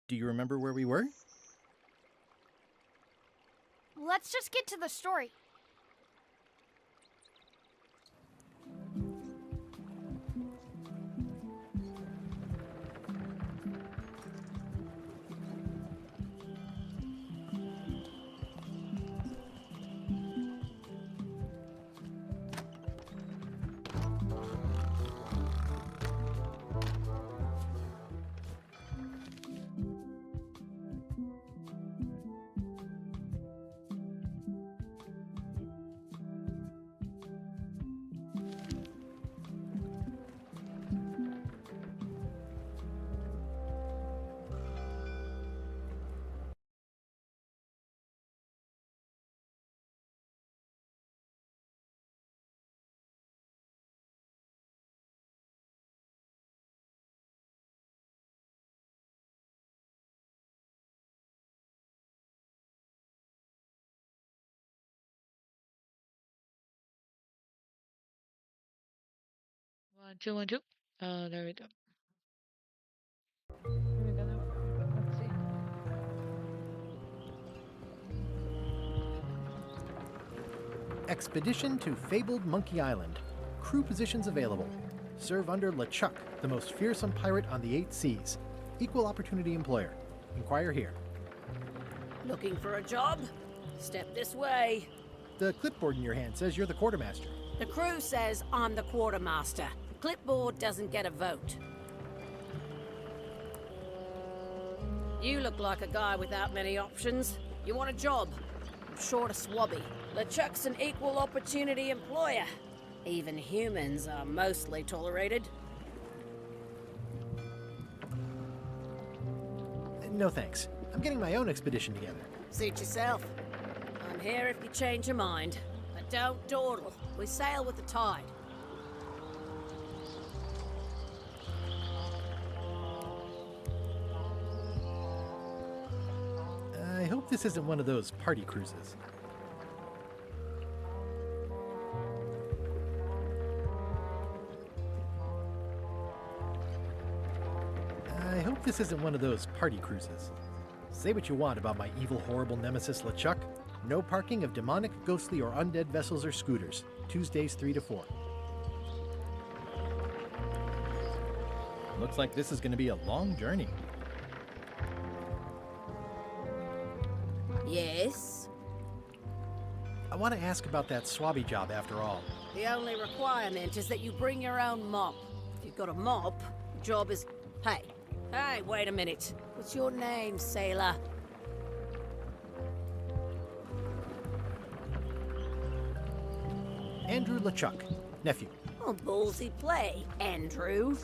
Do you remember where we were? Let's just get to the story. One, two, one, two. Oh, there we go. Here we go now. Let's see. Expedition to Fabled Monkey Island. Crew positions available. Serve under LeChuck, the most fearsome pirate on the 8 seas. Equal opportunity employer. Inquire here. Looking for a job? Step this way. The clipboard in your hand says you're the quartermaster. The crew says I'm the quartermaster. The clipboard doesn't get a vote. You look like a guy without many options. You want a job? I'm short of swabby. LeChuck's an equal opportunity employer. Even humans are mostly tolerated. No thanks. I'm getting my own expedition together. Suit yourself. I'm here if you change your mind. But don't dawdle. We sail with the tide. I hope this isn't one of those party cruises. I hope this isn't one of those party cruises. Say what you want about my evil, horrible nemesis LeChuck. No parking of demonic, ghostly, or undead vessels or scooters. Tuesdays 3 to 4. Looks like this is going to be a long journey. Yes? I want to ask about that swabby job after all. The only requirement is that you bring your own mop. If you've got a mop, the job is... Hey, wait a minute. What's your name, sailor? Andrew LeChuck, nephew. Oh, ballsy play, Andrew.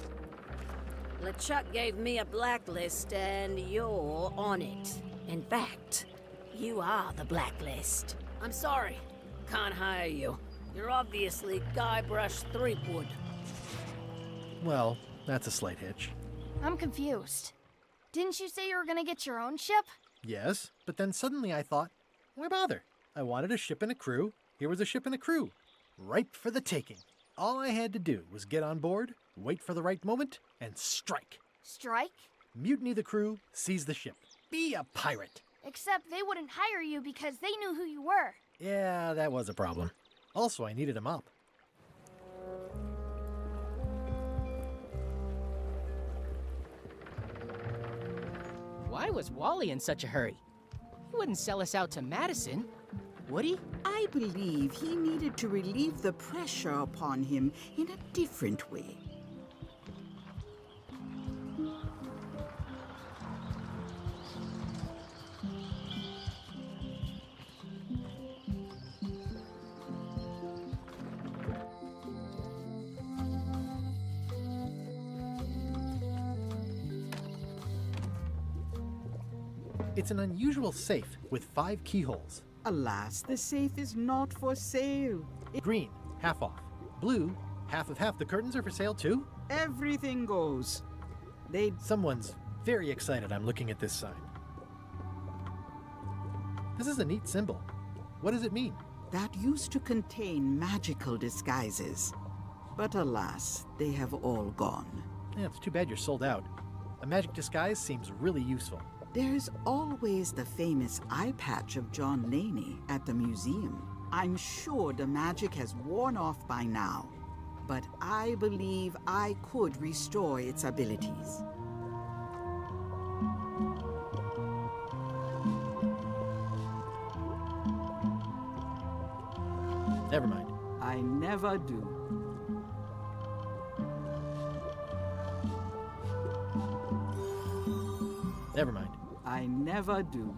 LeChuck gave me a blacklist, and you're on it. In fact, you are the blacklist. I'm sorry. Can't hire you. You're obviously Guybrush Threepwood. Well, that's a slight hitch. I'm confused. Didn't you say you were gonna get your own ship? Yes, but then suddenly I thought, why bother? I wanted a ship and a crew. Here was a ship and a crew. Ripe for the taking. All I had to do was get on board, wait for the right moment, and strike. Strike? Mutiny the crew, seize the ship. Be a pirate. Except they wouldn't hire you because they knew who you were. Yeah, that was a problem. Also, I needed a mop. Why was Wally in such a hurry? He wouldn't sell us out to Madison, would he? I believe he needed to relieve the pressure upon him in a different way. It's an unusual safe with 5 keyholes. Alas, the safe is not for sale. Green, half off. Blue, half of half. The curtains are for sale too? Everything goes. Someone's very excited I'm looking at this sign. This is a neat symbol. What does it mean? That used to contain magical disguises. But alas, they have all gone. Yeah, it's too bad you're sold out. A magic disguise seems really useful. There's always the famous eye patch of John Laney at the museum. I'm sure the magic has worn off by now, but I believe I could restore its abilities. Never mind. I never do. Never mind. I never do.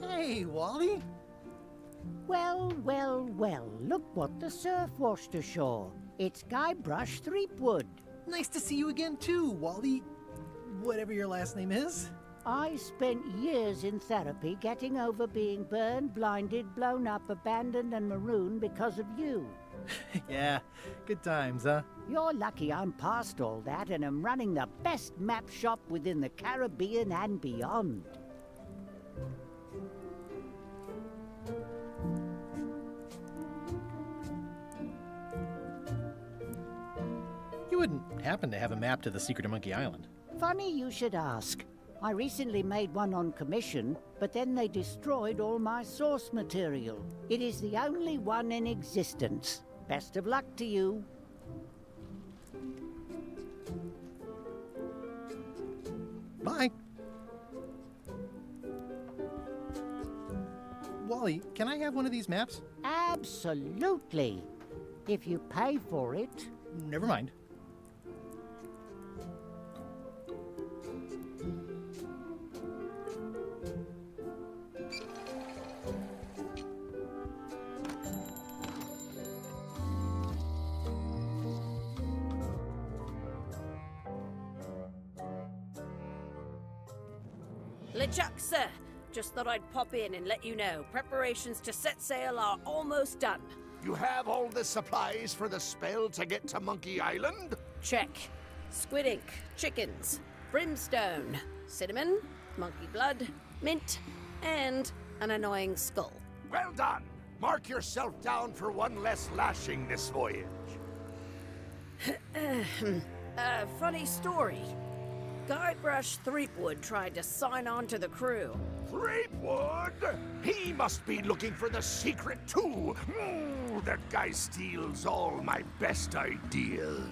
Hey, Wally. Well, well, well, look what the surf washed ashore. It's Guybrush Threepwood. Nice to see you again, too, Wally. Whatever your last name is. I spent years in therapy getting over being burned, blinded, blown up, abandoned, and marooned because of you. Yeah, good times, huh? You're lucky I'm past all that and am running the best map shop within the Caribbean and beyond. You wouldn't happen to have a map to the secret of Monkey Island. Funny you should ask. I recently made one on commission, but then they destroyed all my source material. It is the only one in existence. Best of luck to you. Bye. Wally, can I have one of these maps? Absolutely. If you pay for it. Never mind. LeChuck, sir. Just thought I'd pop in and let you know. Preparations to set sail are almost done. You have all the supplies for the spell to get to Monkey Island? Check. Squid ink, chickens, brimstone, cinnamon, monkey blood, mint, and an annoying skull. Well done! Mark yourself down for one less lashing this voyage. Funny story. Guybrush Threepwood tried to sign on to the crew. Threepwood? He must be looking for the secret too. That guy steals all my best ideas.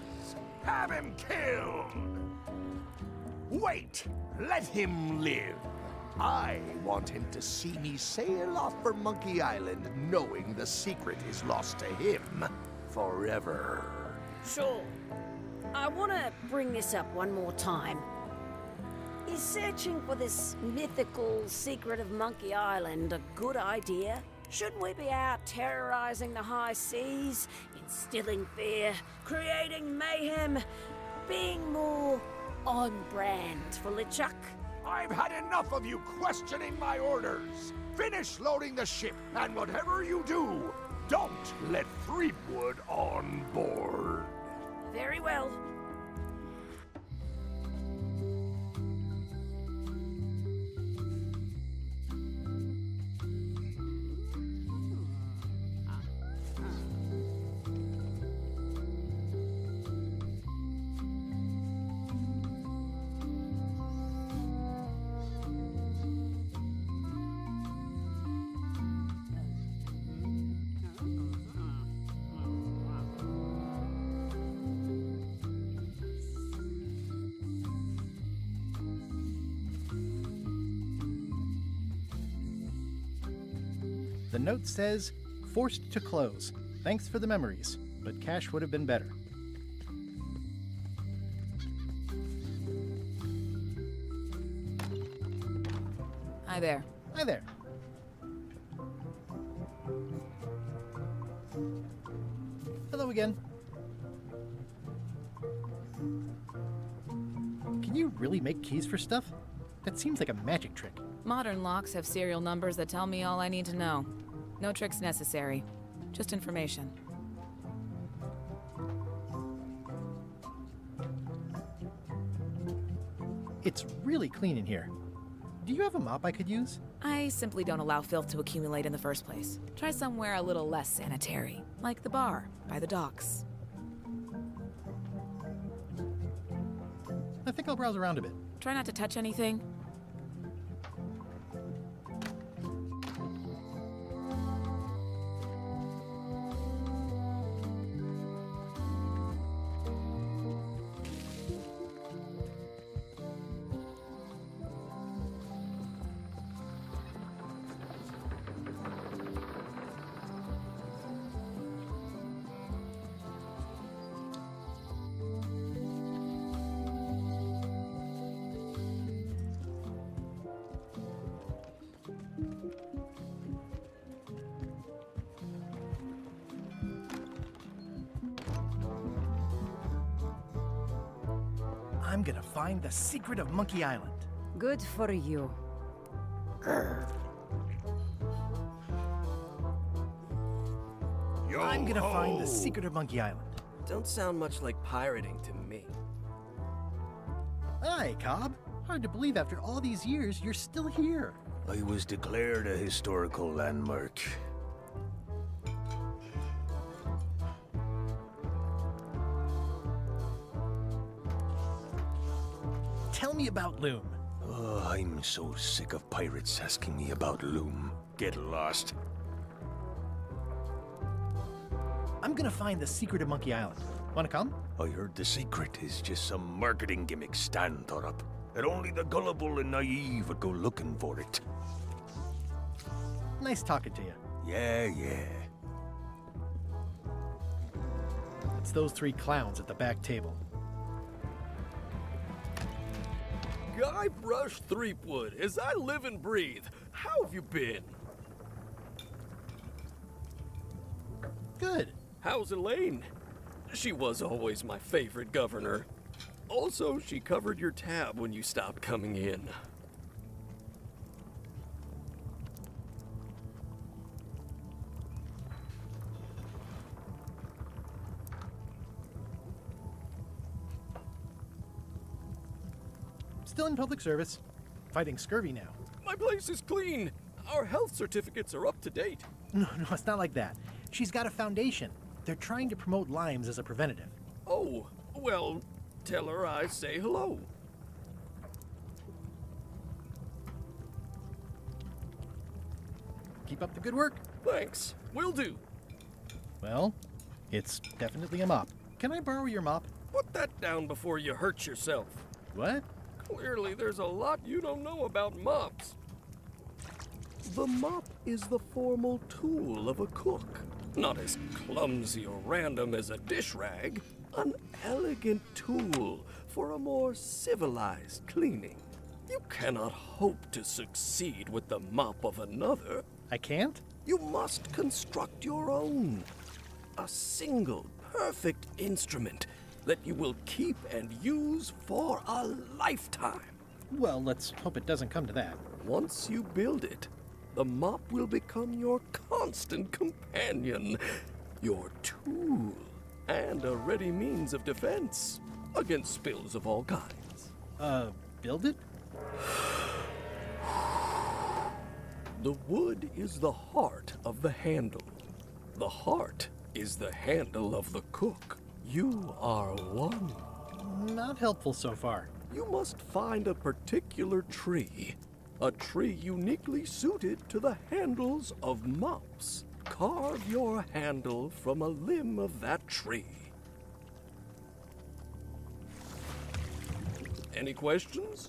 Have him killed! Wait! Let him live. I want him to see me sail off for Monkey Island knowing the secret is lost to him forever. Sure. I want to bring this up one more time. Is searching for this mythical secret of Monkey Island a good idea? Shouldn't we be out terrorizing the high seas, instilling fear, creating mayhem, being more on brand for LeChuck? I've had enough of you questioning my orders. Finish loading the ship, and whatever you do, don't let Threepwood on board. Very well. The note says, forced to close. Thanks for the memories, but cash would have been better. Hi there. Hi there. Hello again. Can you really make keys for stuff? That seems like a magic trick. Modern locks have serial numbers that tell me all I need to know. No tricks necessary. Just information. It's really clean in here. Do you have a mop I could use? I simply don't allow filth to accumulate in the first place. Try somewhere a little less sanitary, like the bar by the docks. I think I'll browse around a bit. Try not to touch anything. I'm gonna find the secret of Monkey Island. Good for you. I'm gonna find the secret of Monkey Island. Don't sound much like pirating to me. Hi, Cobb. Hard to believe after all these years you're still here. I was declared a historical landmark. Tell me about Loom. Oh, I'm so sick of pirates asking me about Loom. Get lost. I'm gonna find the secret of Monkey Island. Wanna come? I heard the secret is just some marketing gimmick Stan thought up. That only the gullible and naive would go looking for it. Nice talking to you. Yeah. It's those three clowns at the back table. Guybrush Threepwood, as I live and breathe, how have you been? Good. How's Elaine? She was always my favorite governor. Also, she covered your tab when you stopped coming in. Still in public service. Fighting scurvy now. My place is clean. Our health certificates are up to date. No, it's not like that. She's got a foundation. They're trying to promote Lyme's as a preventative. Oh, well, tell her I say hello. Keep up the good work. Thanks. Will do. Well, it's definitely a mop. Can I borrow your mop? Put that down before you hurt yourself. What? Clearly, there's a lot you don't know about mops. The mop is the formal tool of a cook. Not as clumsy or random as a dish rag. An elegant tool for a more civilized cleaning. You cannot hope to succeed with the mop of another. I can't? You must construct your own. A single, perfect instrument that you will keep and use for a lifetime. Well, let's hope it doesn't come to that. Once you build it, the mop will become your constant companion, your tool, and a ready means of defense against spills of all kinds. Build it? The wood is the heart of the handle. The heart is the handle of the cook. You are one. Not helpful so far. You must find a particular tree. A tree uniquely suited to the handles of mops. Carve your handle from a limb of that tree. Any questions?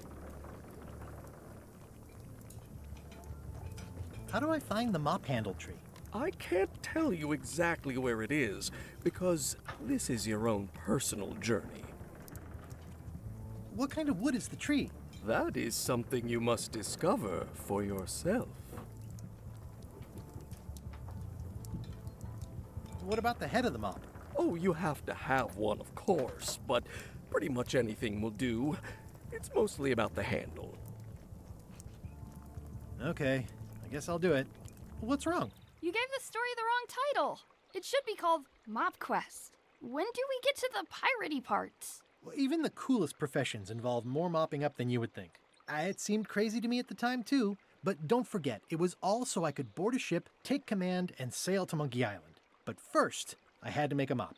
How do I find the mop handle tree? I can't tell you exactly where it is, because this is your own personal journey. What kind of wood is the tree? That is something you must discover for yourself. What about the head of the mop? Oh, you have to have one, of course, but pretty much anything will do. It's mostly about the handle. Okay, I guess I'll do it. What's wrong? You gave the story the wrong title. It should be called Mop Quest. When do we get to the piratey parts? Well, even the coolest professions involve more mopping up than you would think. It seemed crazy to me at the time, too. But don't forget, it was all so I could board a ship, take command, and sail to Monkey Island. But first, I had to make a mop.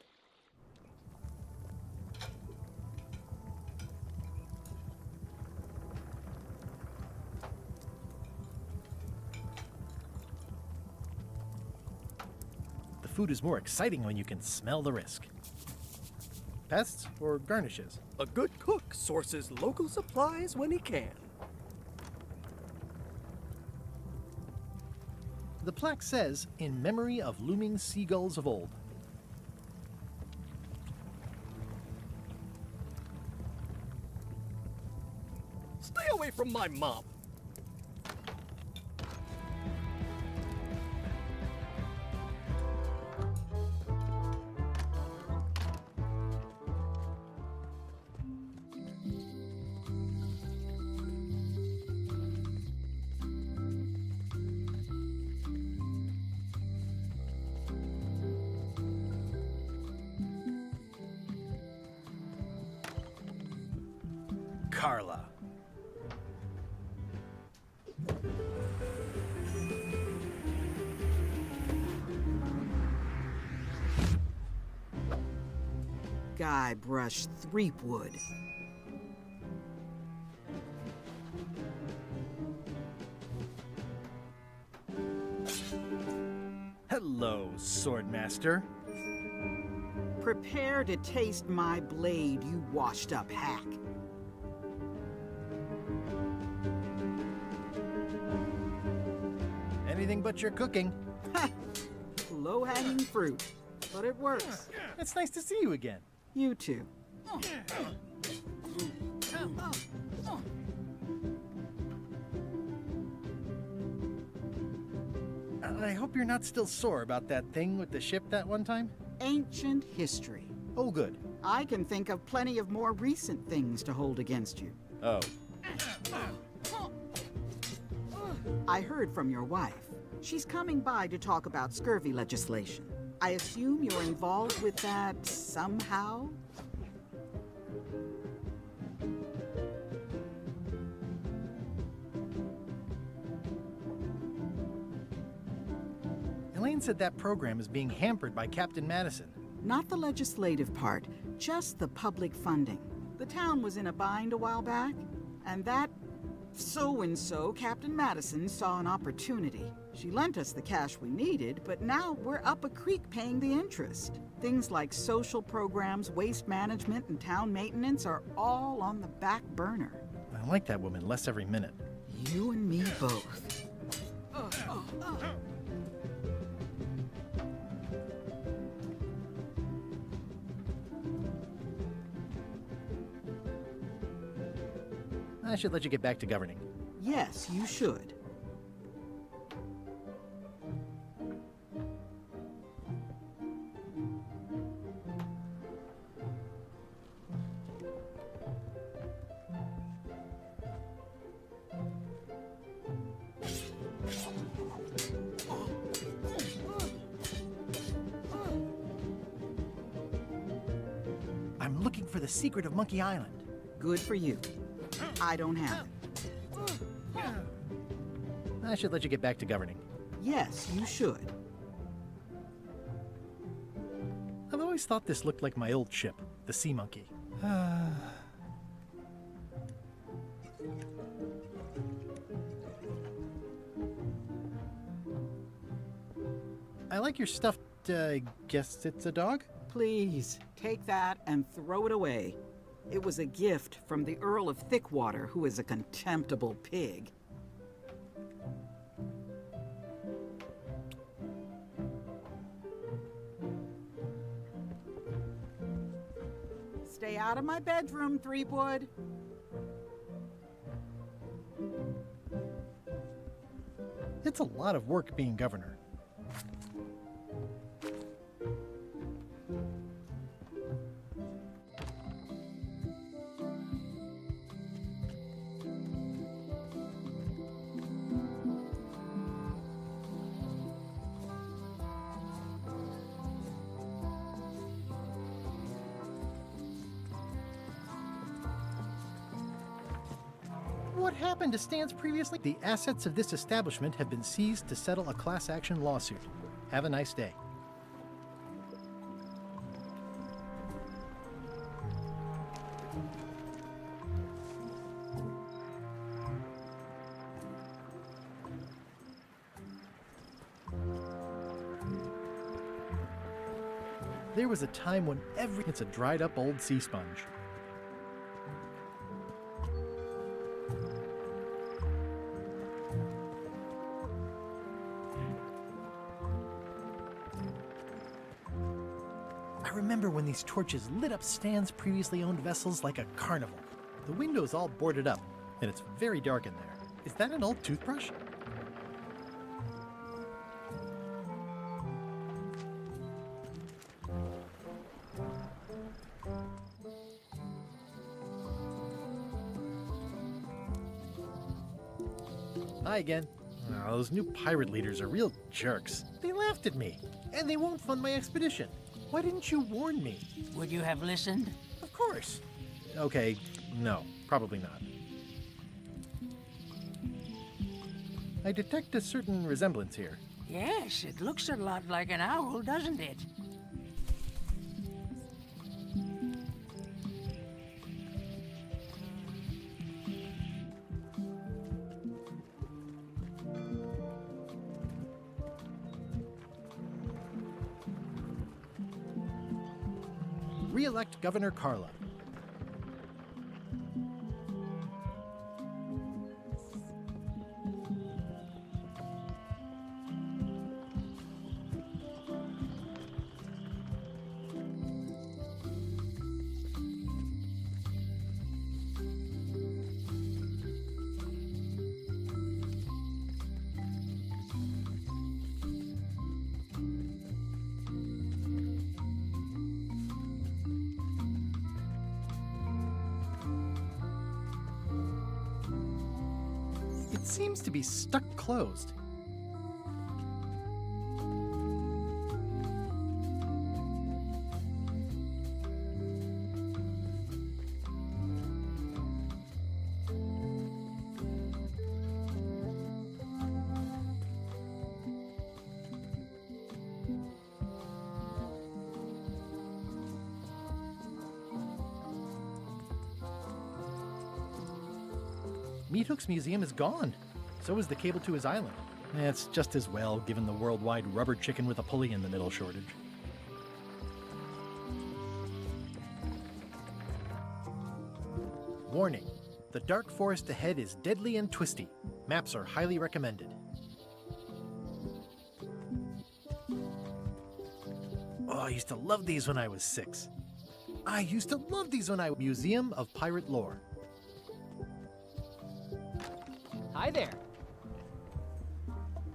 The food is more exciting when you can smell the risk. Pests or garnishes? A good cook sources local supplies when he can. The plaque says, in memory of looming seagulls of old. Stay away from my mop. Carla. Guybrush Threepwood. Hello, Swordmaster. Prepare to taste my blade, you washed-up hack. Anything but your cooking. Low-hanging fruit, but it works. It's nice to see you again. You too. I hope you're not still sore about that thing with the ship that one time. Ancient history. Oh, good. I can think of plenty of more recent things to hold against you. Oh. I heard from your wife. She's coming by to talk about scurvy legislation. I assume you're involved with that somehow? Elaine said that program is being hampered by Captain Madison. Not the legislative part, just the public funding. The town was in a bind a while back, and that so-and-so, Captain Madison, saw an opportunity. She lent us the cash we needed, but now we're up a creek paying the interest. Things like social programs, waste management, and town maintenance are all on the back burner. I like that woman less every minute. You and me both. I should let you get back to governing. Yes, you should. I'm looking for the secret of Monkey Island. Good for you. I don't have it. I should let you get back to governing. Yes, you should. I've always thought this looked like my old ship, the Sea Monkey. I like your stuffed, guess it's a dog? Please, take that and throw it away. It was a gift from the Earl of Thickwater, who is a contemptible pig. Stay out of my bedroom, Threepwood. It's a lot of work being governor. what happened to Stan's previously? The assets of this establishment have been seized to settle a class action lawsuit. Have a nice day. There was a time when it's a dried up old sea sponge. I remember when these torches lit up Stan's previously owned vessels like a carnival. The window's all boarded up, and it's very dark in there. Is that an old toothbrush? Hi again. Oh, those new pirate leaders are real jerks. They laughed at me, and they won't fund my expedition. Why didn't you warn me? Would you have listened? Of course. Okay, no, probably not. I detect a certain resemblance here. Yes, it looks a lot like an owl, doesn't it? Re-elect Governor Carla. It seems to be stuck closed. Meat Hook's museum is gone. So is the cable to his island. It's just as well, given the worldwide rubber chicken with a pulley in the middle shortage. Warning. The dark forest ahead is deadly and twisty. Maps are highly recommended. Oh, I used to love these when I was 6. Museum of Pirate Lore. Hi there.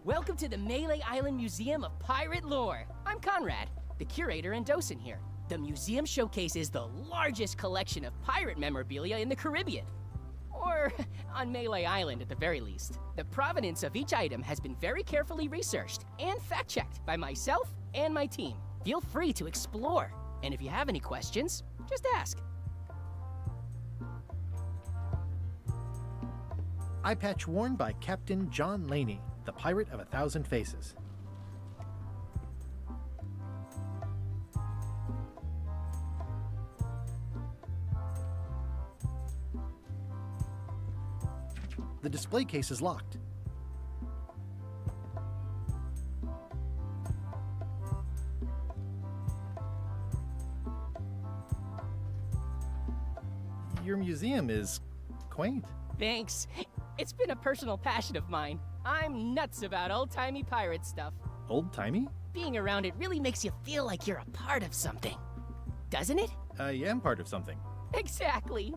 Welcome to the Melee Island Museum of Pirate Lore. I'm Conrad, the curator and docent here. The museum showcases the largest collection of pirate memorabilia in the Caribbean. Or on Melee Island at the very least. The provenance of each item has been very carefully researched and fact-checked by myself and my team. Feel free to explore. And if you have any questions, just ask. Eye patch worn by Captain John Laney, the Pirate of 1,000 Faces. The display case is locked. Your museum is quaint. Thanks. It's been a personal passion of mine. I'm nuts about old-timey pirate stuff. Old-timey? Being around it really makes you feel like you're a part of something. Doesn't it? I am part of something. Exactly.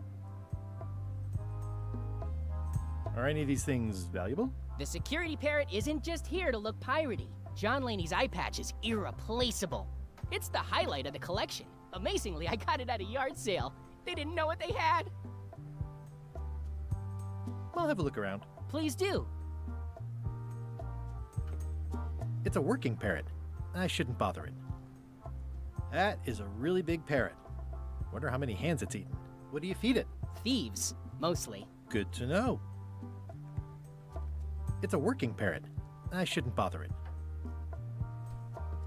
Are any of these things valuable? The security parrot isn't just here to look piratey. John Laney's eye patch is irreplaceable. It's the highlight of the collection. Amazingly, I got it at a yard sale. They didn't know what they had. I'll have a look around. Please do. It's a working parrot. I shouldn't bother it. That is a really big parrot. Wonder how many hands it's eaten. What do you feed it? Thieves, mostly. Good to know. It's a working parrot. I shouldn't bother it.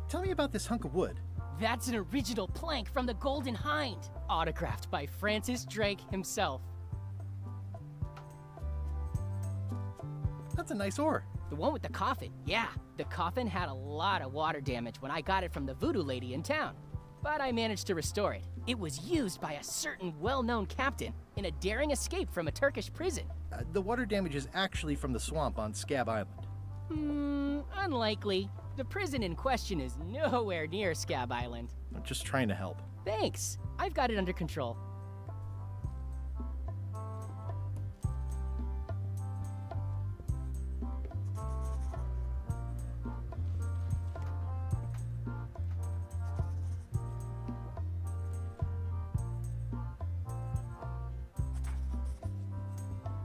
Tell me about this hunk of wood. That's an original plank from the Golden Hind, autographed by Francis Drake himself. That's a nice oar. The one with the coffin, yeah. The coffin had a lot of water damage when I got it from the voodoo lady in town. But I managed to restore it. It was used by a certain well-known captain in a daring escape from a Turkish prison. The water damage is actually from the swamp on Scab Island. Unlikely. The prison in question is nowhere near Scab Island. I'm just trying to help. Thanks. I've got it under control.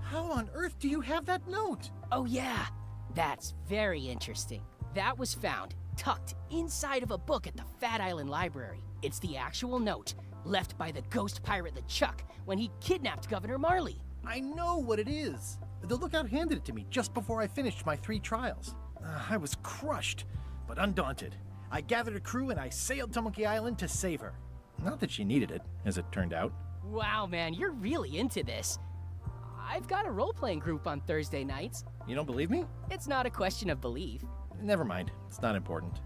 How on earth do you have that note? Oh yeah, that's very interesting. That was found, tucked inside of a book at the Fat Island Library. It's the actual note, left by the ghost pirate LeChuck when he kidnapped Governor Marley. I know what it is. The lookout handed it to me just before I finished my 3 trials. I was crushed, but undaunted. I gathered a crew and I sailed to Monkey Island to save her. Not that she needed it, as it turned out. Wow, man, you're really into this. I've got a role-playing group on Thursday nights. You don't believe me? It's not a question of belief. Never mind. It's not important.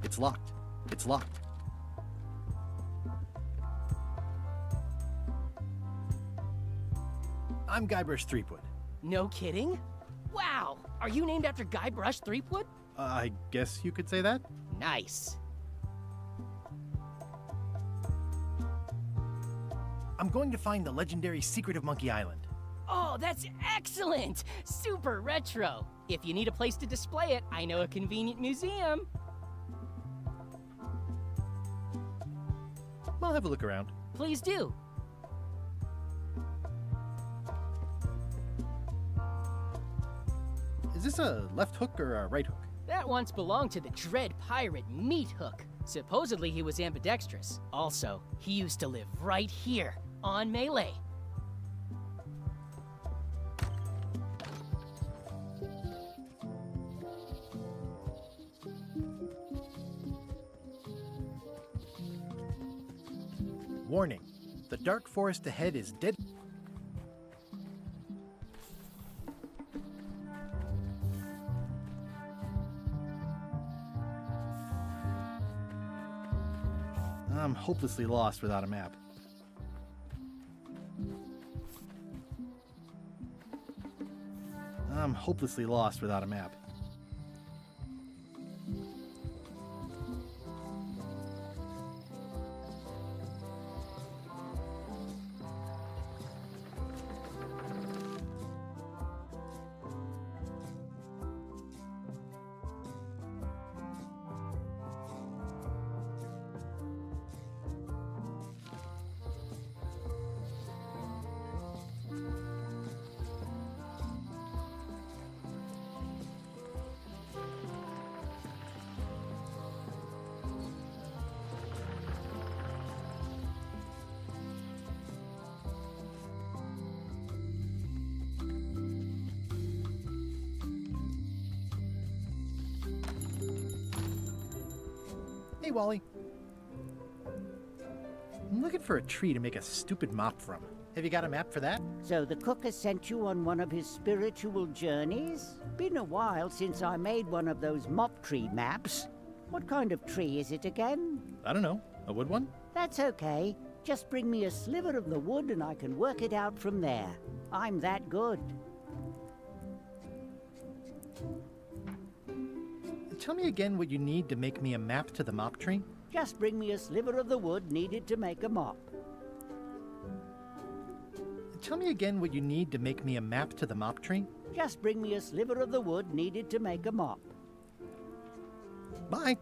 It's locked. It's locked. I'm Guybrush Threepwood. No kidding? Wow! Are you named after Guybrush Threepwood? I guess you could say that. Nice. I'm going to find the legendary secret of Monkey Island. Oh, that's excellent! Super retro. If you need a place to display it, I know a convenient museum. I'll have a look around. Please do. Is this a left hook or a right hook? That once belonged to the Dread Pirate Meat Hook. Supposedly he was ambidextrous. Also, he used to live right here, on Melee. Warning. The dark forest ahead is dead. I'm hopelessly lost without a map. I'm hopelessly lost without a map. Hey, Wally. I'm looking for a tree to make a stupid mop from. Have you got a map for that? So the cook has sent you on one of his spiritual journeys? Been a while since I made one of those mop tree maps. What kind of tree is it again? I don't know. A wood one? That's okay. Just bring me a sliver of the wood and I can work it out from there. I'm that good. Tell me again what you need to make me a map to the mop tree. Just bring me a sliver of the wood needed to make a mop. Tell me again what you need to make me a map to the mop tree. Just bring me a sliver of the wood needed to make a mop. Bye.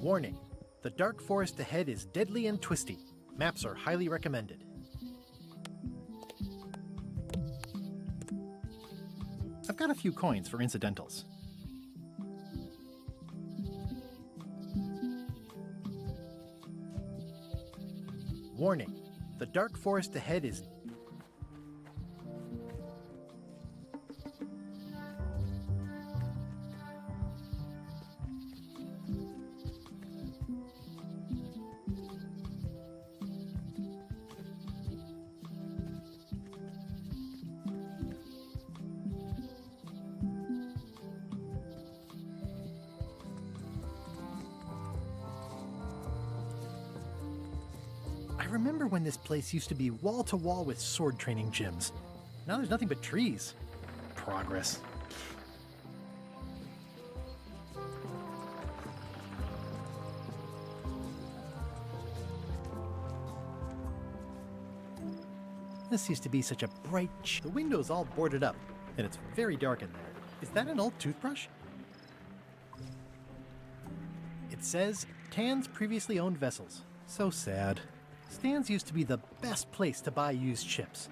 Warning, the dark forest ahead is deadly and twisty. Maps are highly recommended. I've got a few coins for incidentals. Warning, the dark forest ahead is... I remember when this place used to be wall to wall with sword training gyms. Now there's nothing but trees. Progress. This used to be such a bright The window's all boarded up, and it's very dark in there. Is that an old toothbrush? It says, Tan's previously owned vessels. So sad. Stan's used to be the best place to buy used ships.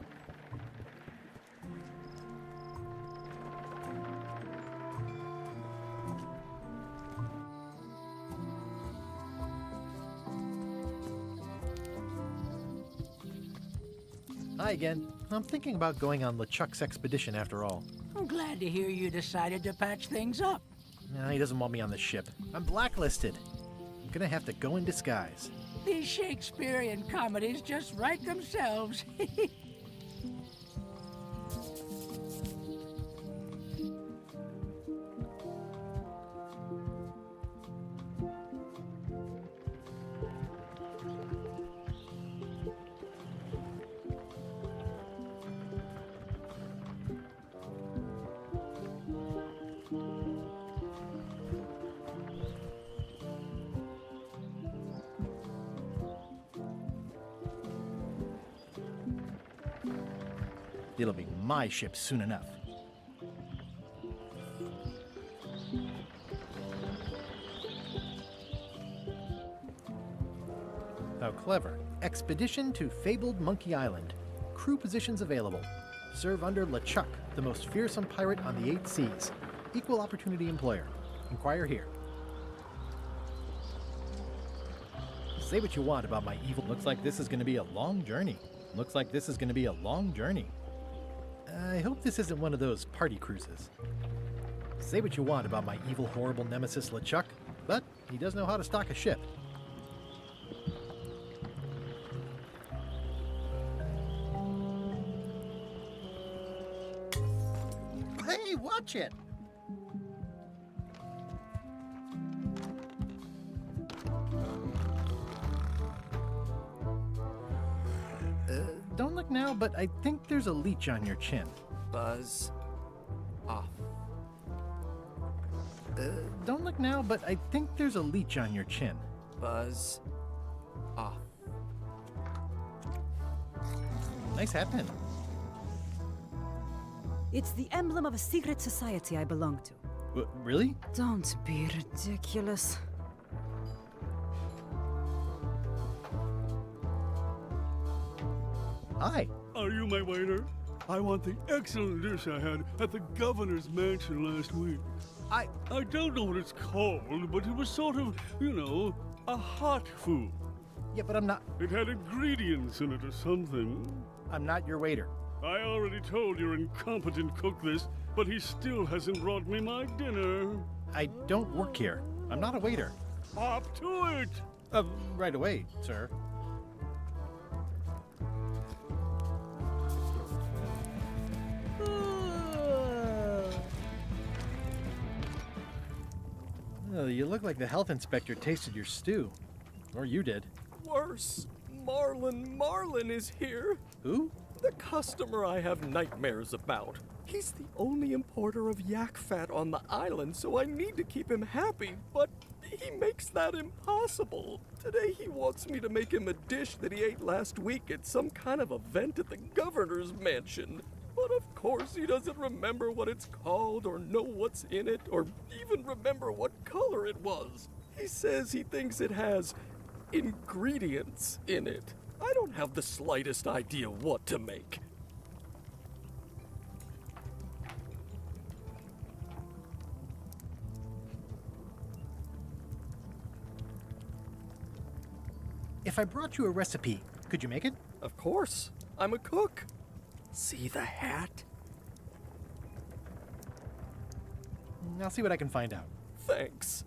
Hi again. I'm thinking about going on LeChuck's expedition after all. I'm glad to hear you decided to patch things up. No, he doesn't want me on the ship. I'm blacklisted. I'm gonna have to go in disguise. These Shakespearean comedies just write themselves. It'll be my ship soon enough. How clever. Expedition to fabled Monkey Island. Crew positions available. Serve under LeChuck, the most fearsome pirate on the 8 seas. Equal opportunity employer. Inquire here. Say what you want about my evil. Looks like this is going to be a long journey. Looks like this is going to be a long journey. I hope this isn't one of those party cruises. Say what you want about my evil, horrible nemesis LeChuck, but he does know how to stock a ship. Hey, watch it! Don't look now, but I think there's a leech on your chin. Buzz off. Don't look now, but I think there's a leech on your chin. Buzz off. Nice hat pin. It's the emblem of a secret society I belong to. Really? Don't be ridiculous. Hi. Are you my waiter? I want the excellent dish I had at the governor's mansion last week. I don't know what it's called, but it was sort of, you know, a hot food. Yeah, but I'm not... It had ingredients in it or something. I'm not your waiter. I already told your incompetent cook this, but he still hasn't brought me my dinner. I don't work here. I'm not a waiter. Hop to it! Right away, sir. Oh, you look like the health inspector tasted your stew. Or you did. Worse. Marlin is here. Who? The customer I have nightmares about. He's the only importer of yak fat on the island, so I need to keep him happy, but he makes that impossible. Today he wants me to make him a dish that he ate last week at some kind of event at the governor's mansion. But of course he doesn't remember what it's called or know what's in it or even remember what color it was. He says he thinks it has ingredients in it. I don't have the slightest idea what to make. If I brought you a recipe, could you make it? Of course. I'm a cook. See the hat? I'll see what I can find out. Thanks.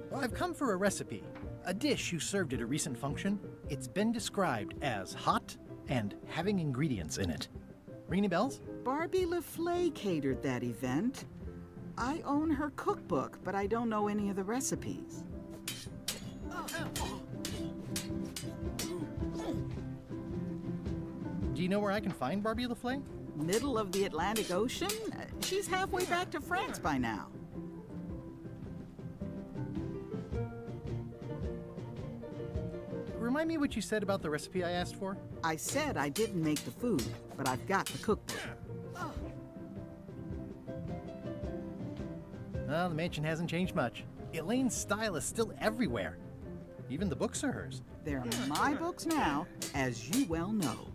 Well, I've come for a recipe. A dish you served at a recent function. It's been described as hot and having ingredients in it. Ring any bells? Barbie LaFleur catered that event. I own her cookbook, but I don't know any of the recipes. Do you know where I can find Barbie LaFleur? Middle of the Atlantic Ocean? She's halfway back to France by now. Remind me what you said about the recipe I asked for? I said I didn't make the food, but I've got the cookbook. Well, the mansion hasn't changed much. Elaine's style is still everywhere. Even the books are hers. They're my books now, as you well know.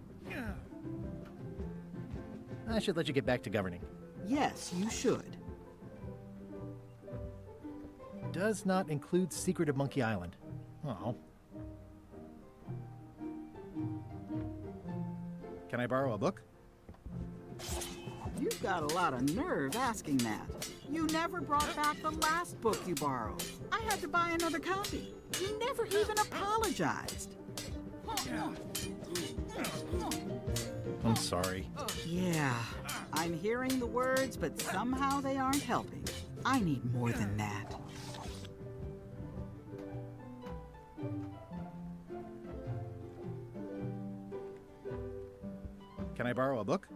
I should let you get back to governing. Yes, you should. Does not include Secret of Monkey Island. Oh. Can I borrow a book? You've got a lot of nerve asking that. You never brought back the last book you borrowed. I had to buy another copy. You never even apologized. I'm sorry. Yeah, I'm hearing the words, but somehow they aren't helping. I need more than that. Can I borrow a book?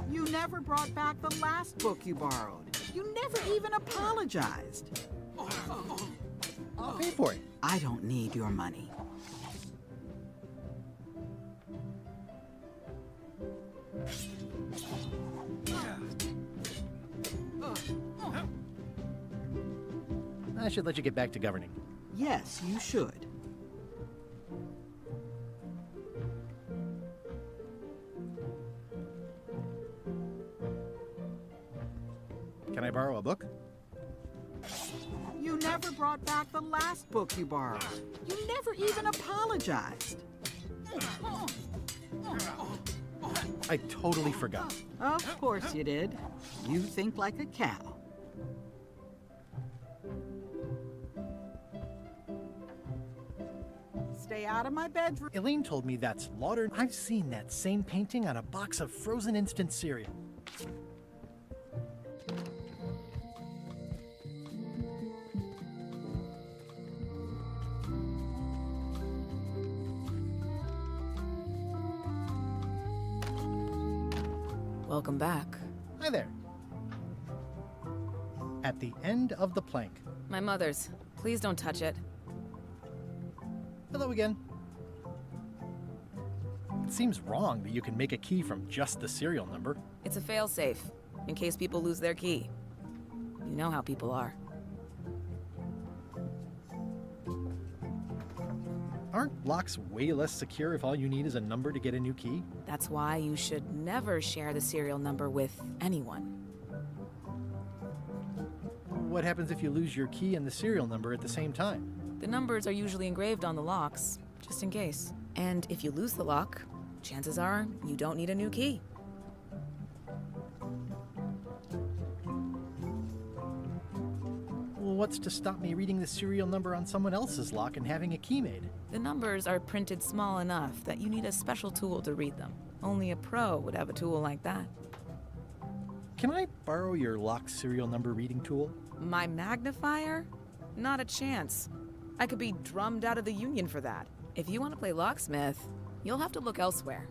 You never brought back the last book you borrowed. You never even apologized. I'll pay for it. I don't need your money. I should let you get back to governing. Yes, you should. Can I borrow a book? You never brought back the last book you borrowed. You never even apologized. I totally forgot. Of course you did. You think like a cow. Stay out of my bedroom. Elaine told me that's Lauder. I've seen that same painting on a box of frozen instant cereal. Welcome back. Hi there. At the end of the plank. My mother's. Please don't touch it. Hello again. It seems wrong that you can make a key from just the serial number. It's a failsafe, in case people lose their key. You know how people are. Aren't locks way less secure if all you need is a number to get a new key? That's why you should never share the serial number with anyone. What happens if you lose your key and the serial number at the same time? The numbers are usually engraved on the locks, just in case. And if you lose the lock, chances are you don't need a new key. Well, what's to stop me reading the serial number on someone else's lock and having a key made. The numbers are printed small enough that you need a special tool to read them. Only a pro would have a tool like that. Can I borrow your lock serial number reading tool? My magnifier? Not a chance. I could be drummed out of the union for that. If you want to play locksmith, you'll have to look elsewhere.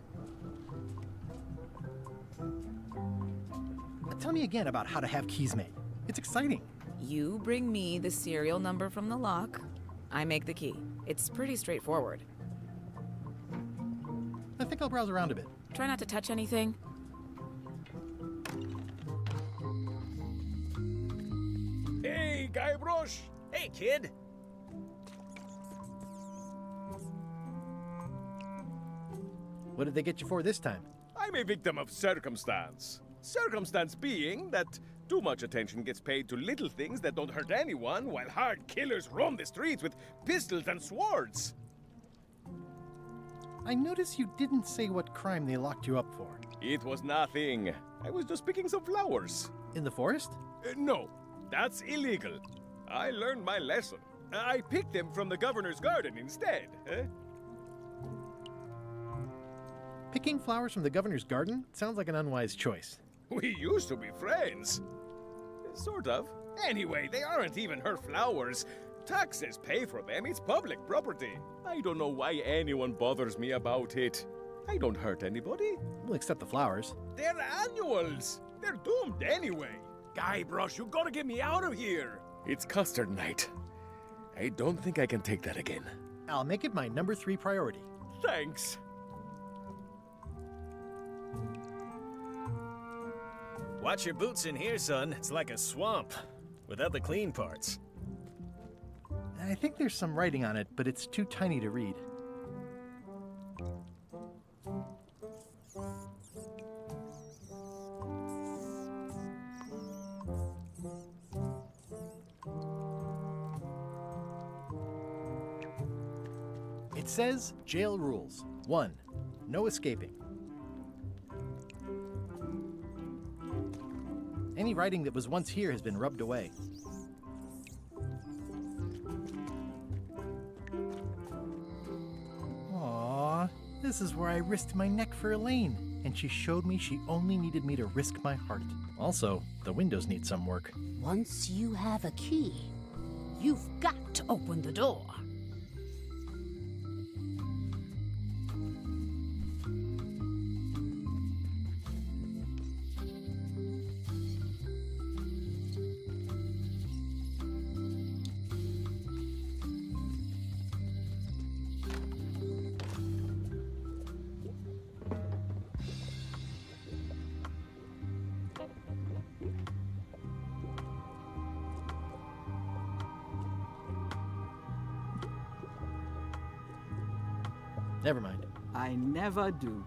Tell me again about how to have keys made. It's exciting. You bring me the serial number from the lock, I make the key. It's pretty straightforward. I think I'll browse around a bit. Try not to touch anything. Hey, Guybrush! Hey, kid! What did they get you for this time? I'm a victim of circumstance. Circumstance being that too much attention gets paid to little things that don't hurt anyone, while hard killers roam the streets with pistols and swords. I notice you didn't say what crime they locked you up for. It was nothing. I was just picking some flowers. In the forest? No, that's illegal. I learned my lesson. I picked them from the governor's garden instead. Picking flowers from the governor's garden sounds like an unwise choice. We used to be friends. Sort of. Anyway, they aren't even her flowers. Taxes pay for them. It's public property. I don't know why anyone bothers me about it. I don't hurt anybody. Well, except the flowers. They're annuals. They're doomed anyway. Guybrush, you gotta get me out of here. It's custard night. I don't think I can take that again. I'll make it my number 3 priority. Thanks. Watch your boots in here, son. It's like a swamp, without the clean parts. I think there's some writing on it, but it's too tiny to read. It says, jail rules. 1. No escaping. Any writing that was once here has been rubbed away. Aww, this is where I risked my neck for Elaine, and she showed me she only needed me to risk my heart. Also, the windows need some work. Once you have a key, you've got to open the door. Never mind. I never do.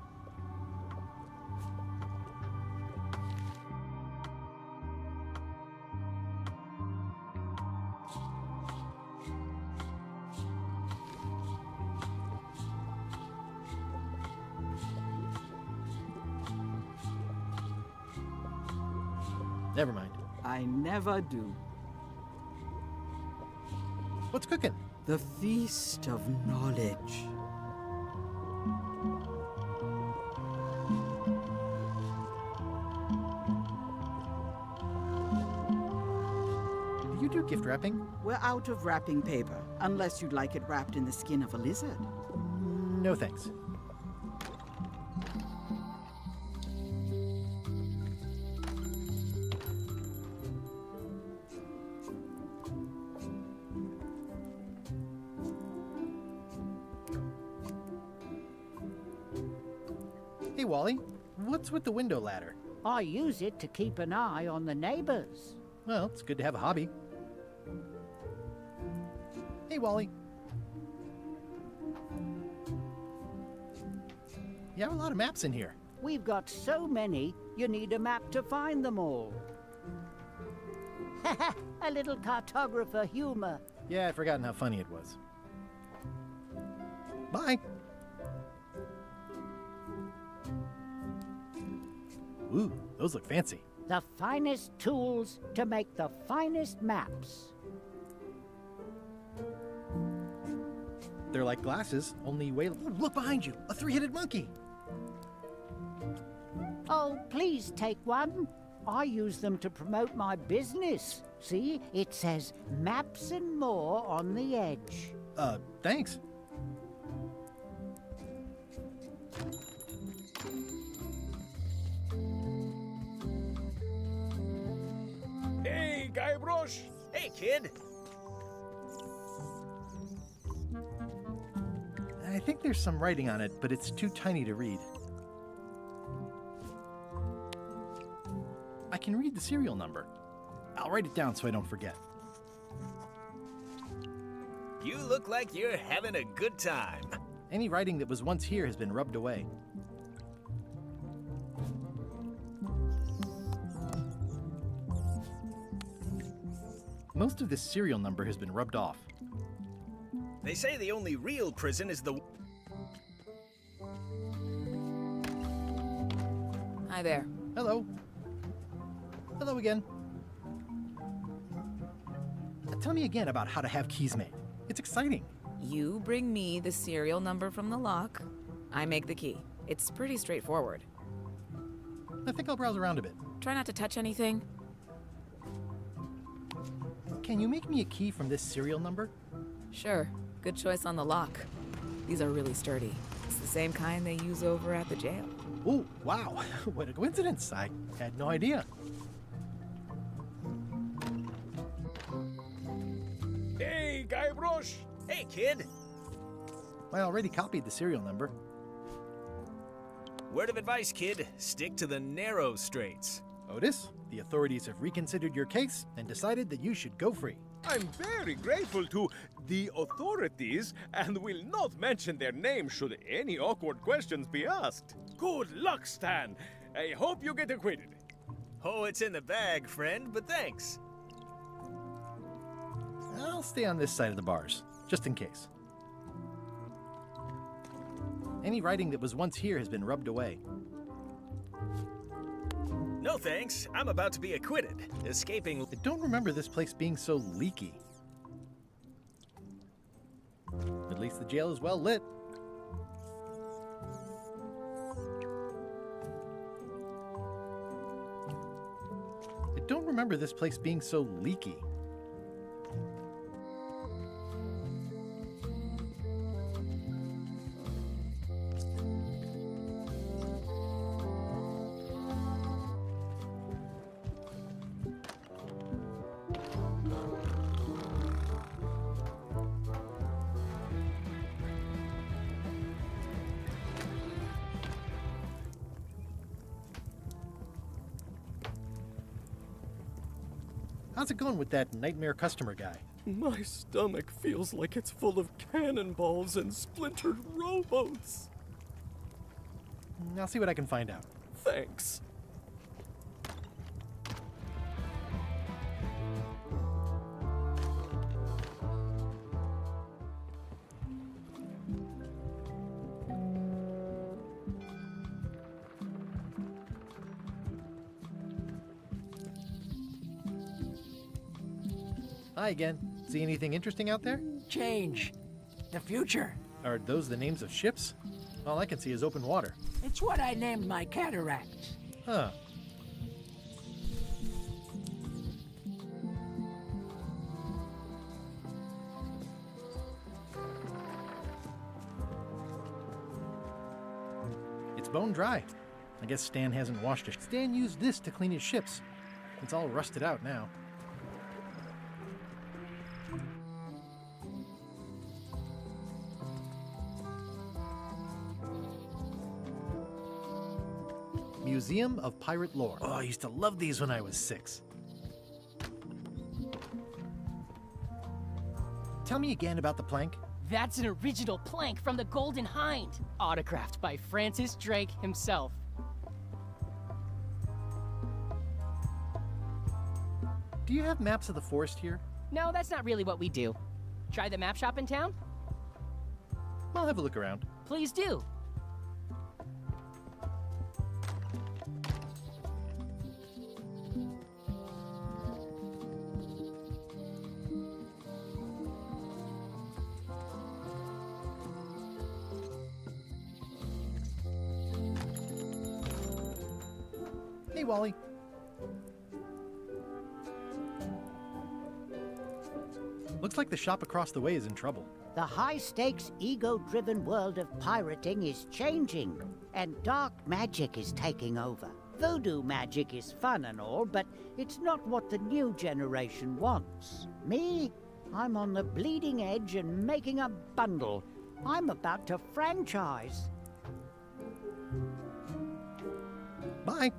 Never mind. I never do. What's cooking? The feast of knowledge. Do you do gift wrapping? We're out of wrapping paper, unless you'd like it wrapped in the skin of a lizard. No thanks. Hey, Wally, what's with the window ladder? I use it to keep an eye on the neighbors. Well, it's good to have a hobby. Hey, Wally. You have a lot of maps in here. We've got so many, you need a map to find them all. A little cartographer humor. Yeah, I'd forgotten how funny it was. Bye. Ooh, those look fancy. The finest tools to make the finest maps. They're like glasses, only way... Ooh, look behind you! A three-headed monkey! Oh, please take one. I use them to promote my business. See, it says maps and more on the edge. Thanks. Hey, Guybrush! Hey, kid! I think there's some writing on it, but it's too tiny to read. I can read the serial number. I'll write it down so I don't forget. You look like you're having a good time. Any writing that was once here has been rubbed away. Most of this serial number has been rubbed off. They say the only real prison is the... Hi there. Hello. Hello again. Tell me again about how to have keys made. It's exciting. You bring me the serial number from the lock. I make the key. It's pretty straightforward. I think I'll browse around a bit. Try not to touch anything. Can you make me a key from this serial number? Sure. Good choice on the lock. These are really sturdy. It's the same kind they use over at the jail. Ooh, wow. What a coincidence. I had no idea. Hey, Guybrush! Hey, kid! I already copied the serial number. Word of advice, kid. Stick to the narrow straits. Otis, the authorities have reconsidered your case and decided that you should go free. I'm very grateful to the authorities and will not mention their name should any awkward questions be asked. Good luck, Stan. I hope you get acquitted. Oh, it's in the bag, friend, but thanks. I'll stay on this side of the bars, just in case. Any writing that was once here has been rubbed away. No thanks. I'm about to be acquitted. Escaping... I don't remember this place being so leaky. At least the jail is well lit. I don't remember this place being so leaky. How's it going with that nightmare customer guy? My stomach feels like it's full of cannonballs and splintered rowboats. I'll see what I can find out. Thanks. Hi again. See anything interesting out there? Change. The future. Are those the names of ships? All I can see is open water. It's what I named my cataracts. Huh. It's bone dry. I guess Stan hasn't washed it. Stan used this to clean his ships. It's all rusted out now. Museum of Pirate Lore. Oh, I used to love these when I was 6. Tell me again about the plank. That's an original plank from the Golden Hind, autographed by Francis Drake himself. Do you have maps of the forest here? No, that's not really what we do. Try the map shop in town? I'll have a look around. Please do. Hey, Wally. Looks like the shop across the way is in trouble. The high-stakes, ego-driven world of pirating is changing, and dark magic is taking over. Voodoo magic is fun and all, but it's not what the new generation wants. Me? I'm on the bleeding edge and making a bundle. I'm about to franchise. Bye.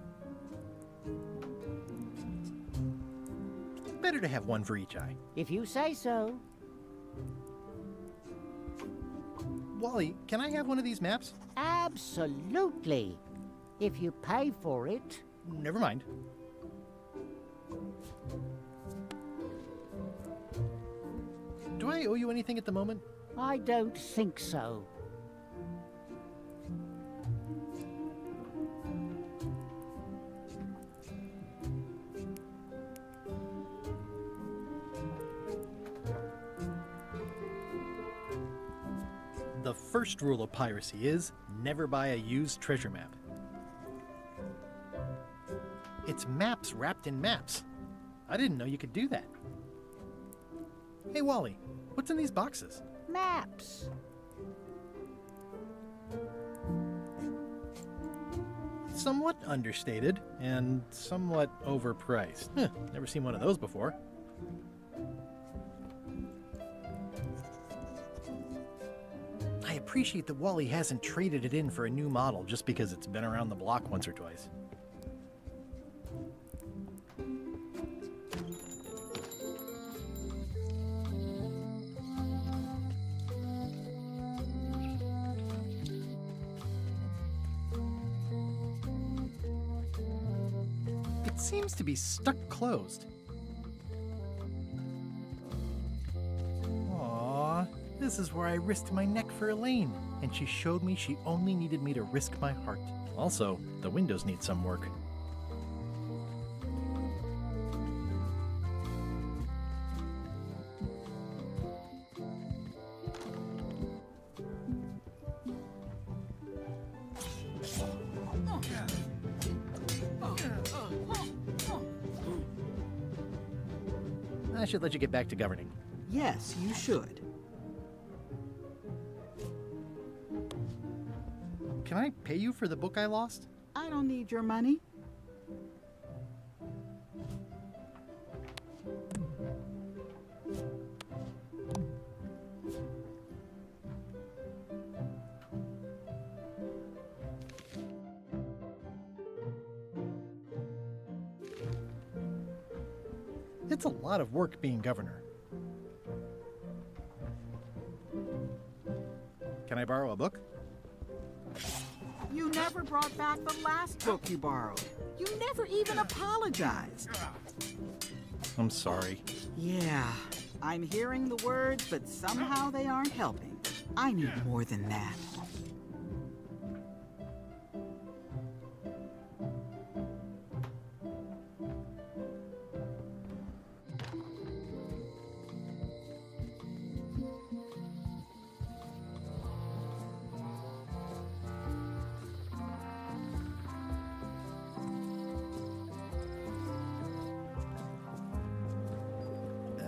Better to have one for each eye. If you say so. Wally, can I have one of these maps? Absolutely. If you pay for it. Never mind. Do I owe you anything at the moment? I don't think so. The first rule of piracy is never buy a used treasure map. It's maps wrapped in maps. I didn't know you could do that. Hey, Wally, what's in these boxes? Maps. Somewhat understated and somewhat overpriced. Never seen one of those before. I appreciate that Wally hasn't traded it in for a new model just because it's been around the block once or twice. It seems to be stuck closed. Aww, this is where I risked my neck for Elaine, and she showed me she only needed me to risk my heart. Also, the windows need some work. I should let you get back to governing. Yes, you should. Can I pay you for the book I lost? I don't need your money. It's a lot of work being governor. Can I borrow a book? You never brought back the last book you borrowed. You never even apologized. I'm sorry. Yeah, I'm hearing the words, but somehow they aren't helping. I need more than that.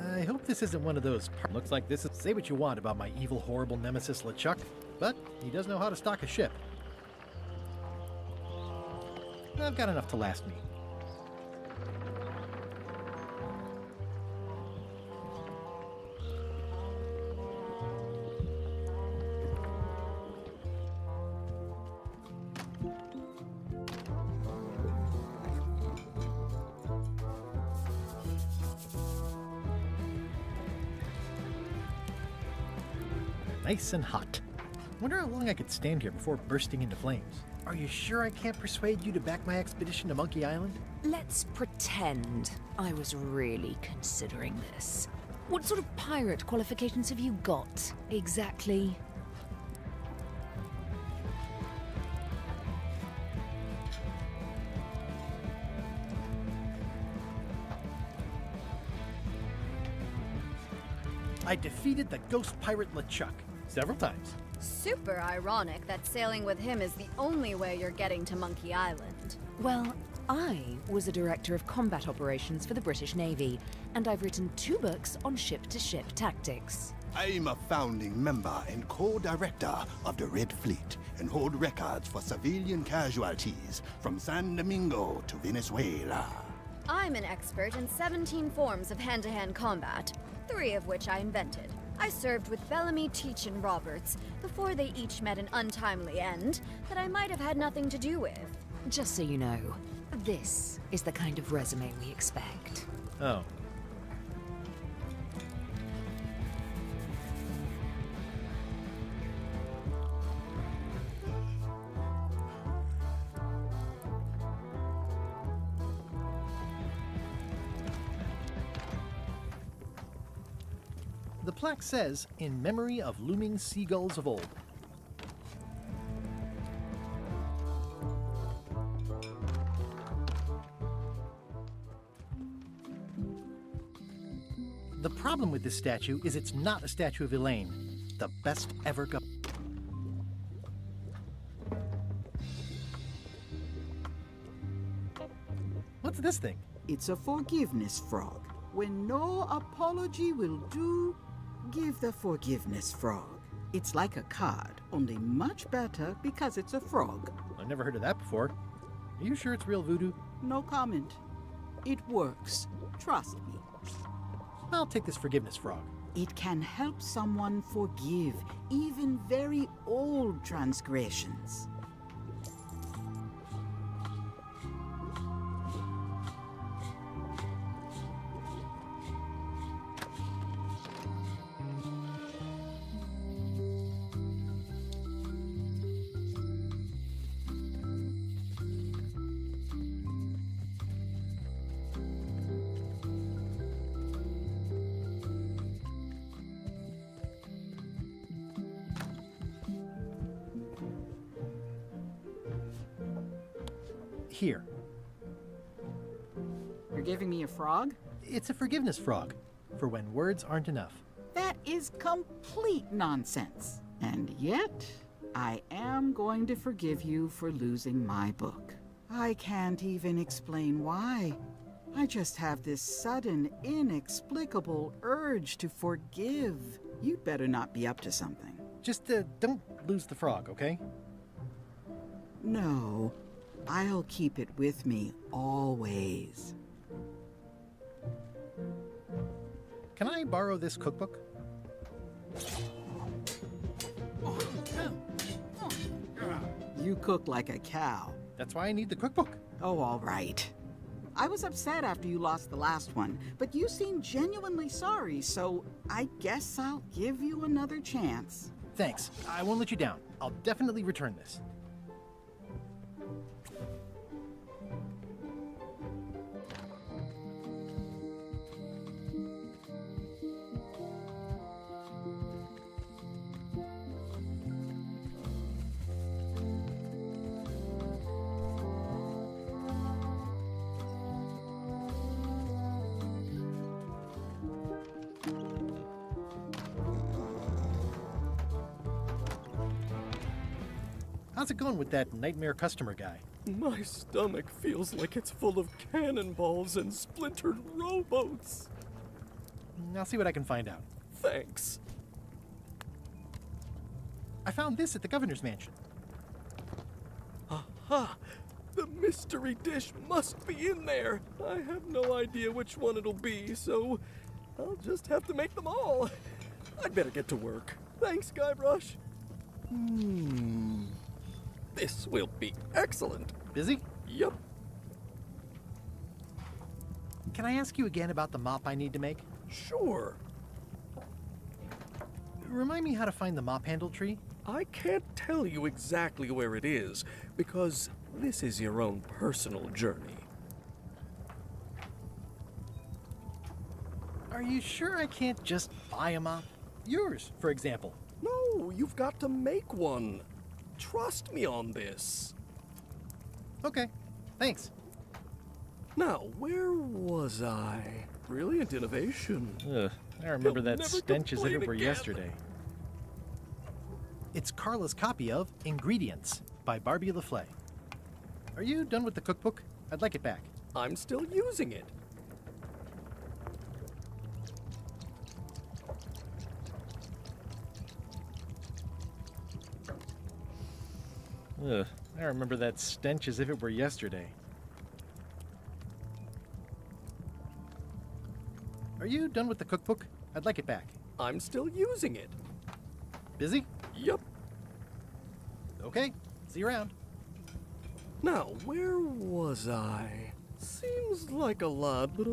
I hope this isn't one of those. Looks like this is. Say what you want about my evil, horrible nemesis LeChuck, but he does know how to stock a ship. I've got enough to last me. Nice and hot. Wonder how long I could stand here before bursting into flames. Are you sure I can't persuade you to back my expedition to Monkey Island? Let's pretend I was really considering this. What sort of pirate qualifications have you got, exactly? I defeated the ghost pirate LeChuck several times. Super ironic that sailing with him is the only way you're getting to Monkey Island. Well, I was a director of combat operations for the British Navy, and I've written 2 books on ship-to-ship tactics. I'm a founding member and co-director of the Red Fleet and hold records for civilian casualties from San Domingo to Venezuela. I'm an expert in 17 forms of hand-to-hand combat, 3 of which I invented. I served with Bellamy, Teach, and Roberts before they each met an untimely end that I might have had nothing to do with. Just so you know, this is the kind of resume we expect. Oh. The plaque says, "In memory of looming seagulls of old." The problem with this statue is it's not a statue of Elaine, the best ever What's this thing? It's a forgiveness frog. When no apology will do, give the forgiveness frog. It's like a card, only much better because it's a frog. I've never heard of that before. Are you sure it's real voodoo? No comment. It works. Trust me. I'll take this forgiveness frog. It can help someone forgive even very old transgressions. Here. You're giving me a frog? It's a forgiveness frog, for when words aren't enough. That is complete nonsense. And yet, I am going to forgive you for losing my book. I can't even explain why. I just have this sudden, inexplicable urge to forgive. You'd better not be up to something. Just don't lose the frog, okay? No. I'll keep it with me always. Can I borrow this cookbook? You cook like a cow. That's why I need the cookbook. Oh, all right. I was upset after you lost the last one, but you seemed genuinely sorry, so I guess I'll give you another chance. Thanks. I won't let you down. I'll definitely return this. How's it going with that nightmare customer guy? My stomach feels like it's full of cannonballs and splintered rowboats. I'll see what I can find out. Thanks. I found this at the governor's mansion. Aha! The mystery dish must be in there. I have no idea which one it'll be, so I'll just have to make them all. I'd better get to work. Thanks, Guybrush. This will be excellent. Busy? Yep. Can I ask you again about the mop I need to make? Sure. Remind me how to find the mop handle tree? I can't tell you exactly where it is, because this is your own personal journey. Are you sure I can't just buy a mop? Yours, for example. No, you've got to make one. Trust me on this. Okay, thanks. Now, where was I? Brilliant innovation. I remember He'll that never stench as if it complain were again. yesterday. It's Carla's copy of Ingredients by Barbie LaFlay. Are you done with the cookbook? I'd like it back. I'm still using it. Ugh, I remember that stench as if it were yesterday. Are you done with the cookbook? I'd like it back. I'm still using it. Busy? Yup. Okay, see you around. Now, where was I? Seems like a lot, but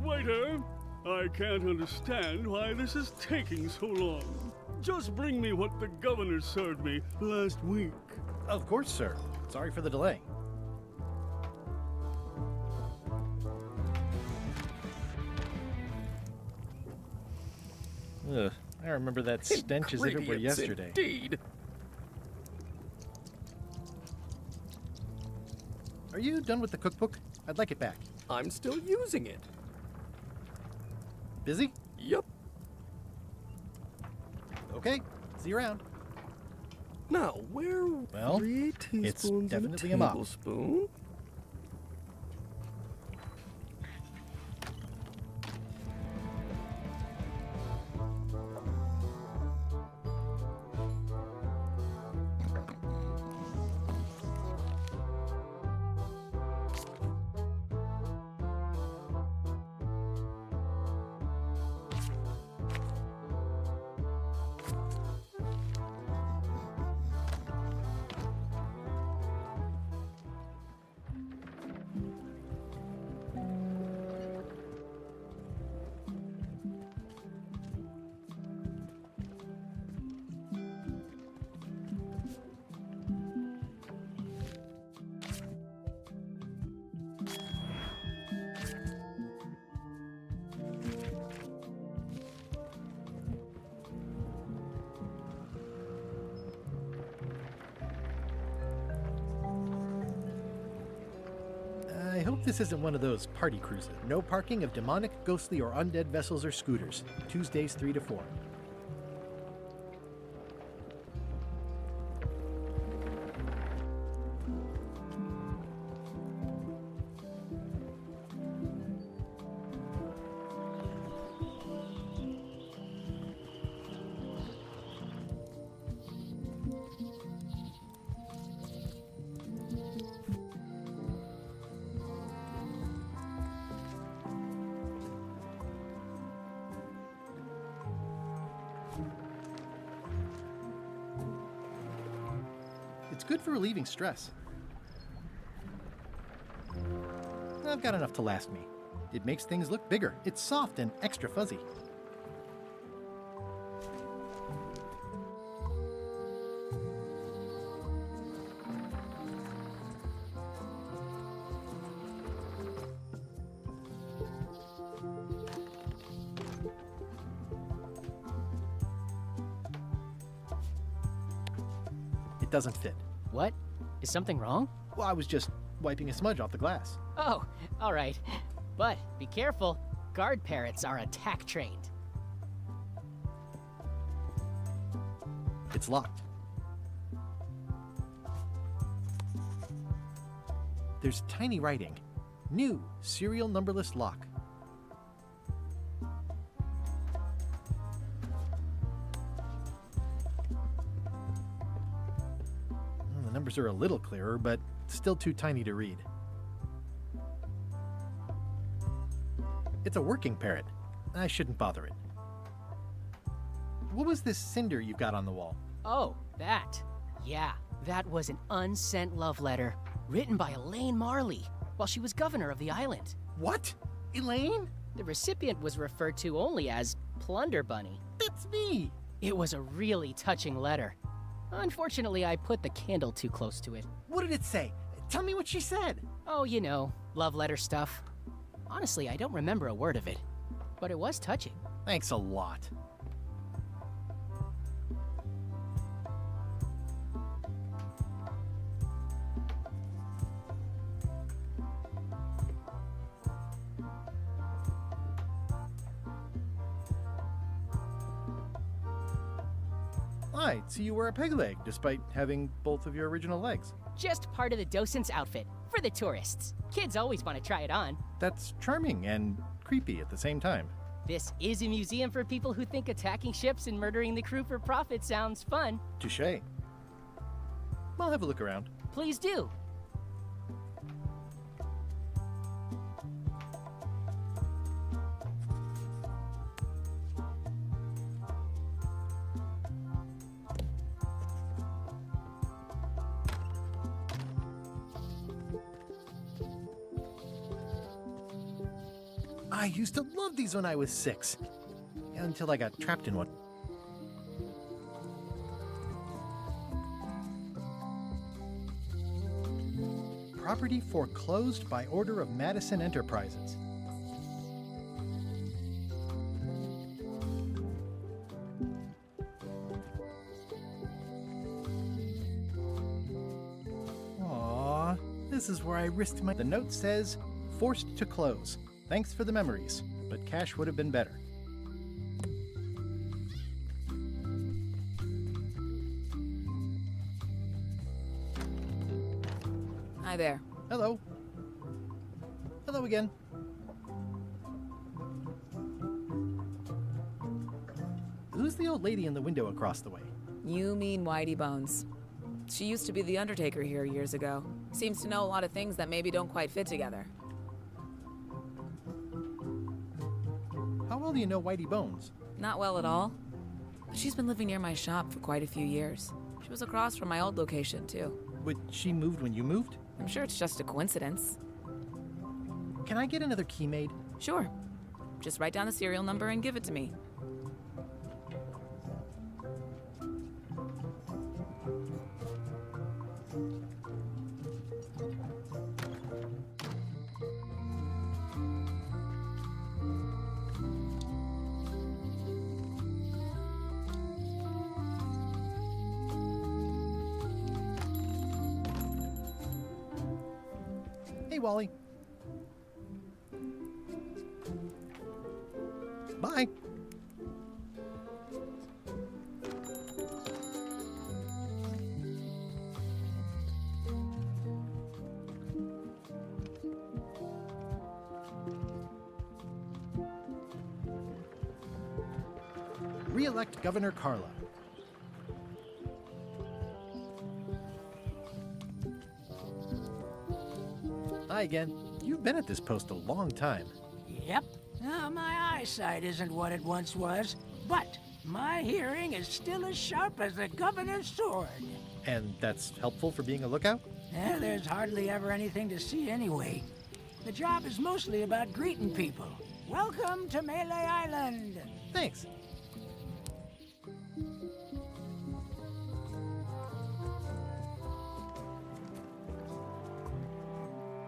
Waiter, I can't understand why this is taking so long. Just bring me what the governor served me last week. Of course, sir. Sorry for the delay. Ugh, I remember that stench as if it were Ingredients yesterday. Indeed. Are you done with the cookbook? I'd like it back. I'm still using it. Busy? Yup. Okay, see you around. Now, where? Well, 3 teaspoons it's and definitely a a mop. tablespoon. I hope this isn't one of those party cruises. No parking of demonic, ghostly, or undead vessels or scooters. Tuesdays 3 to 4. It's good for relieving stress. I've got enough to last me. It makes things look bigger. It's soft and extra fuzzy. It doesn't fit. What? Is something wrong? Well, I was just wiping a smudge off the glass. Oh, all right. But be careful. Guard parrots are attack trained. It's locked. There's tiny writing. New serial numberless lock. Well, the numbers are a little clearer, but still too tiny to read. It's a working parrot. I shouldn't bother it. What was this cinder you got on the wall? Oh, that. Yeah, that was an unsent love letter written by Elaine Marley while she was governor of the island. What? Elaine? The recipient was referred to only as Plunder Bunny. That's me! It was a really touching letter. Unfortunately, I put the candle too close to it. What did it say? Tell me what she said. Oh, you know, love letter stuff. Honestly, I don't remember a word of it, but it was touching. Thanks a lot. Hi, see you wear a peg leg despite having both of your original legs. Just part of the docent's outfit, for the tourists. Kids always want to try it on. That's charming and creepy at the same time. This is a museum for people who think attacking ships and murdering the crew for profit sounds fun. Touché. I'll have a look around. Please do. I used to love these when I was 6. Until I got trapped in one. Property foreclosed by order of Madison Enterprises. Aww, this is where I risked my... The note says, forced to close. Thanks for the memories, but cash would have been better. Hi there. Hello. Hello again. Who's the old lady in the window across the way? You mean Whitey Bones. She used to be the Undertaker here years ago. Seems to know a lot of things that maybe don't quite fit together. How well do you know Whitey Bones? Not well at all. But she's been living near my shop for quite a few years. She was across from my old location, too. But she moved when you moved? I'm sure it's just a coincidence. Can I get another key made? Sure. Just write down the serial number and give it to me. Hey, Wally. Bye. Re-elect Governor Carla. Hi again. You've been at this post a long time. Yep. My eyesight isn't what it once was, but my hearing is still as sharp as the governor's sword. And that's helpful for being a lookout? There's hardly ever anything to see anyway. The job is mostly about greeting people. Welcome to Melee Island. Thanks.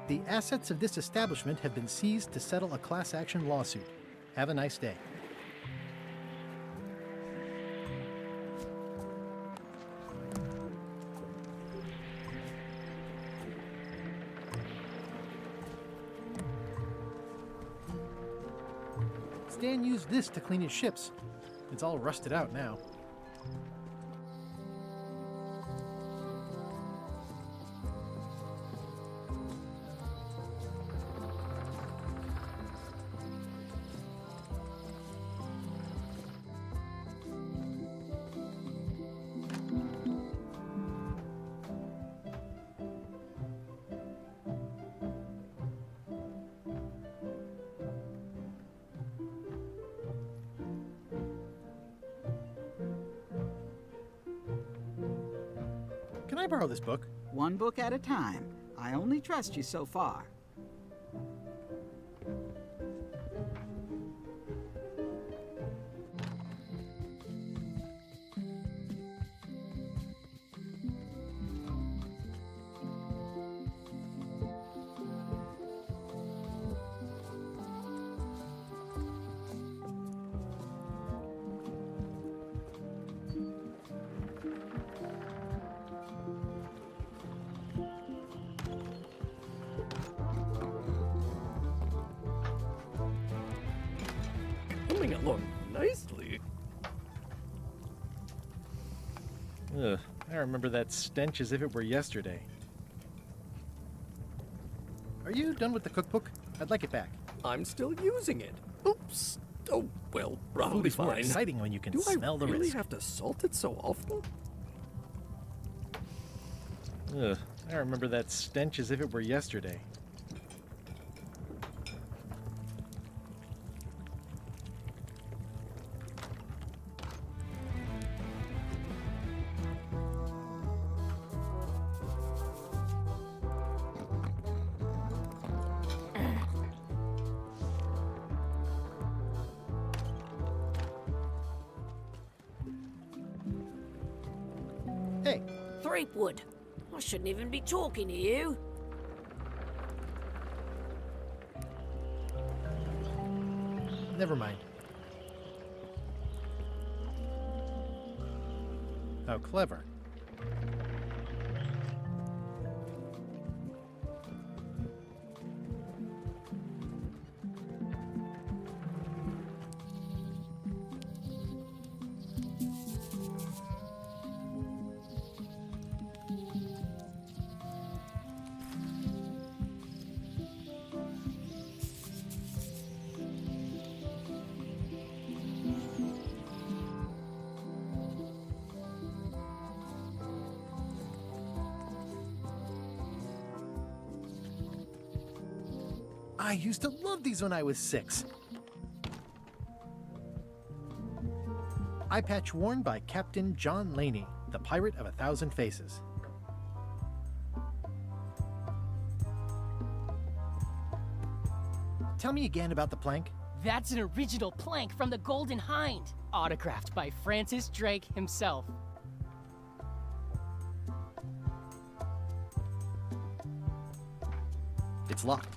The assets of this establishment have been seized to settle a class action lawsuit. Have a nice day. Stan used this to clean his ships. It's all rusted out now. Can I borrow this book? One book at a time. I only trust you so far. Coming along nicely. Ugh, I remember that stench as if it were yesterday. Are you done with the cookbook? I'd like it back. I'm still using it. Oops. Oh, well, probably Food is more fine. exciting when you can Do smell the I really risk. have to salt it so often? Ugh, I remember that stench as if it were yesterday. Hey. Threepwood. I shouldn't even be talking to you. Never mind. How clever. I used to love these when I was 6. Eye patch worn by Captain John Laney, the Pirate of 1,000 Faces. Tell me again about the plank. That's an original plank from the Golden Hind, autographed by Francis Drake himself. It's locked.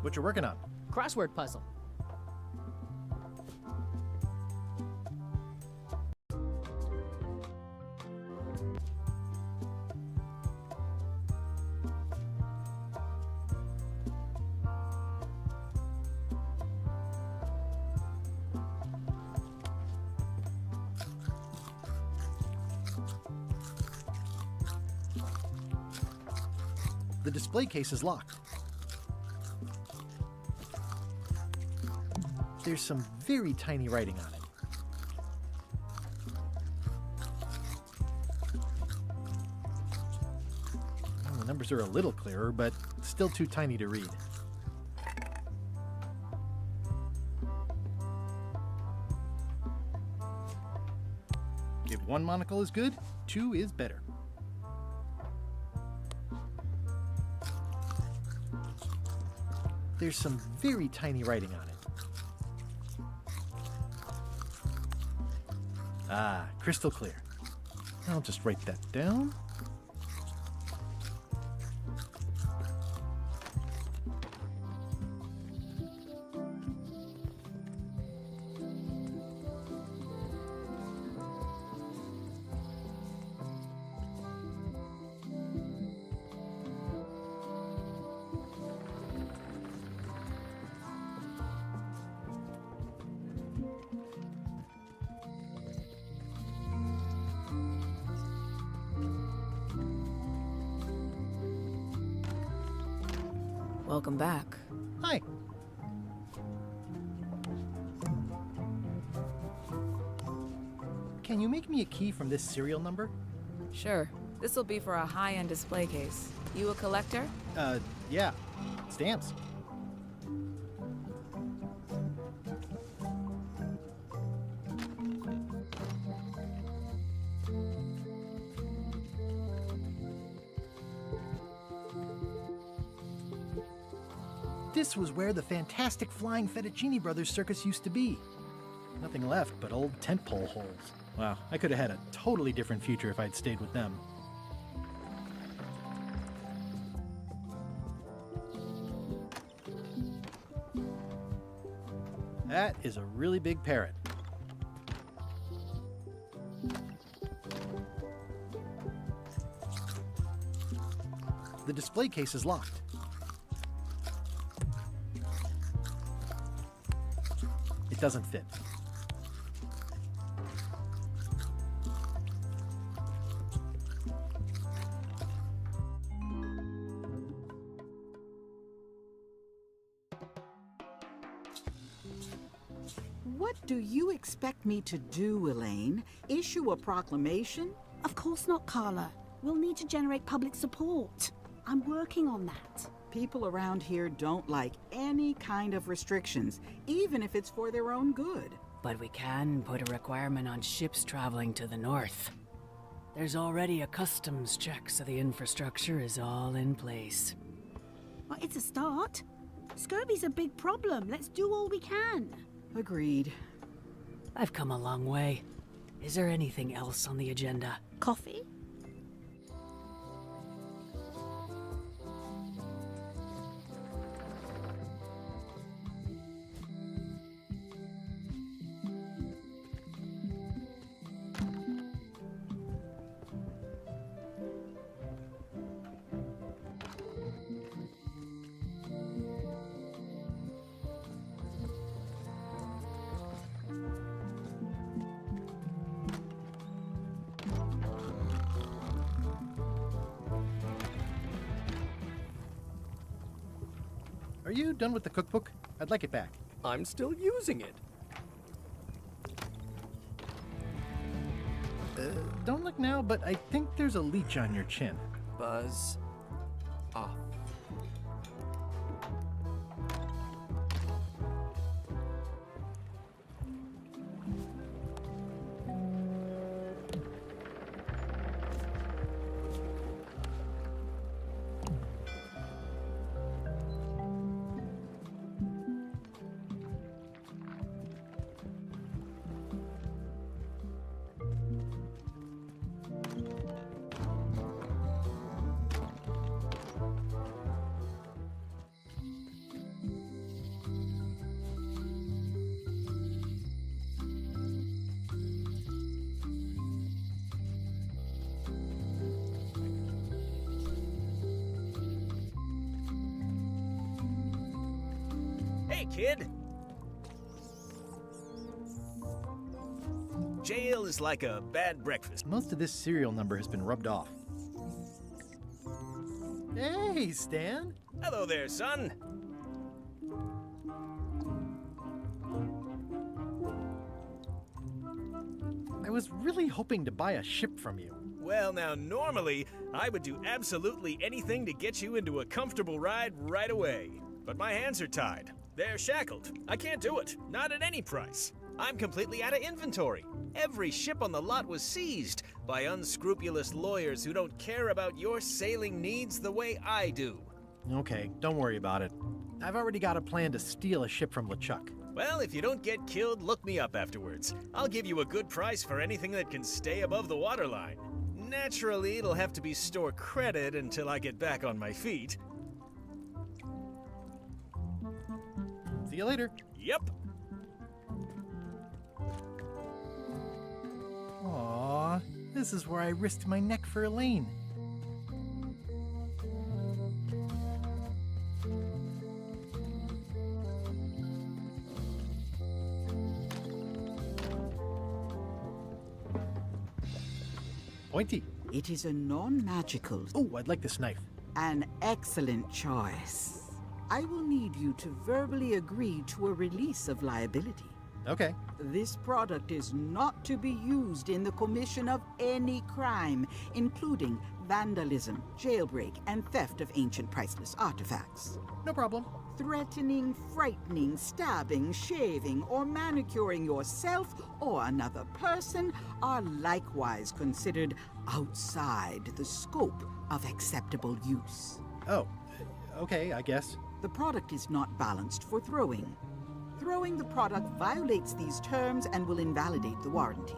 What you working on? Crossword puzzle. The display case is locked. There's some very tiny writing on it. Well, the numbers are a little clearer, but still too tiny to read. If one monocle is good, 2 is better. There's some very tiny writing on it. Ah, crystal clear. I'll just write that down. Welcome back. Hi. Can you make me a key from this serial number? Sure. This'll be for a high-end display case. You a collector? Yeah. Stamps. This was where the fantastic Flying Fettuccine Brothers circus used to be. Nothing left but old tentpole holes. Wow, I could have had a totally different future if I'd stayed with them. That is a really big parrot. The display case is locked. it doesn't fit. What do you expect me to do, Elaine? Issue a proclamation? Of course not, Carla. We'll need to generate public support. I'm working on that. People around here don't like any kind of restrictions, even if it's for their own good. But we can put a requirement on ships traveling to the north. There's already a customs check, so the infrastructure is all in place. Well, it's a start. Scurvy's a big problem. Let's do all we can. Agreed. I've come a long way. Is there anything else on the agenda? Coffee? Are you done with the cookbook? I'd like it back. I'm still using it. Don't look now, but I think there's a leech on your chin. Buzz off. Hey, kid! Jail is like a bad breakfast. Most of this serial number has been rubbed off. Hey, Stan! Hello there, son. I was really hoping to buy a ship from you. Well, now, normally, I would do absolutely anything to get you into a comfortable ride right away. But my hands are tied. They're shackled. I can't do it. Not at any price. I'm completely out of inventory. Every ship on the lot was seized by unscrupulous lawyers who don't care about your sailing needs the way I do. Okay, don't worry about it. I've already got a plan to steal a ship from LeChuck. Well, if you don't get killed, look me up afterwards. I'll give you a good price for anything that can stay above the waterline. Naturally, it'll have to be store credit until I get back on my feet. See you later. Yep. Aww, this is where I risked my neck for Elaine. Pointy. It is a non-magical. Oh, I'd like this knife. An excellent choice. I will need you to verbally agree to a release of liability. Okay. This product is not to be used in the commission of any crime, including vandalism, jailbreak, and theft of ancient priceless artifacts. No problem. Threatening, frightening, stabbing, shaving, or manicuring yourself or another person are likewise considered outside the scope of acceptable use. Oh, okay, I guess. The product is not balanced for throwing. Throwing the product violates these terms and will invalidate the warranty.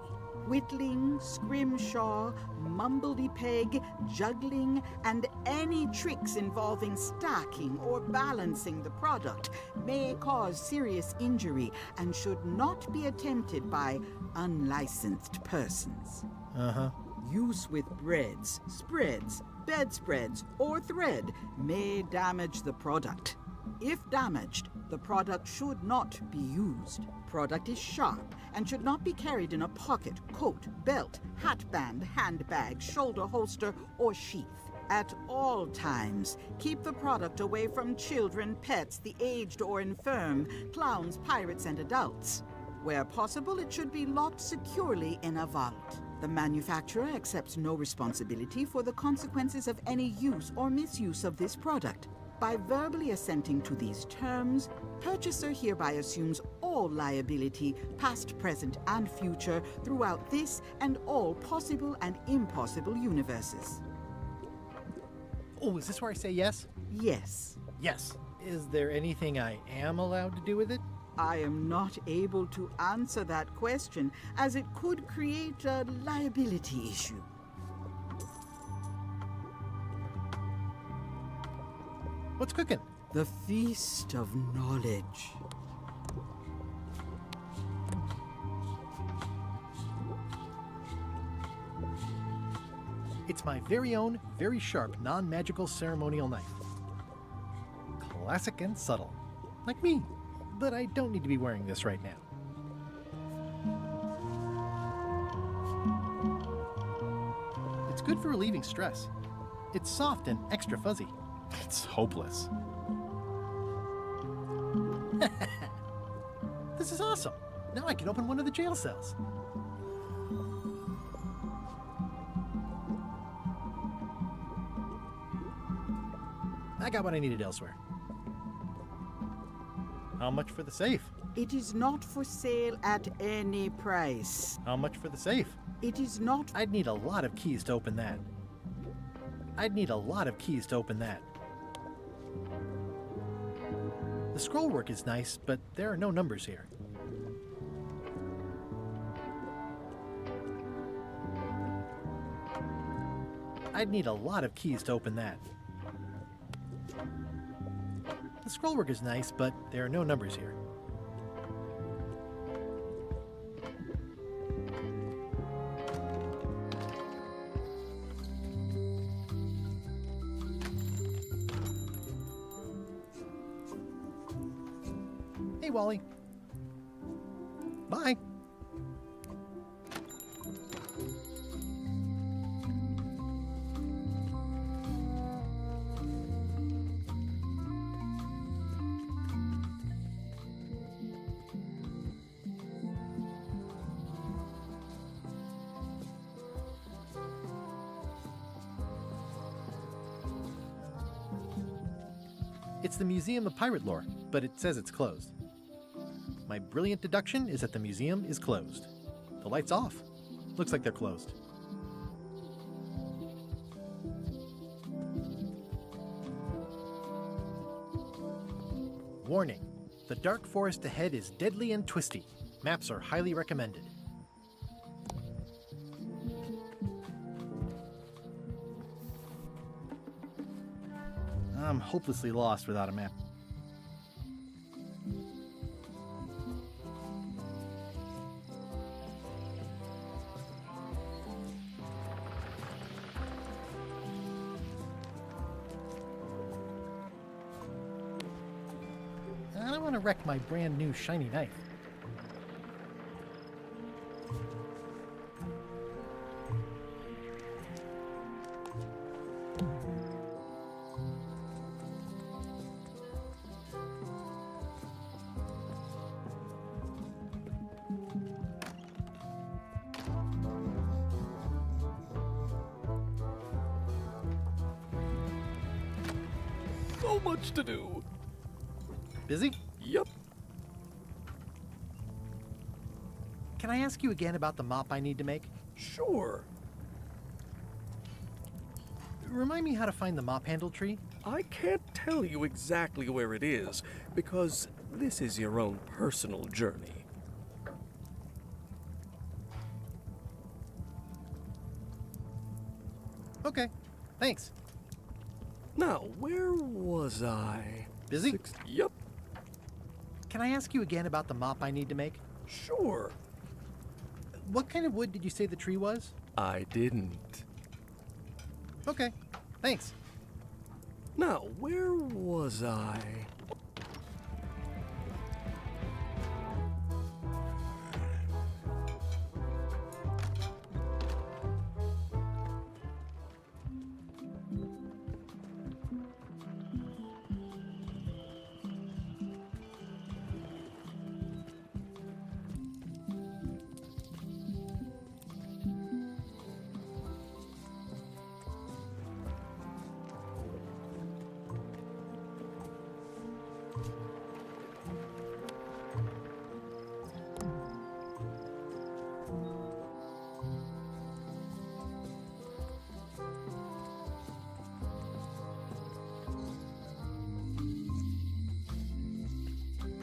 Whittling, scrimshaw, mumbledy-peg, juggling, and any tricks involving stacking or balancing the product may cause serious injury and should not be attempted by unlicensed persons. Uh-huh. Use with breads, spreads, bedspreads, or thread may damage the product. If damaged, the product should not be used. Product is sharp and should not be carried in a pocket, coat, belt, hatband, handbag, shoulder holster, or sheath. At all times, keep the product away from children, pets, the aged or infirm, clowns, pirates, and adults. Where possible, it should be locked securely in a vault. The manufacturer accepts no responsibility for the consequences of any use or misuse of this product. By verbally assenting to these terms, purchaser hereby assumes all liability, past, present, and future, throughout this and all possible and impossible universes. Oh, is this where I say yes? Yes. Yes. Is there anything I am allowed to do with it? I am not able to answer that question, as it could create a liability issue. What's cooking? The Feast of Knowledge. It's my very own, very sharp, non-magical ceremonial knife. Classic and subtle. Like me. But I don't need to be wearing this right now. It's good for relieving stress. It's soft and extra fuzzy. It's hopeless. This is awesome. Now I can open one of the jail cells. I got what I needed elsewhere. How much for the safe? It is not for sale at any price. How much for the safe? It is not. I'd need a lot of keys to open that. The scroll work is nice, but there are no numbers here. I'd need a lot of keys to open that. The scroll work is nice, but there are no numbers here. Hey, Wally. Bye. It's the Museum of Pirate Lore, but it says it's closed. My brilliant deduction is that the museum is closed. The light's off. Looks like they're closed. Warning. The dark forest ahead is deadly and twisty. Maps are highly recommended. I'm hopelessly lost without a map. I don't want to wreck my brand new shiny knife. So much to do. Busy? Yep. Can I ask you again about the mop I need to make? Sure. Remind me how to find the mop handle tree? I can't tell you exactly where it is, because this is your own personal journey. Okay, thanks. Now, where was I? Busy? Yep. Can I ask you again about the mop I need to make? Sure. What kind of wood did you say the tree was? I didn't. Okay, thanks. Now, where was I?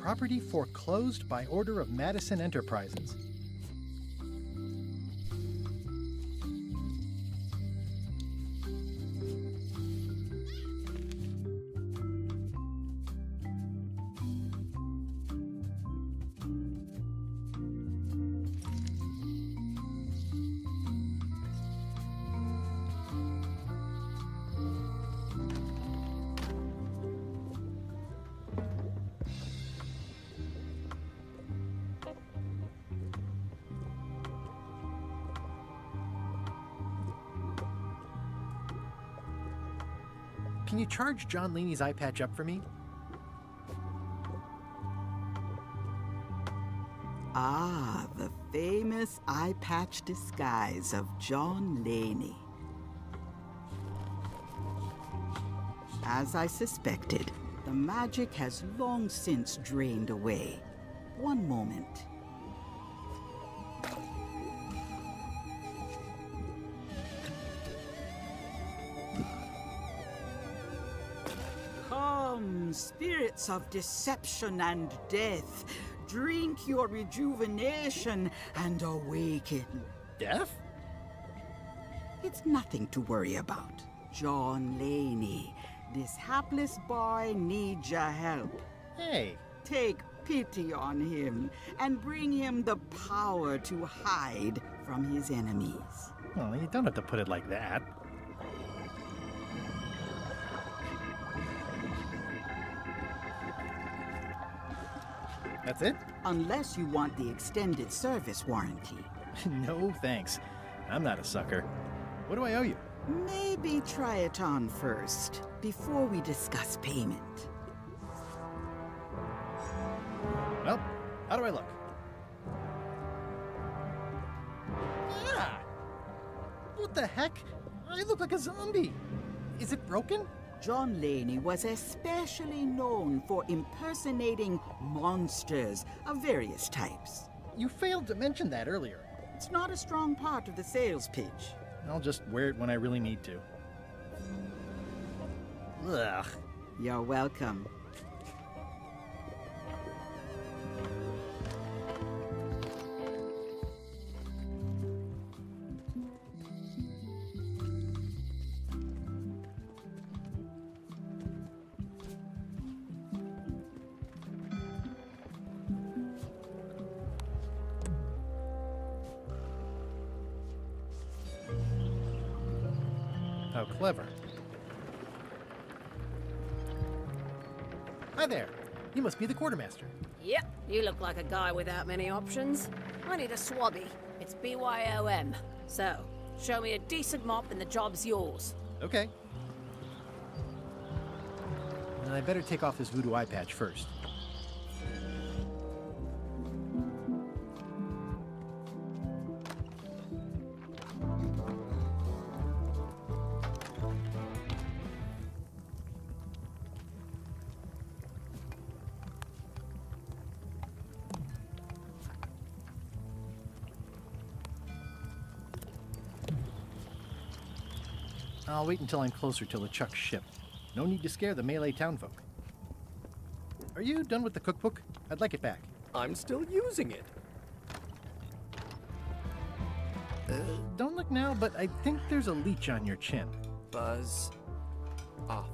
Property foreclosed by order of Madison Enterprises. Can you charge John Laney's eye patch up for me? Ah, the famous eye patch disguise of John Laney. As I suspected, the magic has long since drained away. One moment. Come, spirits of deception and death, drink your rejuvenation and awaken. Death? It's nothing to worry about. John Laney, this hapless boy needs your help. Hey. Take pity on him and bring him the power to hide from his enemies. Well, you don't have to put it like that. That's it? Unless you want the extended service warranty. No, thanks. I'm not a sucker. What do I owe you? Maybe try it on first, before we discuss payment. Well, how do I look? Ah! What the heck? I look like a zombie. Is it broken? John Laney was especially known for impersonating monsters of various types. You failed to mention that earlier. It's not a strong part of the sales pitch. I'll just wear it when I really need to. Ugh. You're welcome. How clever. Hi there. You must be the quartermaster. Yep, you look like a guy without many options. I need a swabby. It's BYOM. So, show me a decent mop and the job's yours. Okay. And I better take off this voodoo eye patch first. I'll wait until I'm closer to LeChuck's ship. No need to scare the Melee townfolk. Are you done with the cookbook? I'd like it back. I'm still using it. Don't look now, but I think there's a leech on your chin. Buzz off.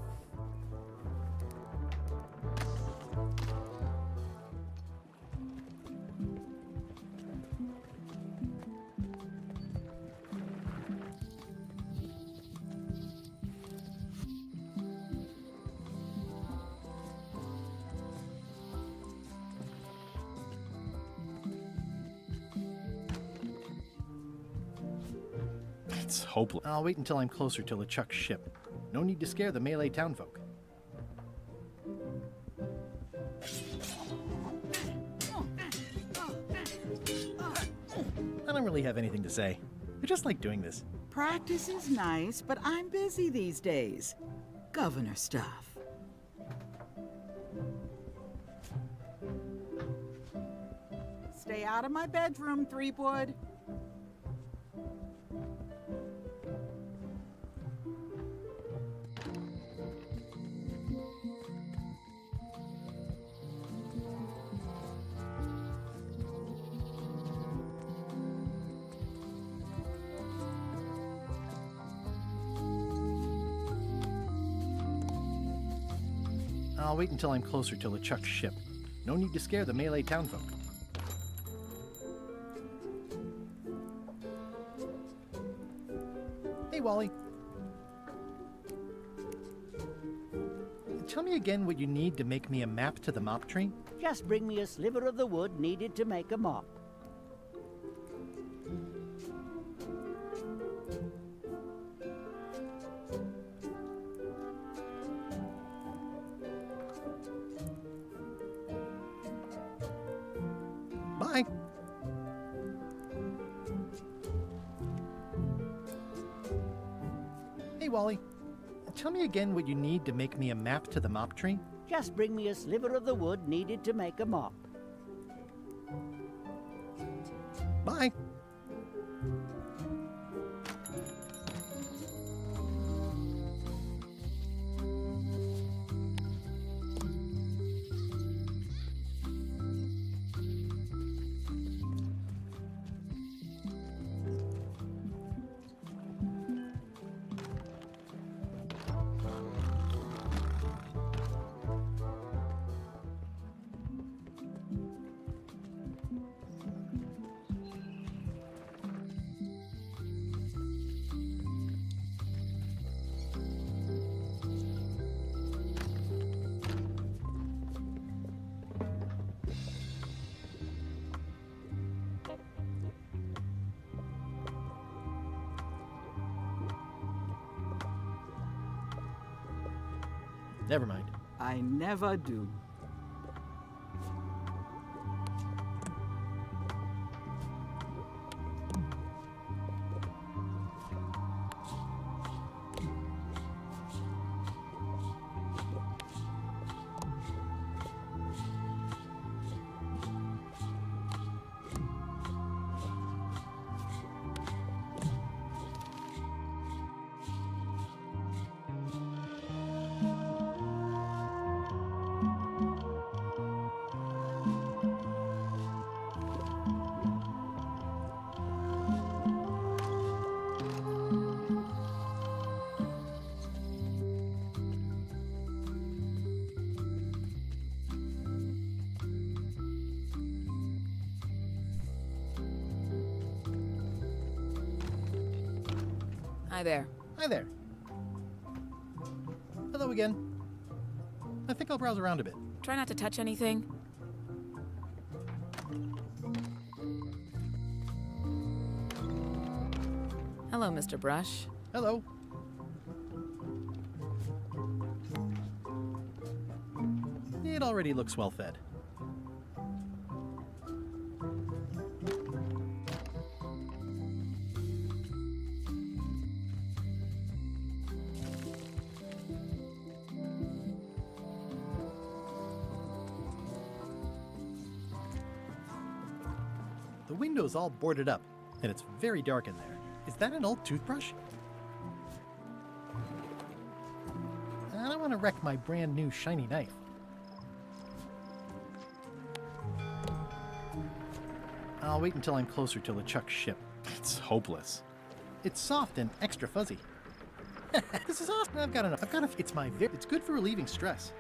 It's hopeless. I'll wait until I'm closer to LeChuck's ship. No need to scare the melee townfolk. I don't really have anything to say. I just like doing this. Practice is nice, but I'm busy these days. Governor stuff. Stay out of my bedroom, Threepwood. I'll wait until I'm closer to LeChuck's ship. No need to scare the melee townfolk. Hey, Wally. Tell me again what you need to make me a map to the mop tree. Just bring me a sliver of the wood needed to make a mop. Bye. Hey, Wally. Tell me again what you need to make me a map to the mop tree. Just bring me a sliver of the wood needed to make a mop. Bye. Never mind. I never do. Hi there. Hi there. Hello again. I think I'll browse around a bit. Try not to touch anything. Hello, Mr. Brush. Hello. It already looks well fed. The window's all boarded up, and it's very dark in there. Is that an old toothbrush? I don't want to wreck my brand new shiny knife. I'll wait until I'm closer to LeChuck's ship. It's hopeless. It's soft and extra fuzzy. This is awesome. I've got enough. It's good for relieving stress.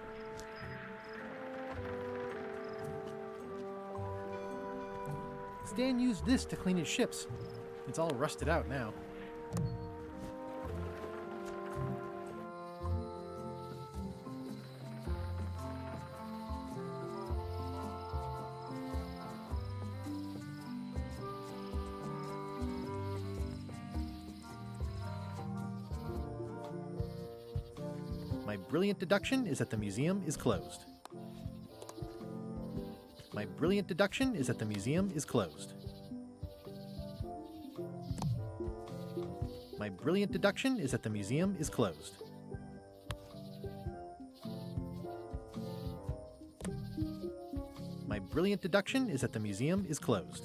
Stan used this to clean his ships. It's all rusted out now. My brilliant deduction is that the museum is closed. My brilliant deduction is that the museum is closed. My brilliant deduction is that the museum is closed. My brilliant deduction is that the museum is closed.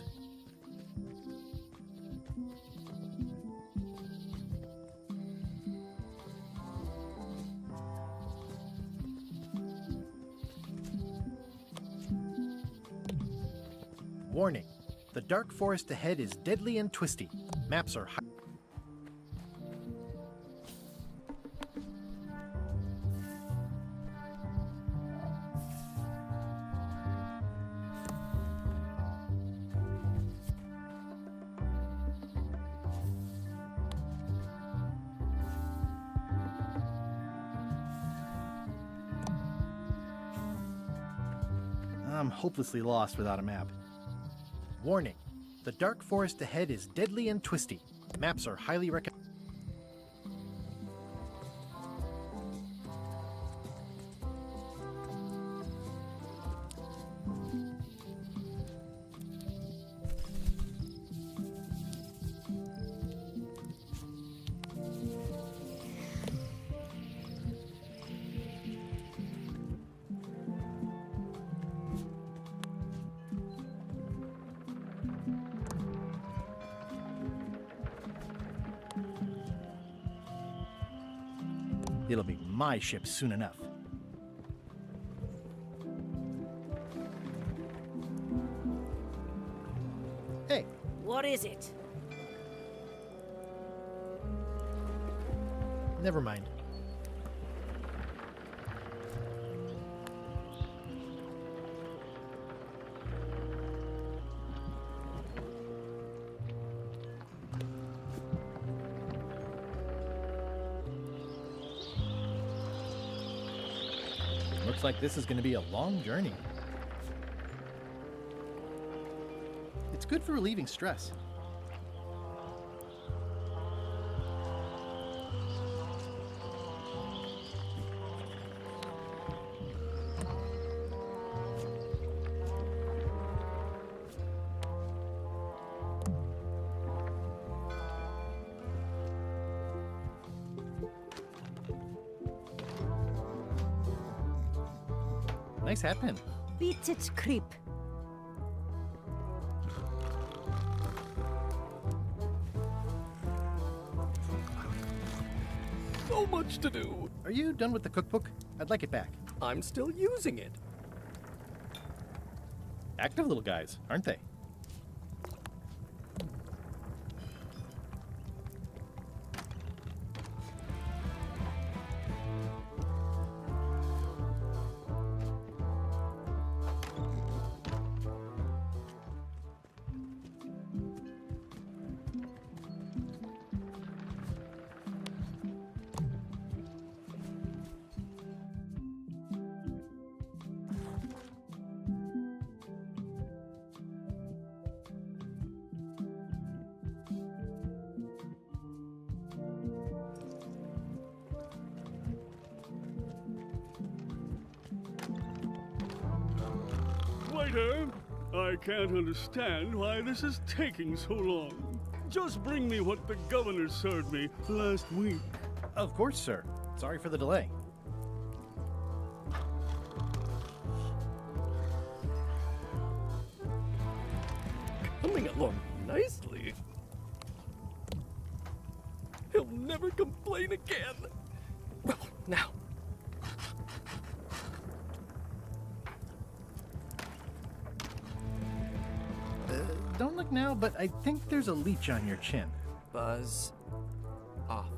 Warning. The dark forest ahead is deadly and twisty. Maps are high. I'm hopelessly lost without a map. Warning. The dark forest ahead is deadly and twisty. Maps are highly recommended. It'll be my ship soon enough. Hey. What is it? Never mind. Looks like this is going to be a long journey. It's good for relieving stress. Nice hat pin. Beats its creep. So much to do. Are you done with the cookbook? I'd like it back. I'm still using it. Active little guys, aren't they? Waiter, I can't understand why this is taking so long. Just bring me what the governor served me last week. Of course, sir. Sorry for the delay. Coming along nicely. He'll never complain again. Well, now. Don't look now, but I think there's a leech on your chin. Buzz off.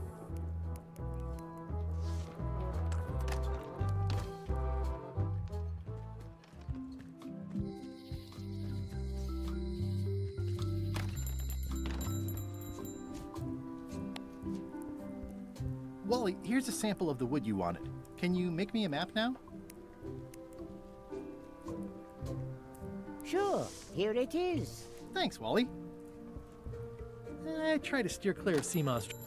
Wally, here's a sample of the wood you wanted. Can you make me a map now? Sure, here it is. Thanks, Wally. I try to steer clear of sea monsters.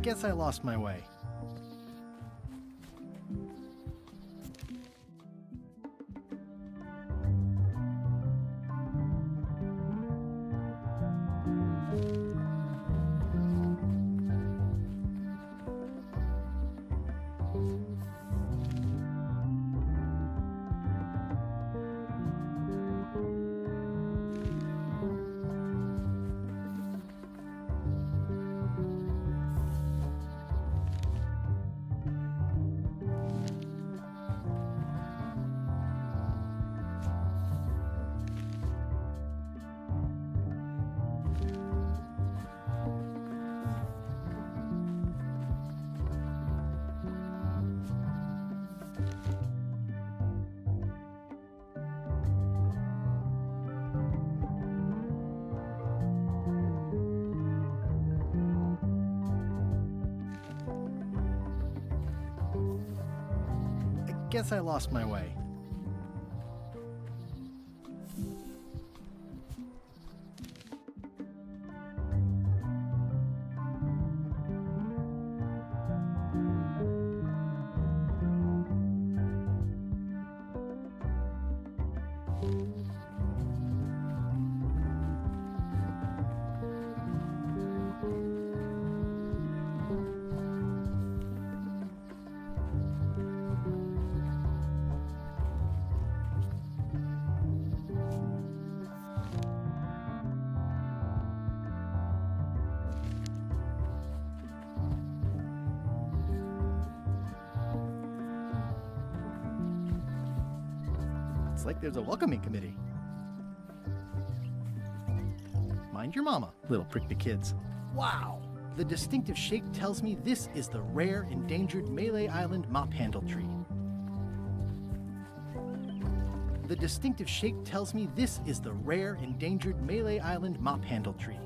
guess I lost my way. Guess I lost my way. It's like there's a welcoming committee. Mind your mama, little prick the kids. Wow! The distinctive shape tells me this is the rare endangered Malay Island mop handle tree. The distinctive shape tells me this is the rare endangered Malay Island mop handle tree.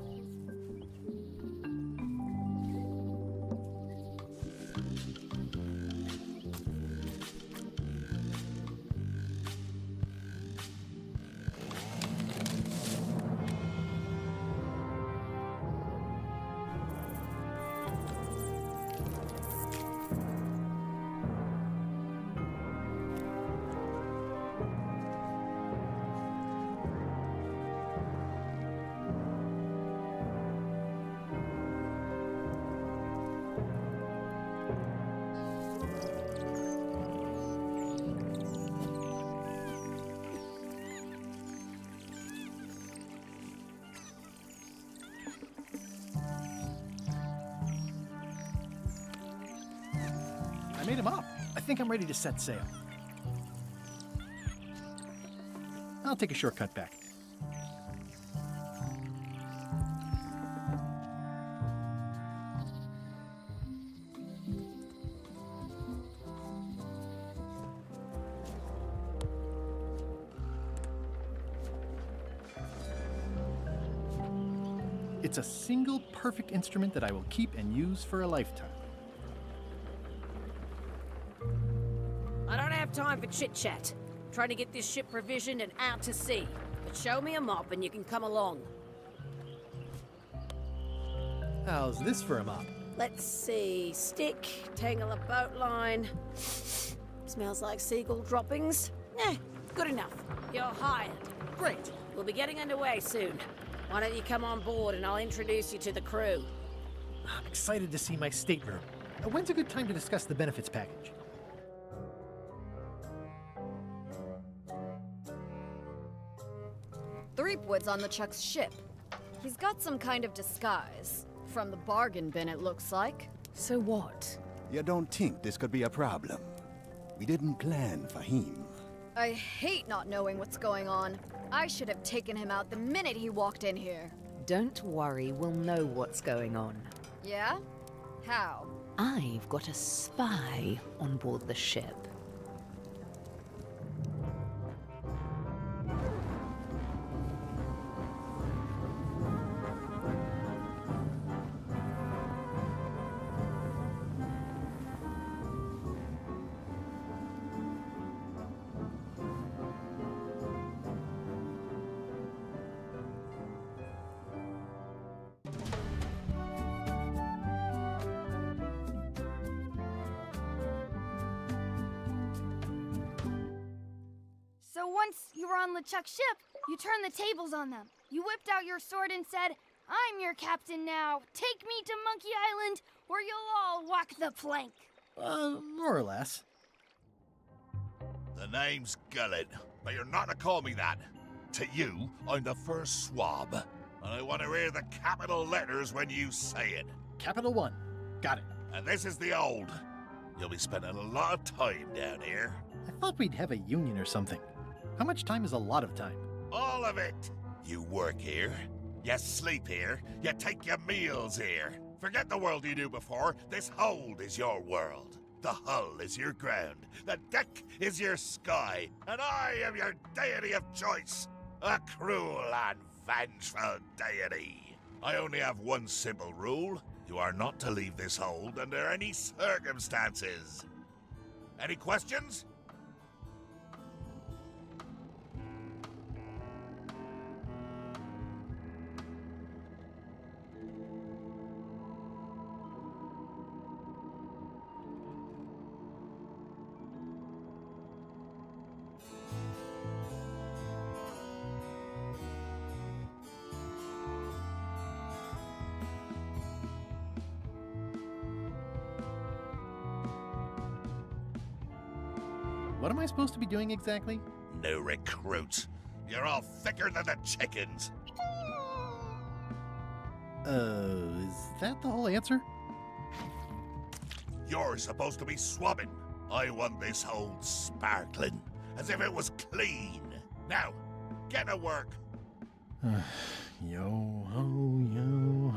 I made him up. I think I'm ready to set sail. I'll take a shortcut back. It's a single perfect instrument that I will keep and use for a lifetime. I don't have time for chit-chat. Trying to get this ship provisioned and out to sea. But show me a mop and you can come along. How's this for a mop? Let's see. Stick, tangle a boat line. Smells like seagull droppings. Good enough. You're hired. Great. We'll be getting underway soon. Why don't you come on board and I'll introduce you to the crew. I'm excited to see my stateroom. When's a good time to discuss the benefits package? Threepwood's on the Chuck's ship. He's got some kind of disguise. From the bargain bin, it looks like. So what? You don't think this could be a problem? We didn't plan for him. I hate not knowing what's going on. I should have taken him out the minute he walked in here. Don't worry, we'll know what's going on. Yeah? How? I've got a spy on board the ship. once you were on LeChuck's ship, you turned the tables on them. You whipped out your sword and said, "I'm your captain now. Take me to Monkey Island, or you'll all walk the plank." More or less. The name's Gullet, but you're not to call me that. To you, I'm the first swab, and I want to hear the capital letters when you say it. Capital 1. Got it. And this is the old. You'll be spending a lot of time down here. I thought we'd have a union or something. How much time is a lot of time? All of it. You work here, you sleep here, you take your meals here. Forget the world you knew before. This hold is your world. The hull is your ground. The deck is your sky. And I am your deity of choice. A cruel and vengeful deity. I only have one simple rule. You are not to leave this hold under any circumstances. Any questions? What am I supposed to be doing exactly? No recruits. You're all thicker than the chickens. Is that the whole answer? You're supposed to be swabbing. I want this hold sparkling, as if it was clean. Now, get to work. Yo ho,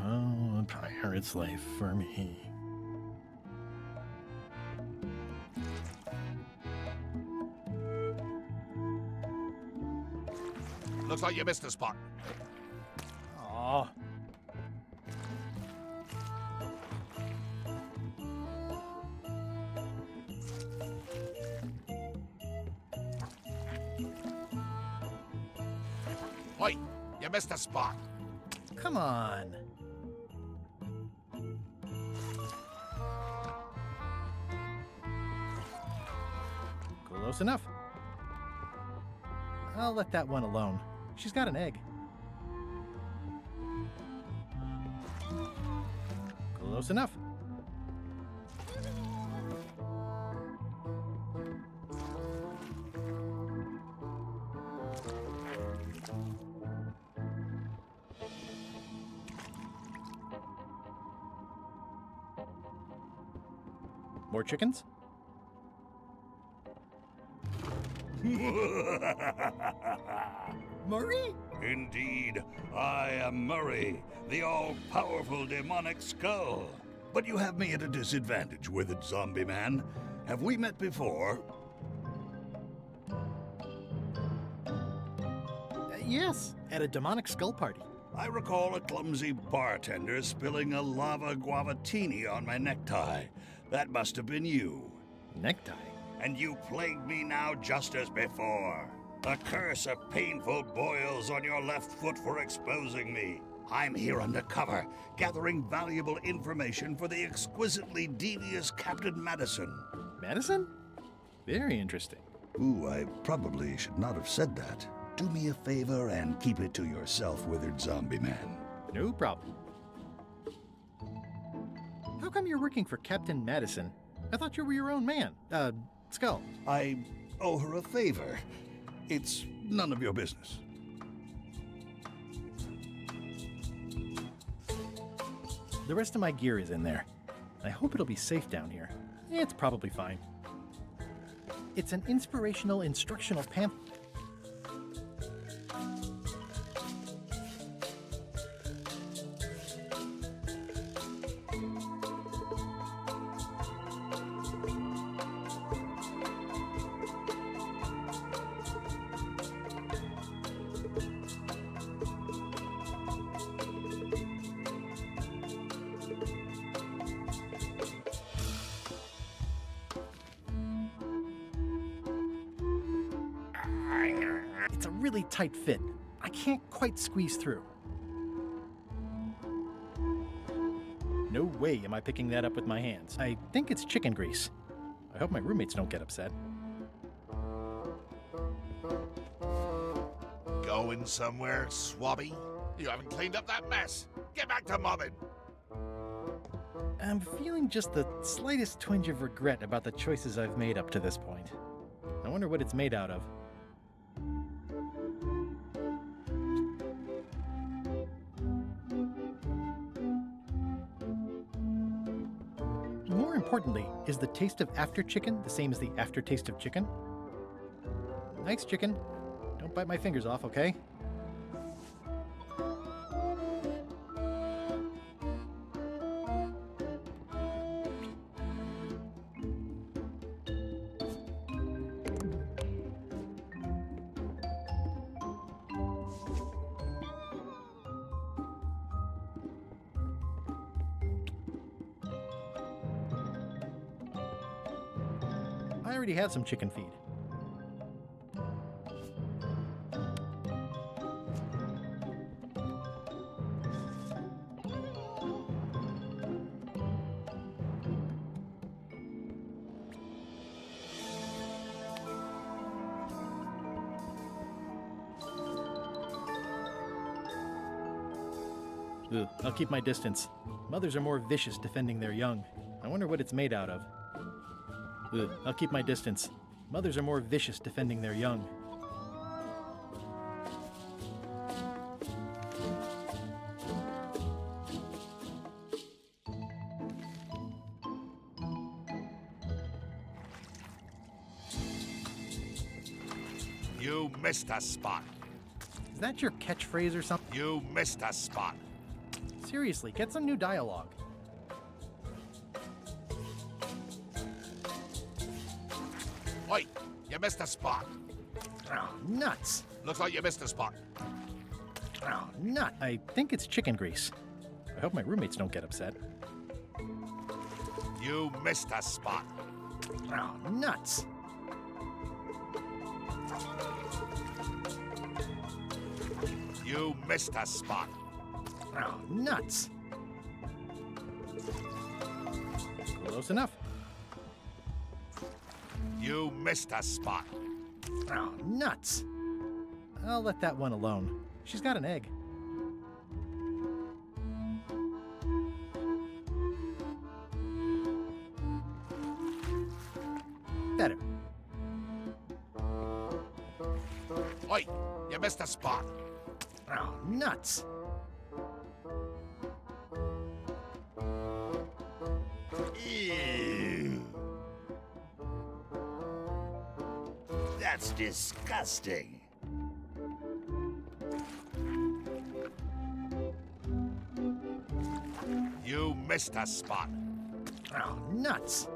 a pirate's life for me. Looks like you missed a spot. Aw. Oi, you missed a spot. Come on. Close enough. I'll let that one alone. She's got an egg. Close enough. More chickens? Murray? Indeed, I am Murray, the all-powerful demonic skull. But you have me at a disadvantage, withered zombie man. Have we met before? Yes, at a demonic skull party. I recall a clumsy bartender spilling a lava guavatini on my necktie. That must have been you. Necktie? And you plagued me now just as before. A curse of painful boils on your left foot for exposing me. I'm here undercover, gathering valuable information for the exquisitely devious Captain Madison. Madison? Very interesting. Ooh, I probably should not have said that. Do me a favor and keep it to yourself, withered zombie man. No problem. How come you're working for Captain Madison? I thought you were your own man. Skull. I owe her a favor. It's none of your business. The rest of my gear is in there. I hope it'll be safe down here. It's probably fine. It's an inspirational instructional pamphlet. It's a really tight fit. I can't quite squeeze through. No way am I picking that up with my hands. I think it's chicken grease. I hope my roommates don't get upset. going somewhere, swabby? You haven't cleaned up that mess. Get back to mobbing. I'm feeling just the slightest twinge of regret about the choices I've made up to this point. I wonder what it's made out of. More importantly, is the taste of after chicken the same as the aftertaste of chicken? Nice chicken. Don't bite my fingers off, okay? I already have some chicken feed. Ugh, I'll keep my distance. Mothers are more vicious defending their young. I wonder what it's made out of. Ugh, I'll keep my distance. Mothers are more vicious defending their young. You missed a spot. Is that your catchphrase or something? You missed a spot. Seriously, get some new dialogue. Oi, you missed a spot. Oh, nuts. Looks like you missed a spot. Oh, nut. I think it's chicken grease. I hope my roommates don't get upset. You missed a spot. Oh, nuts. You missed a spot. Oh, nuts. Close enough. You missed a spot. Oh, nuts. I'll let that one alone. She's got an egg. Better. Oi, you missed a spot. Oh, nuts. Ew. That's disgusting. You missed a spot. Oh, nuts.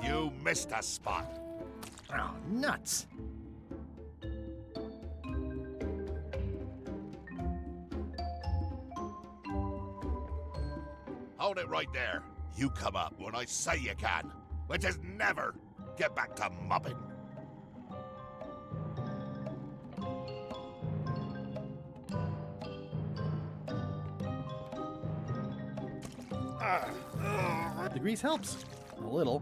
You missed a spot. Oh, nuts. Hold it right there. You come up when I say you can, which is never. Get back to mopping. The grease helps. A little.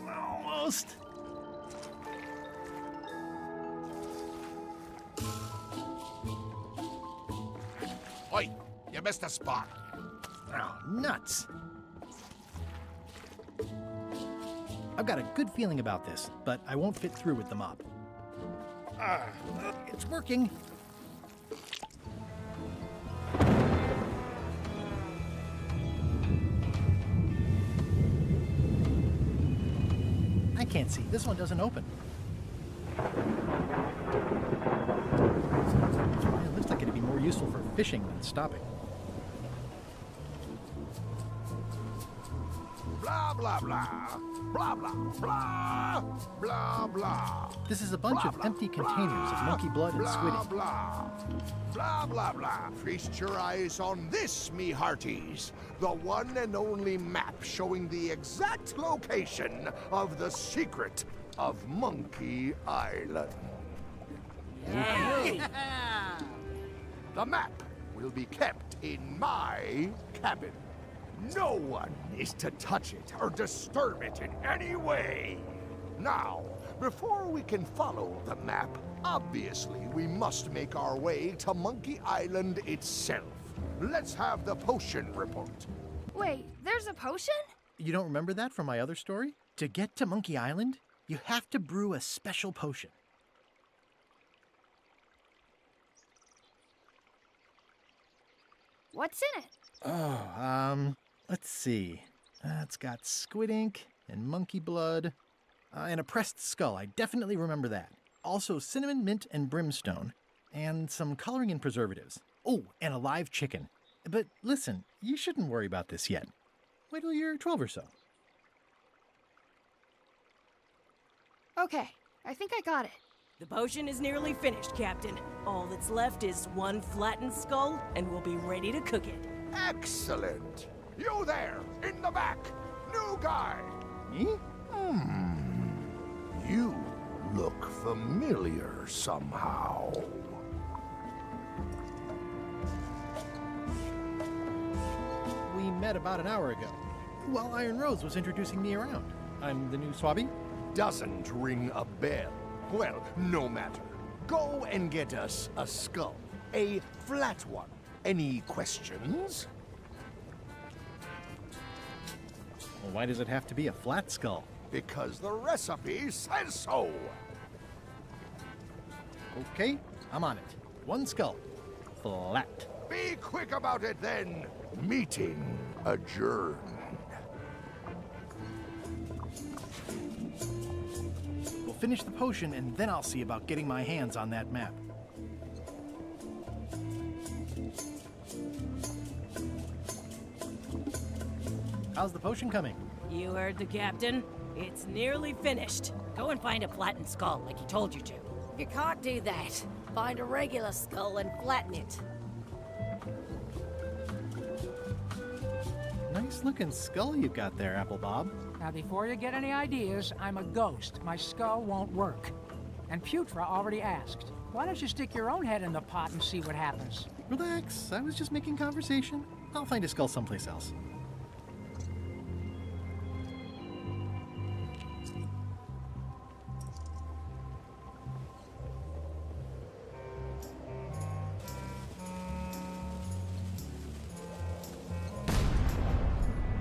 Almost. Oi, you missed a spot. Oh, nuts. I've got a good feeling about this, but I won't fit through with the mop. It's working. I can't see. This one doesn't open. It looks like it'd be more useful for fishing than stopping. Blah, blah, blah. Blah, blah, blah. Blah, blah. This is a bunch of empty containers of monkey blood and squid ink. Blah, blah, blah, blah. Feast your eyes on this, me hearties. The one and only map showing the exact location of the secret of Monkey Island. The map will be kept in my cabin. No one is to touch it or disturb it in any way. Now, before we can follow the map, obviously we must make our way to Monkey Island itself. Let's have the potion report. Wait, there's a potion? You don't remember that from my other story? To get to Monkey Island, you have to brew a special potion. What's in it? Oh, let's see. It's got squid ink and monkey blood and a pressed skull. I definitely remember that. Also cinnamon, mint, and brimstone, and some coloring and preservatives. Oh, and a live chicken. But listen, you shouldn't worry about this yet. Wait till you're 12 or so. Okay, I think I got it. The potion is nearly finished, Captain. All that's left is one flattened skull, and we'll be ready to cook it. Excellent! You there, in the back, new guy! Me? You look familiar somehow. We met about an hour ago, while Iron Rose was introducing me around. I'm the new Swabby. Doesn't ring a bell. Well, no matter. Go and get us a skull. A flat one. Any questions? Well, why does it have to be a flat skull? Because the recipe says so. Okay, I'm on it. One skull. Flat. Be quick about it then. Meeting adjourned. We'll finish the potion and then I'll see about getting my hands on that map. How's the potion coming? You heard the Captain. It's nearly finished. Go and find a flattened skull like he told you to. You can't do that. Find a regular skull and flatten it. Nice looking skull you've got there, Apple Bob. Now, before you get any ideas, I'm a ghost. My skull won't work. And Putra already asked. Why don't you stick your own head in the pot and see what happens? Relax, I was just making conversation. I'll find a skull someplace else.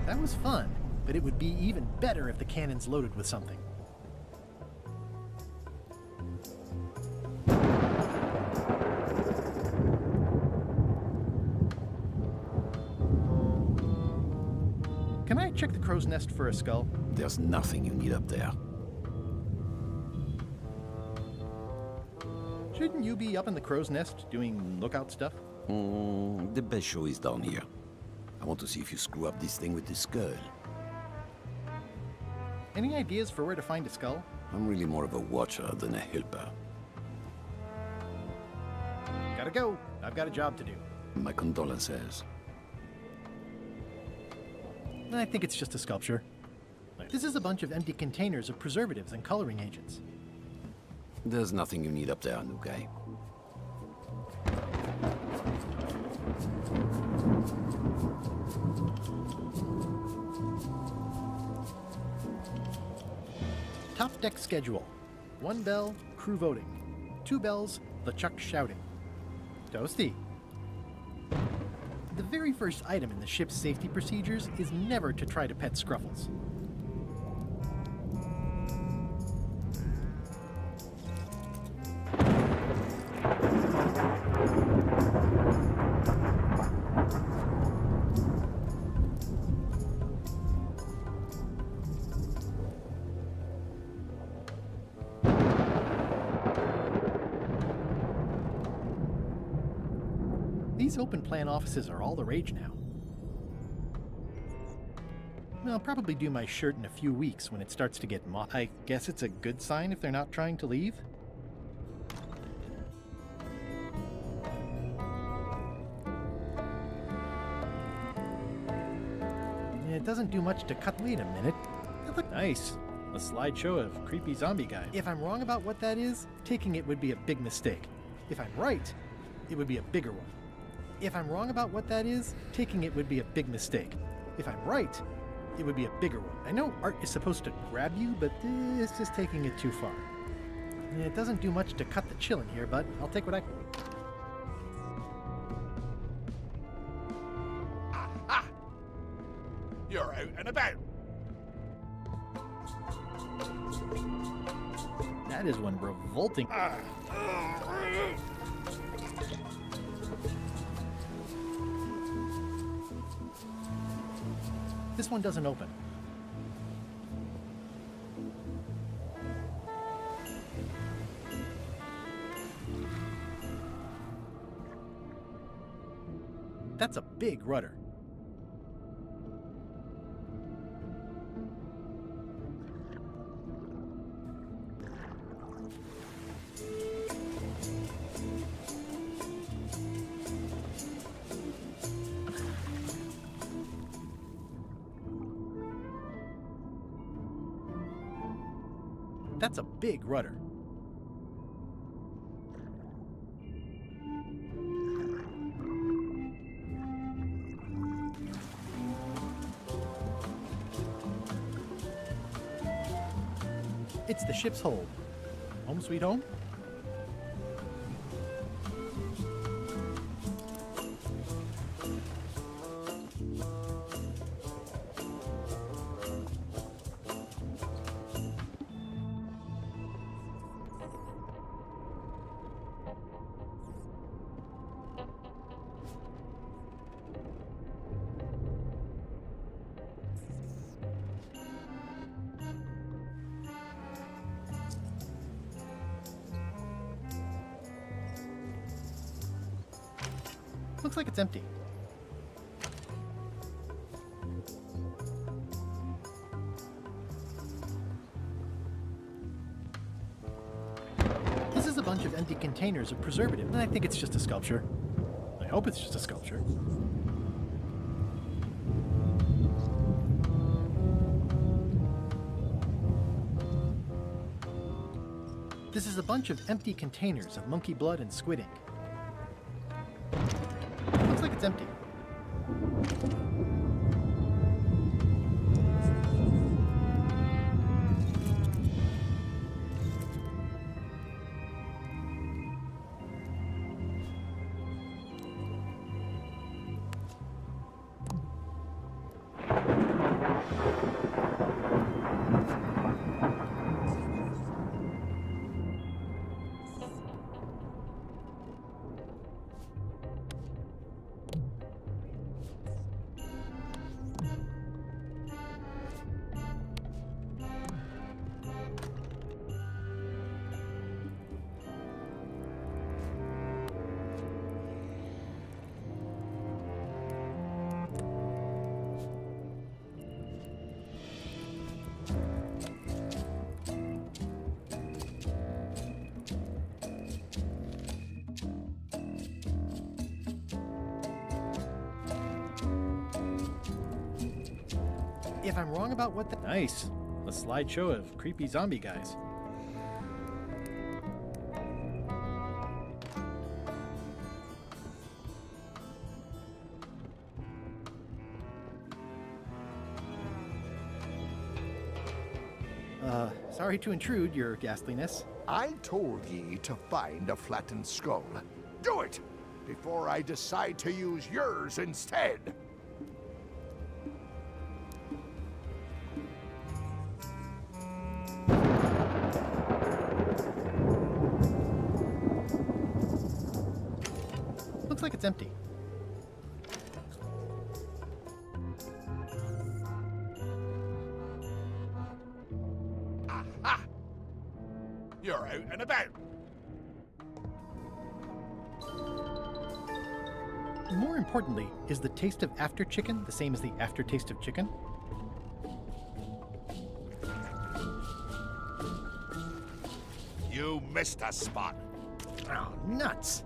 That was fun, but it would be even better if the cannon's loaded with something. Can I check the crow's nest for a skull? There's nothing you need up there. Shouldn't you be up in the crow's nest doing lookout stuff? The best show is down here. I want to see if you screw up this thing with the skull. Any ideas for where to find a skull? I'm really more of a watcher than a helper. Gotta go. I've got a job to do. My condolences. I think it's just a sculpture. This is a bunch of empty containers of preservatives and coloring agents. There's nothing you need up there, new guy. Top deck schedule. 1 bell, crew voting. 2 bells, LeChuck shouting. Toasty. The very first item in the ship's safety procedures is never to try to pet Scruffles. These open plan offices are all the rage now. I'll probably do my shirt in a few weeks when it starts to get moth. I guess it's a good sign if they're not trying to leave. It doesn't do much to cut. Wait a minute. That look nice. a slideshow of creepy zombie guys. If I'm wrong about what that is, taking it would be a big mistake. If I'm right, it would be a bigger one. If I'm wrong about what that is, taking it would be a big mistake. If I'm right, it would be a bigger one. I know art is supposed to grab you, but this is taking it too far. It doesn't do much to cut the chill in here, but I'll take what I can. Aha! You're out and about. That is one revolting. This one doesn't open. That's a big rudder. That's a big rudder. It's the ship's hold. Home sweet home? Looks like it's empty. This is a bunch of empty containers of preservative, and I think it's just a sculpture. I hope it's just a sculpture. This is a bunch of empty containers of monkey blood and squid ink. Looks like it's empty. If I'm wrong about what the... Nice. A slideshow of creepy zombie guys. Sorry to intrude, your ghastliness. I told ye to find a flattened skull. Do it! Before I decide to use yours instead! Looks like it's empty. Aha! You're out and about. More importantly, is the taste of after chicken the same as the aftertaste of chicken? You missed a spot. Oh, nuts!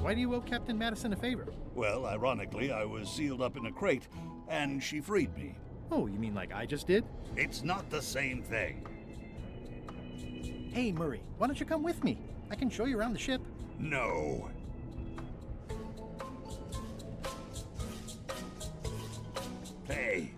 Why do you owe Captain Madison a favor? Well, ironically, I was sealed up in a crate, and she freed me. Oh, you mean like I just did? It's not the same thing. Hey, Murray, why don't you come with me? I can show you around the ship. No. Hey.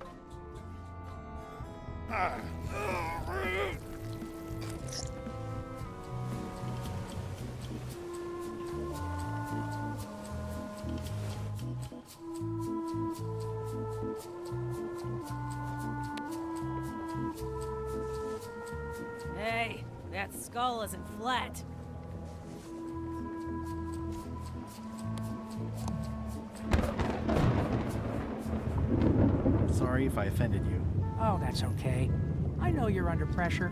Hey, that skull isn't flat. Sorry if I offended you. Oh, that's okay. I know you're under pressure.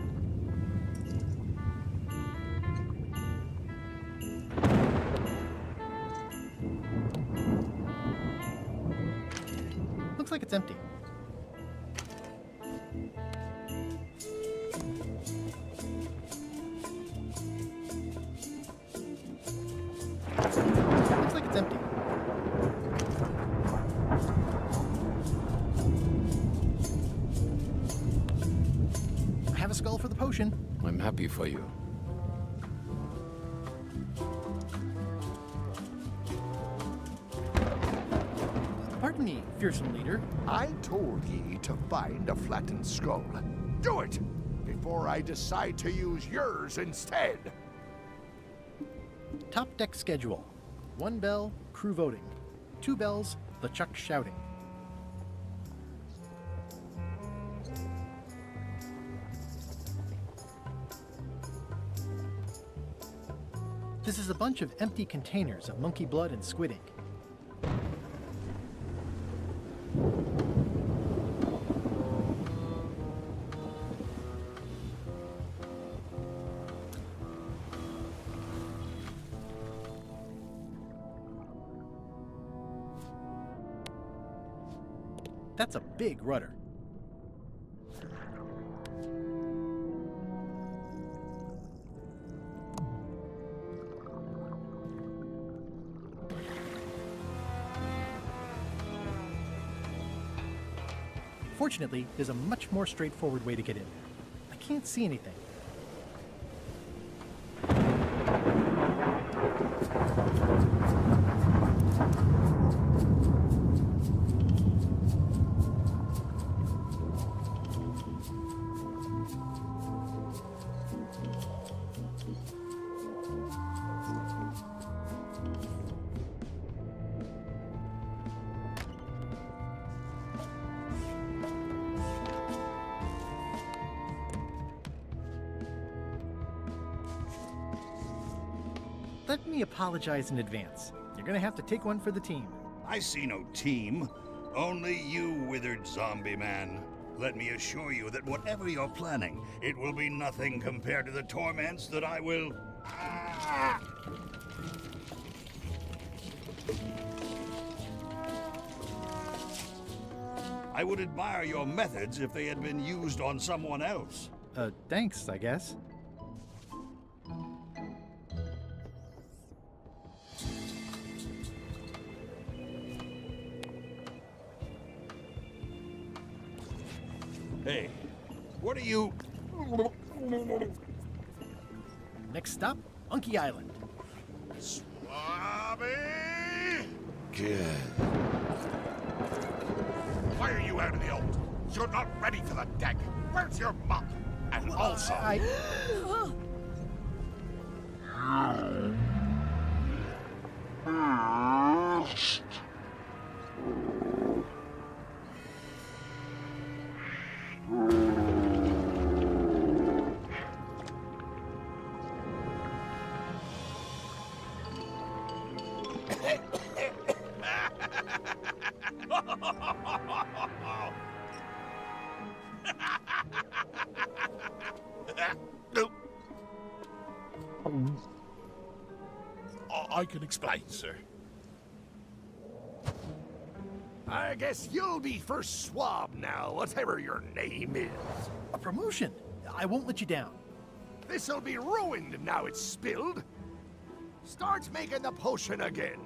Looks like it's empty. Looks like it's empty. I have a skull for the potion. I'm happy for you. Pardon me, fearsome leader. I told ye to find a flattened skull. Do it! Before I decide to use yours instead. Top deck schedule. 1 bell, crew voting. 2 bells, LeChuck shouting. This is a bunch of empty containers of monkey blood and squid ink. That's a big rudder. Fortunately, there's a much more straightforward way to get in. I can't see anything. Let me apologize in advance. You're gonna have to take one for the team. I see no team. Only you, withered zombie man. Let me assure you that whatever you're planning, it will be nothing compared to the torments that I will... I would admire your methods if they had been used on someone else. Thanks, I guess. Hey, what are you... Next stop, Monkey Island. Swabby! Good. Why are you out of the old? You're not ready for the deck. Where's your mop? And also... I can explain, sir. I guess you'll be first swab now, whatever your name is. A promotion. I won't let you down. This'll be ruined now it's spilled. Start making the potion again.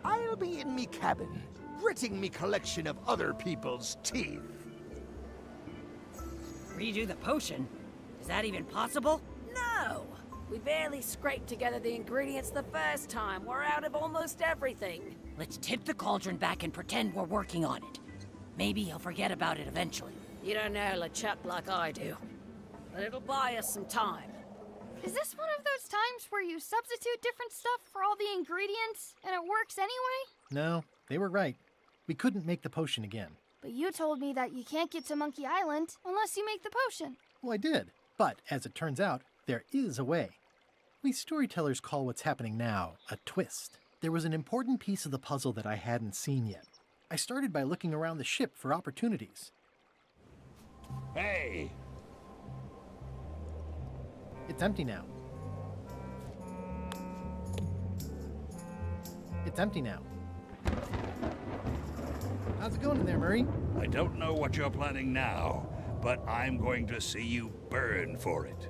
I'll be in me cabin, gritting me collection of other people's teeth. Redo the potion? Is that even possible? No! We barely scraped together the ingredients the first time. We're out of almost everything. Let's tip the cauldron back and pretend we're working on it. Maybe he'll forget about it eventually. You don't know LeChuck like I do. But it'll buy us some time. Is this one of those times where you substitute different stuff for all the ingredients and it works anyway? No, they were right. We couldn't make the potion again. But you told me that you can't get to Monkey Island unless you make the potion. Well, I did. But as it turns out, there is a way. We storytellers call what's happening now a twist. There was an important piece of the puzzle that I hadn't seen yet. I started by looking around the ship for opportunities. Hey! It's empty now. It's empty now. How's it going in there, Murray? I don't know what you're planning now, but I'm going to see you burn for it.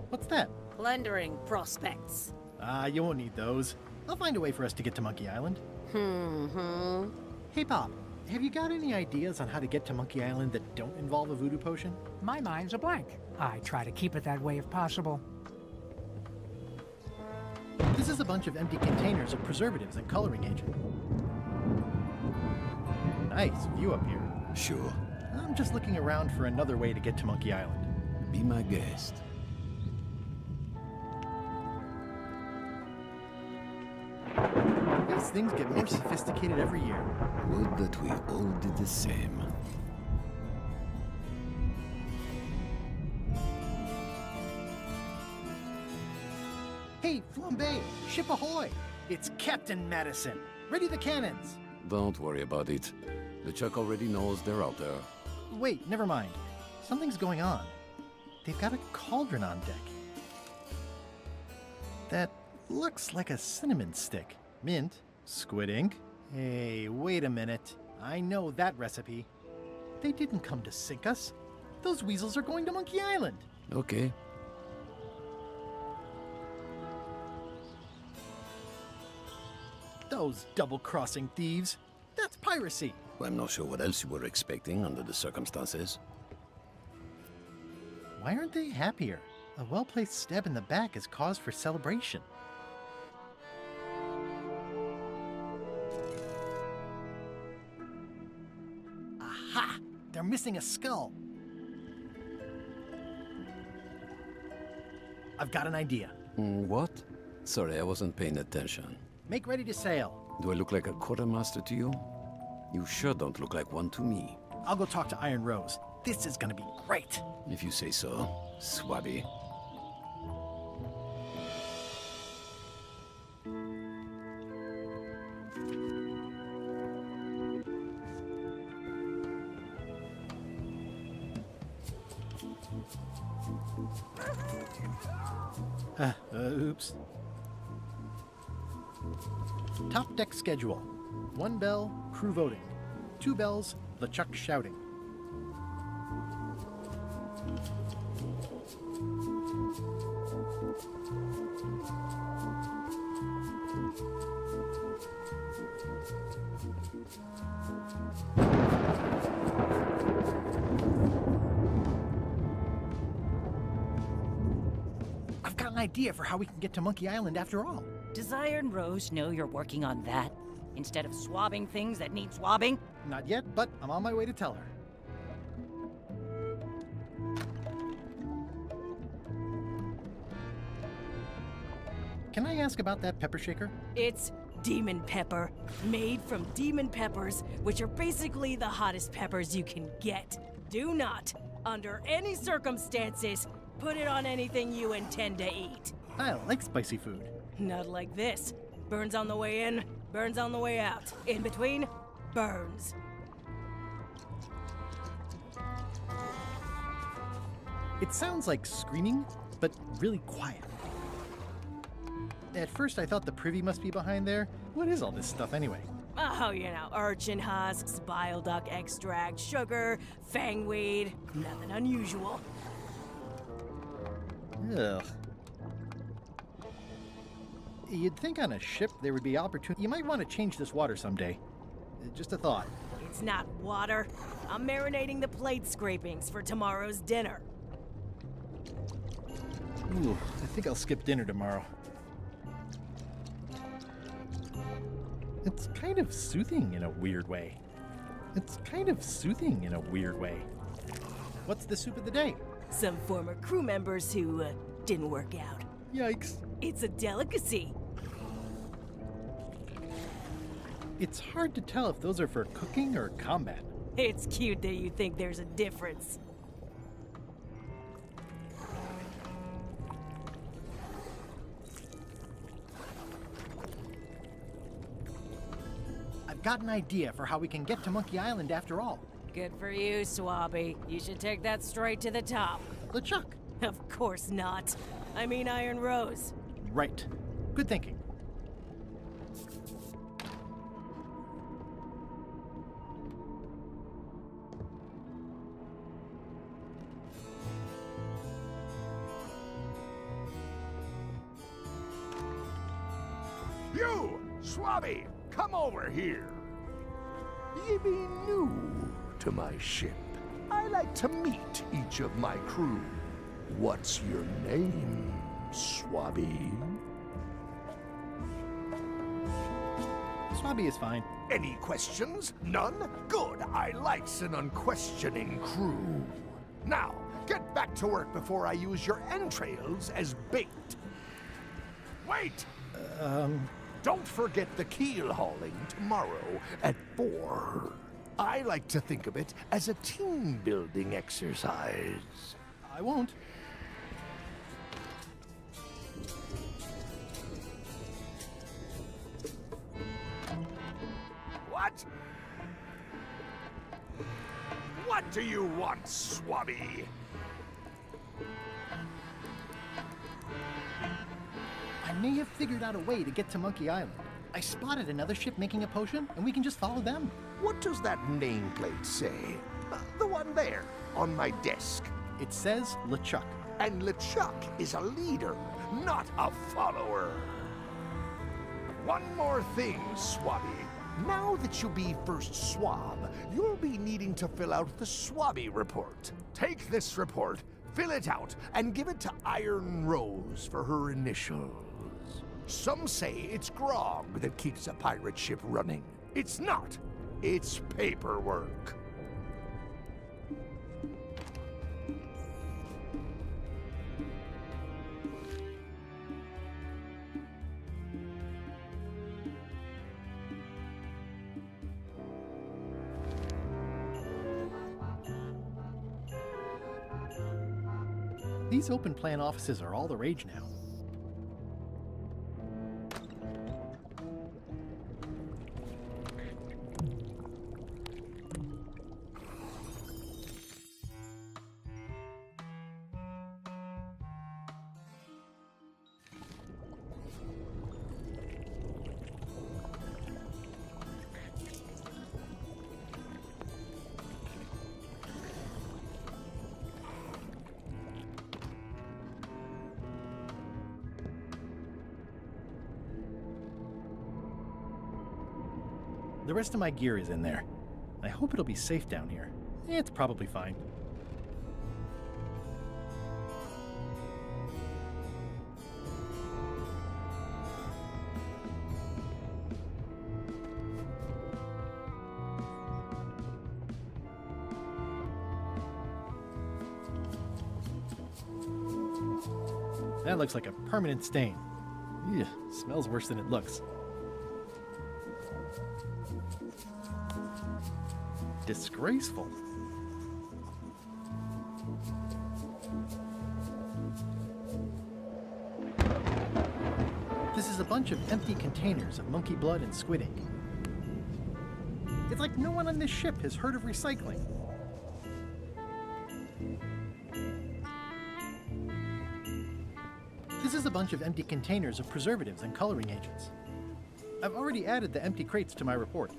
What's that? Plundering prospects. You won't need those. I'll find a way for us to get to Monkey Island. Hey, Bob, have you got any ideas on how to get to Monkey Island that don't involve a voodoo potion? My mind's a blank. I try to keep it that way if possible. This is a bunch of empty containers of preservatives and coloring agent. Nice view up here. Sure. I'm just looking around for another way to get to Monkey Island. Be my guest. These things get more sophisticated every year. Would that we all did the same. Hey, Flambe! Ship ahoy! It's Captain Madison! Ready the cannons! Don't worry about it. LeChuck already knows they're out there. Wait, never mind. Something's going on. They've got a cauldron on deck. That looks like a cinnamon stick. Mint, squid ink. Hey, wait a minute. I know that recipe. They didn't come to sink us. Those weasels are going to Monkey Island. Okay. Those double-crossing thieves. That's piracy. Well, I'm not sure what else you were expecting under the circumstances. Why aren't they happier? A well-placed stab in the back is cause for celebration. Aha! They're missing a skull. I've got an idea. What? Sorry, I wasn't paying attention. Make ready to sail. Do I look like a quartermaster to you? You sure don't look like one to me. I'll go talk to Iron Rose. This is gonna be great. If you say so, Swabby. Oops. Top deck schedule. 1 bell, crew voting. 2 bells, LeChuck shouting. I've got an idea for how we can get to Monkey Island after all. Does Iron Rose know you're working on that? Instead of swabbing things that need swabbing? Not yet, but I'm on my way to tell her. Can I ask about that pepper shaker? It's demon pepper, made from demon peppers, which are basically the hottest peppers you can get. Do not, under any circumstances, put it on anything you intend to eat. I like spicy food. Not like this. Burns on the way in, burns on the way out. In between, burns. It sounds like screaming, but really quiet. At first I thought the privy must be behind there. What is all this stuff anyway? Oh, you know, urchin husks, bile duck extract, sugar, fangweed. Nothing unusual. Ugh. You'd think on a ship there would be opportunity. You might want to change this water someday. Just a thought. It's not water. I'm marinating the plate scrapings for tomorrow's dinner. Ooh, I think I'll skip dinner tomorrow. It's kind of soothing in a weird way. What's the soup of the day? Some former crew members who didn't work out. Yikes. It's a delicacy. It's hard to tell if those are for cooking or combat. It's cute that you think there's a difference. I've got an idea for how we can get to Monkey Island after all. Good for you, Swabby. You should take that straight to the top. LeChuck. Of course not. I mean Iron Rose. Right. Good thinking. You, Swabby, come over here. Ye be new to my ship. I like to meet each of my crew. What's your name, Swabby? Swabby is fine. Any questions? None? Good. I likes an unquestioning crew. Now, get back to work before I use your entrails as bait. Wait! Don't forget the keel hauling tomorrow at 4. I like to think of it as a team-building exercise. I won't. What? What do you want, Swabby? I may have figured out a way to get to Monkey Island. I spotted another ship making a potion, and we can just follow them. What does that nameplate say? The one there, on my desk. It says LeChuck. And LeChuck is a leader, not a follower. One more thing, Swabby. Now that you be first swab, you'll be needing to fill out the Swabby report. Take this report, fill it out, and give it to Iron Rose for her initials. Some say it's grog that keeps a pirate ship running. It's not. It's paperwork. These open plan offices are all the rage now. The rest of my gear is in there. I hope it'll be safe down here. It's probably fine. That looks like a permanent stain. Ew, smells worse than it looks. Disgraceful. This is a bunch of empty containers of monkey blood and squid ink. It's like no one on this ship has heard of recycling. This is a bunch of empty containers of preservatives and coloring agents. I've already added the empty crates to my report.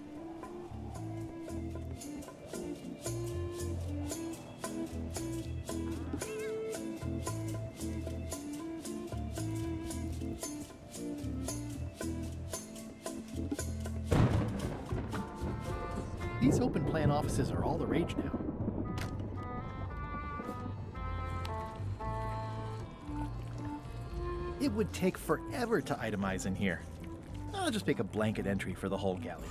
These open plan offices are all the rage now. It would take forever to itemize in here. I'll just make a blanket entry for the whole galley.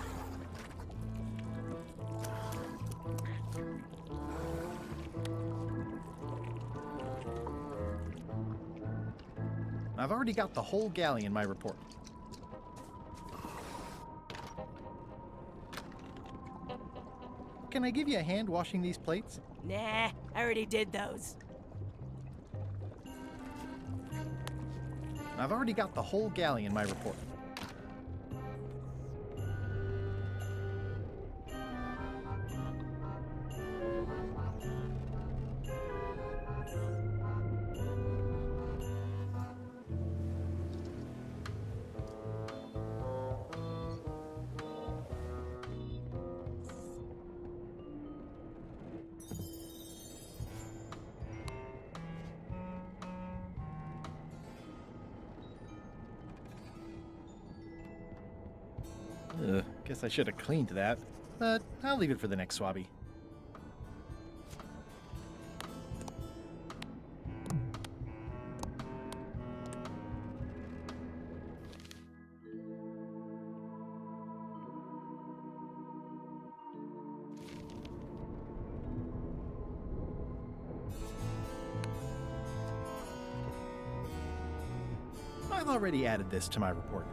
I've already got the whole galley in my report. Can I give you a hand washing these plates? Nah, I already did those. I've already got the whole galley in my report. Guess I should have cleaned that, but I'll leave it for the next swabby. I've already added this to my report.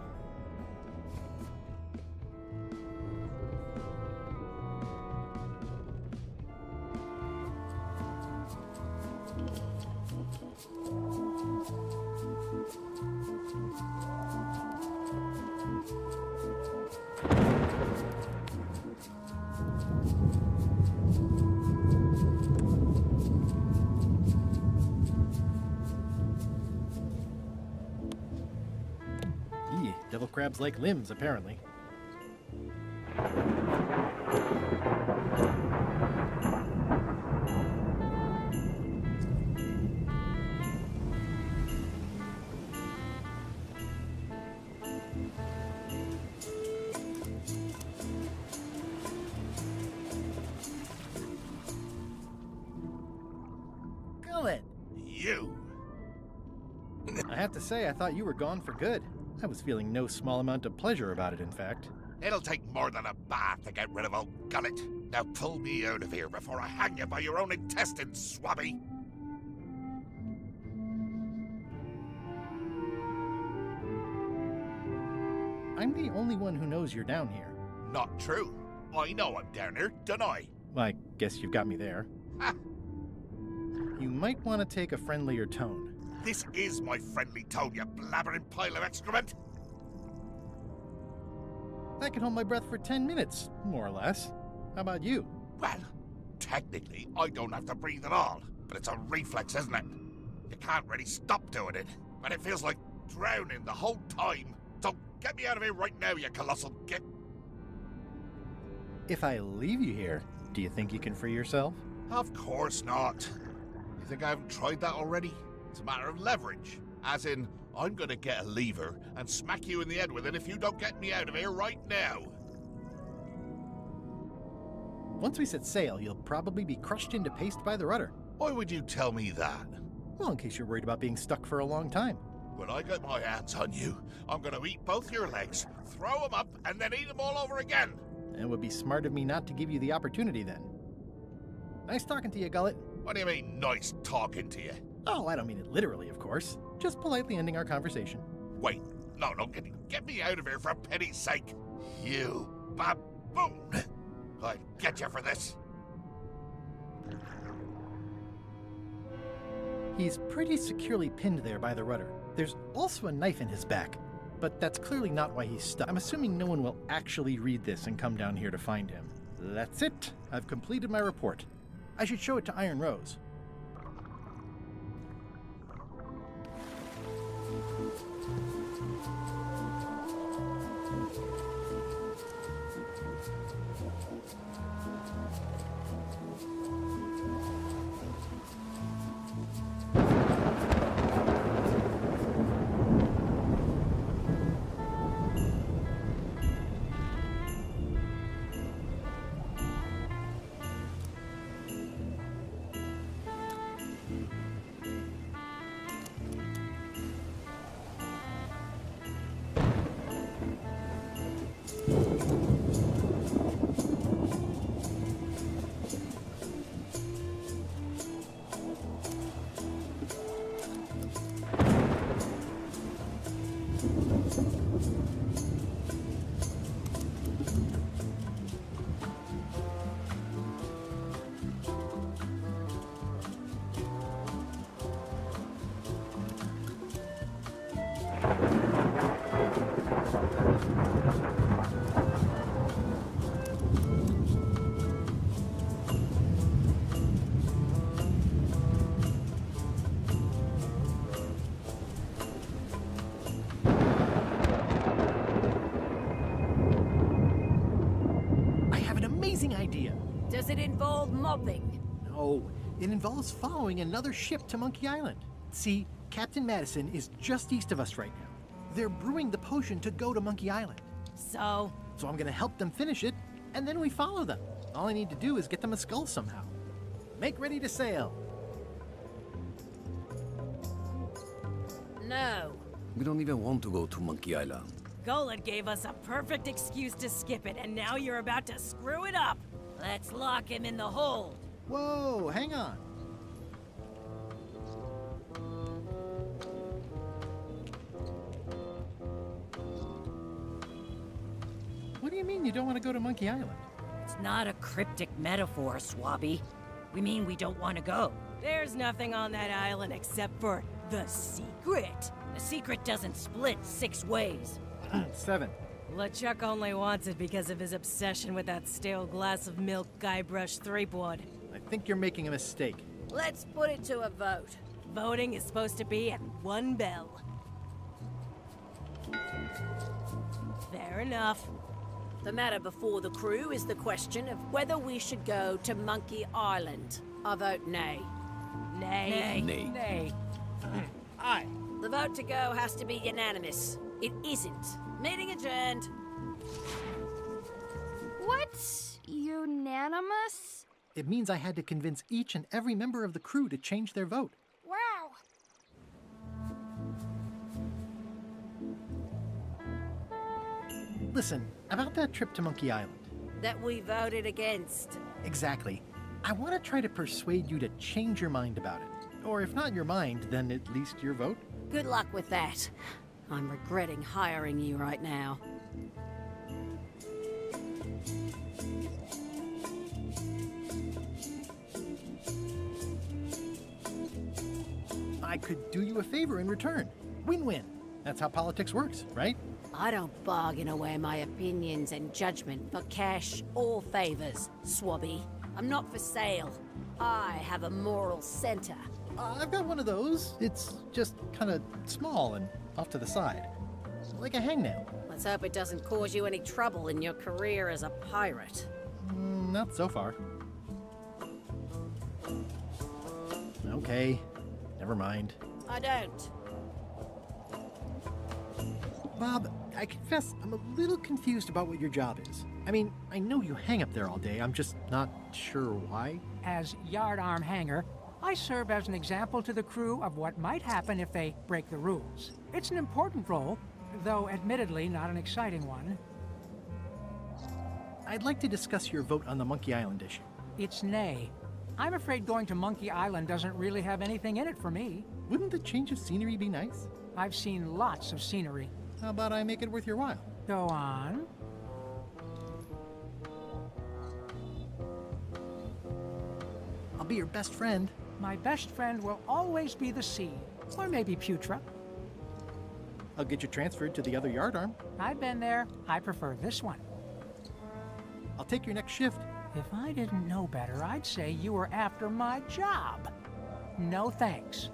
Devil crabs like limbs, apparently. Gullet! You! I have to say, I thought you were gone for good. I was feeling no small amount of pleasure about it, in fact. It'll take more than a bath to get rid of old Gullet. Now pull me out of here before I hang you by your own intestines, swabby! I'm the only one who knows you're down here. Not true. I know I'm down here, don't I? I guess you've got me there. You might want to take a friendlier tone. This is my friendly tone, you blabbering pile of excrement! I can hold my breath for 10 minutes, more or less. How about you? Well, technically, I don't have to breathe at all, but it's a reflex, isn't it? You can't really stop doing it, and it feels like drowning the whole time. So get me out of here right now, you colossal git! If I leave you here, do you think you can free yourself? Of course not. You think I haven't tried that already? It's a matter of leverage. As in, I'm gonna get a lever and smack you in the head with it if you don't get me out of here right now. Once we set sail, you'll probably be crushed into paste by the rudder. Why would you tell me that? Well, in case you're worried about being stuck for a long time. When I get my hands on you, I'm gonna eat both your legs, throw them up, and then eat them all over again. It would be smart of me not to give you the opportunity then. Nice talking to you, Gullet. What do you mean, nice talking to you? Oh, I don't mean it literally, of course. Just politely ending our conversation. Wait, no, get me out of here for pity's sake. You baboon! I'll get you for this. He's pretty securely pinned there by the rudder. There's also a knife in his back, but that's clearly not why he's stuck. I'm assuming no one will actually read this and come down here to find him. That's it. I've completed my report. I should show it to Iron Rose. I have an amazing idea. Does it involve mopping? No, it involves following another ship to Monkey Island. See, Captain Madison is just east of us right now. They're brewing the potion to go to Monkey Island. So I'm gonna help them finish it, and then we follow them. All I need to do is get them a skull somehow. Make ready to sail. No. We don't even want to go to Monkey Island. Golod gave us a perfect excuse to skip it, and now you're about to screw it up. Let's lock him in the hold. Whoa, hang on. What do you mean you don't want to go to Monkey Island? It's not a cryptic metaphor, Swabby. We mean we don't want to go. There's nothing on that island except for the secret. The secret doesn't split 6 ways. 7. LeChuck only wants it because of his obsession with that stale glass of milk Guybrush Threepwood. I think you're making a mistake. Let's put it to a vote. Voting is supposed to be at 1 bell. Fair enough. The matter before the crew is the question of whether we should go to Monkey Island. I vote nay. Nay. Nay. Nay. Aye. The vote to go has to be unanimous. It isn't. Meeting adjourned. What? Unanimous? It means I had to convince each and every member of the crew to change their vote. Wow. Listen, about that trip to Monkey Island. That we voted against. Exactly. I want to try to persuade you to change your mind about it. Or if not your mind, then at least your vote. Good luck with that. I'm regretting hiring you right now. I could do you a favor in return. Win-win. That's how politics works, right? I don't bargain away my opinions and judgment for cash or favors, Swabby. I'm not for sale. I have a moral center. I've got one of those. It's just kind of small and off to the side. Like a hangnail. Let's hope it doesn't cause you any trouble in your career as a pirate. Not so far. Okay, never mind. I don't. Bob, I confess I'm a little confused about what your job is. I mean, I know you hang up there all day. I'm just not sure why. As yardarm hanger, I serve as an example to the crew of what might happen if they break the rules. It's an important role, though admittedly not an exciting one. I'd like to discuss your vote on the Monkey Island issue. It's nay. I'm afraid going to Monkey Island doesn't really have anything in it for me. Wouldn't the change of scenery be nice? I've seen lots of scenery. How about I make it worth your while? Go on. I'll be your best friend. My best friend will always be the sea. Or maybe Putra. I'll get you transferred to the other yardarm. I've been there. I prefer this one. I'll take your next shift. If I didn't know better, I'd say you were after my job. No thanks.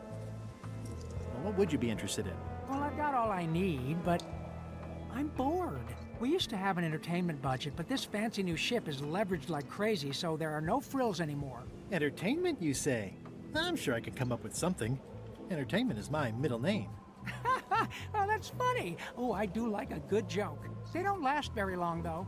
Well, what would you be interested in? Well, I've got all I need, but I'm bored. We used to have an entertainment budget, but this fancy new ship is leveraged like crazy, so there are no frills anymore. Entertainment, you say? I'm sure I could come up with something. Entertainment is my middle name. Oh, that's funny. Oh, I do like a good joke. They don't last very long, though.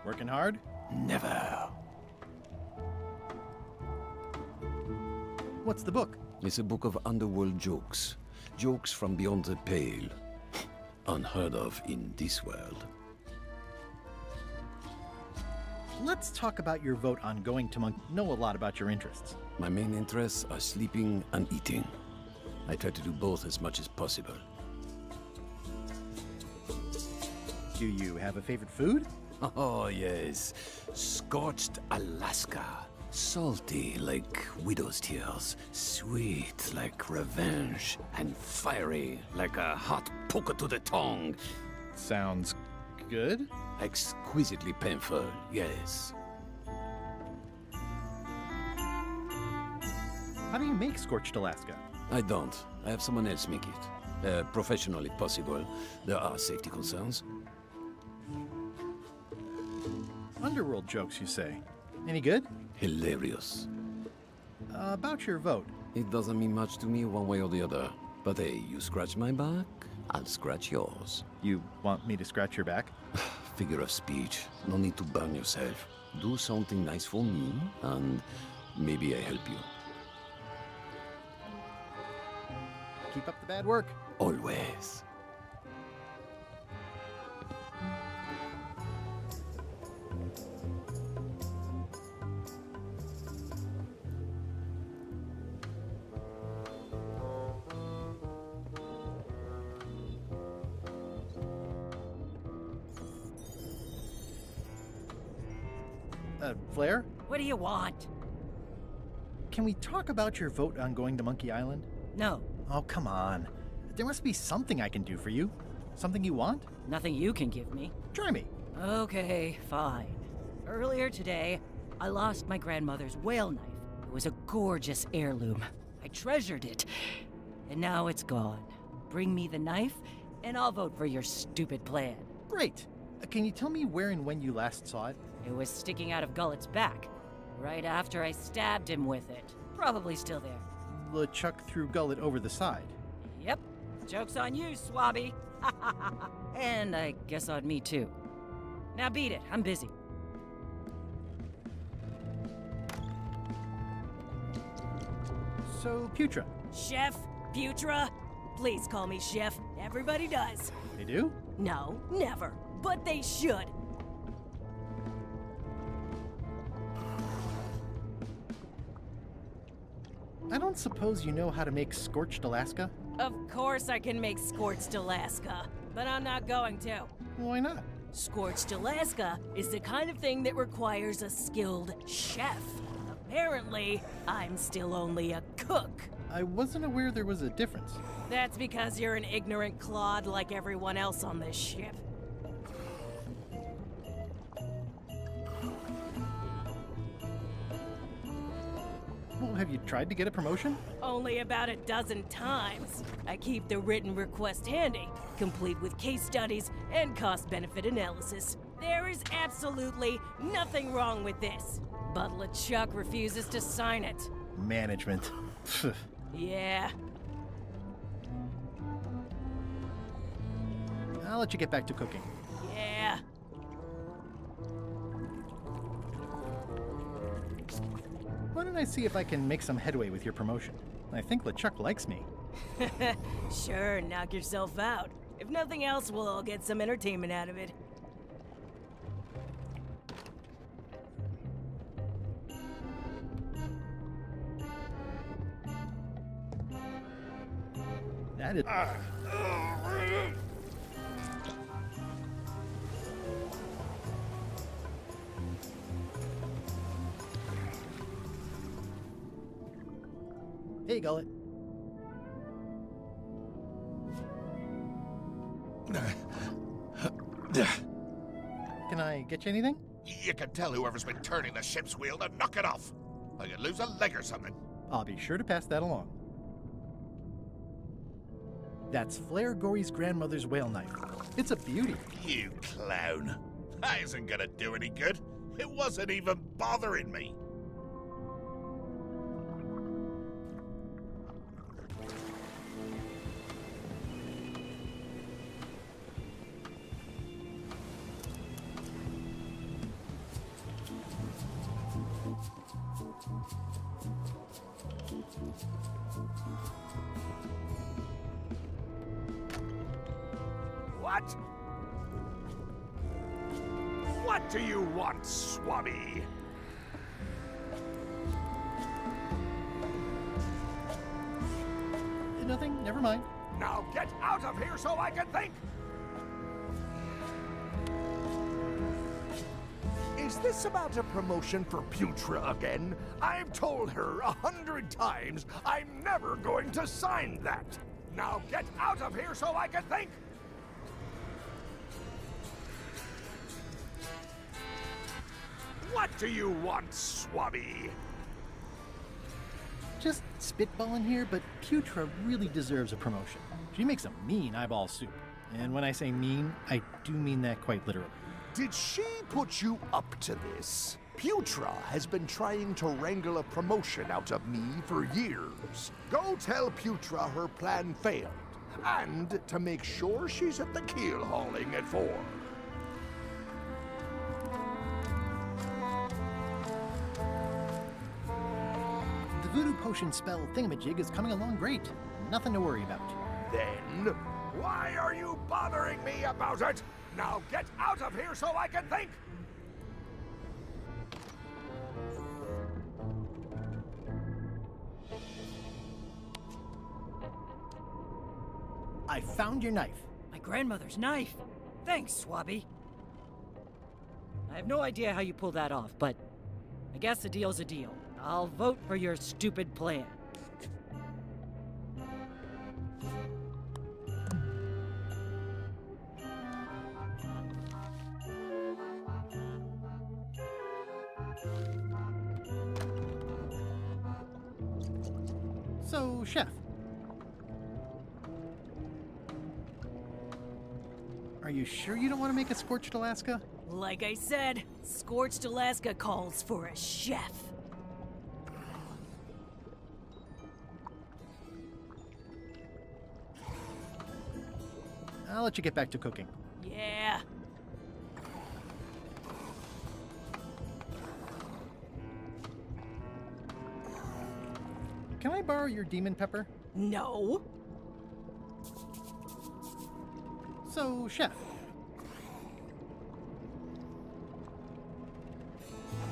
Working hard? Never. What's the book? It's a book of underworld jokes. Jokes from beyond the pale. Unheard of in this world. Let's talk about your vote on going to know a lot about your interests. My main interests are sleeping and eating. I try to do both as much as possible. Do you have a favorite food? Oh, yes. Scorched Alaska. Salty like widow's tears. Sweet like revenge. And fiery like a hot poker to the tongue. Sounds good. Exquisitely painful, yes. How do you make Scorched Alaska? I don't. I have someone else make it. Professional if possible. There are safety concerns. Underworld jokes, you say? Any good? Hilarious. About your vote. It doesn't mean much to me one way or the other. But hey, you scratch my back, I'll scratch yours. You want me to scratch your back? Figure of speech. No need to burn yourself. Do something nice for me, and maybe I help you. Keep up the bad work. Always. Flair? What do you want? Can we talk about your vote on going to Monkey Island? No. Oh, come on. There must be something I can do for you. Something you want? Nothing you can give me. Try me. Okay, fine. Earlier today, I lost my grandmother's whale knife. It was a gorgeous heirloom. I treasured it. And now it's gone. Bring me the knife, and I'll vote for your stupid plan. Great. Can you tell me where and when you last saw it? It was sticking out of Gullet's back, right after I stabbed him with it. Probably still there. LeChuck threw Gullet over the side. Yep. Joke's on you, Swabby. And I guess on me, too. Now beat it. I'm busy. So, Putra. Chef? Putra? Please call me Chef. Everybody does. They do? No, never. But they should. I don't suppose you know how to make Scorched Alaska? Of course I can make Scorched Alaska, but I'm not going to. Why not? Scorched Alaska is the kind of thing that requires a skilled chef. Apparently, I'm still only a cook. I wasn't aware there was a difference. That's because you're an ignorant clod like everyone else on this ship. Well, have you tried to get a promotion? Only about a dozen times. I keep the written request handy, complete with case studies and cost-benefit analysis. There is absolutely nothing wrong with this. But LeChuck refuses to sign it. Management. Yeah. I'll let you get back to cooking. Yeah. Why don't I see if I can make some headway with your promotion? I think LeChuck likes me. Sure, knock yourself out. If nothing else, we'll all get some entertainment out of it. That is... Hey, Gullet. Can I get you anything? You can tell whoever's been turning the ship's wheel to knock it off. I could lose a leg or something. I'll be sure to pass that along. That's Flair Gory's grandmother's whale knife. It's a beauty. You clown. That isn't gonna do any good. It wasn't even bothering me. What? What do you want, Swabby? Nothing, never mind. Now get out of here so I can think! Is this about a promotion for Putra again? I've told her 100 times I'm never going to sign that! Now get out of here so I can think! What do you want, Swabby? Just spitballing here, but Putra really deserves a promotion. She makes a mean eyeball soup. And when I say mean, I do mean that quite literally. Did she put you up to this? Putra has been trying to wrangle a promotion out of me for years. Go tell Putra her plan failed, and to make sure she's at the keel hauling at 4. The voodoo potion spell thingamajig is coming along great. Nothing to worry about. Then, why are you bothering me about it? Now get out of here so I can think! I found your knife. My grandmother's knife. Thanks, Swabby. I have no idea how you pulled that off, but I guess a deal's a deal. I'll vote for your stupid plan. So, Chef. Are you sure you don't want to make a Scorched Alaska? Like I said, Scorched Alaska calls for a chef. I'll let you get back to cooking. Yeah. Can I borrow your demon pepper? No. So, Chef.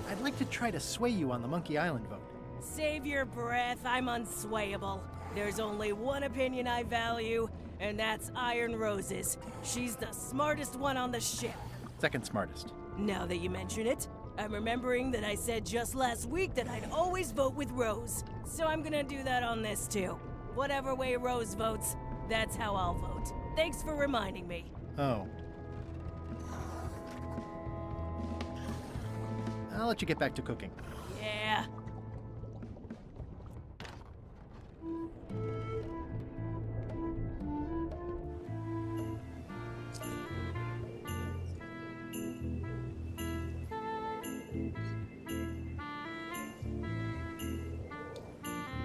I'd like to try to sway you on the Monkey Island vote. Save your breath, I'm unswayable. There's only one opinion I value, and that's Iron Rose's. She's the smartest one on the ship. Second smartest. Now that you mention it, I'm remembering that I said just last week that I'd always vote with Rose. So I'm gonna do that on this too. Whatever way Rose votes, that's how I'll vote. Thanks for reminding me. Oh. I'll let you get back to cooking. Yeah.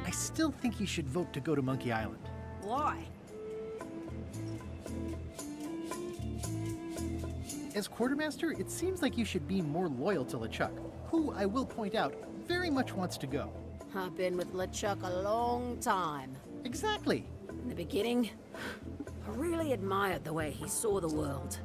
I still think you should vote to go to Monkey Island. Why? As quartermaster, it seems like you should be more loyal to LeChuck, who, I will point out, very much wants to go. I've been with LeChuck a long time. Exactly. In the beginning, I really admired the way he saw the world.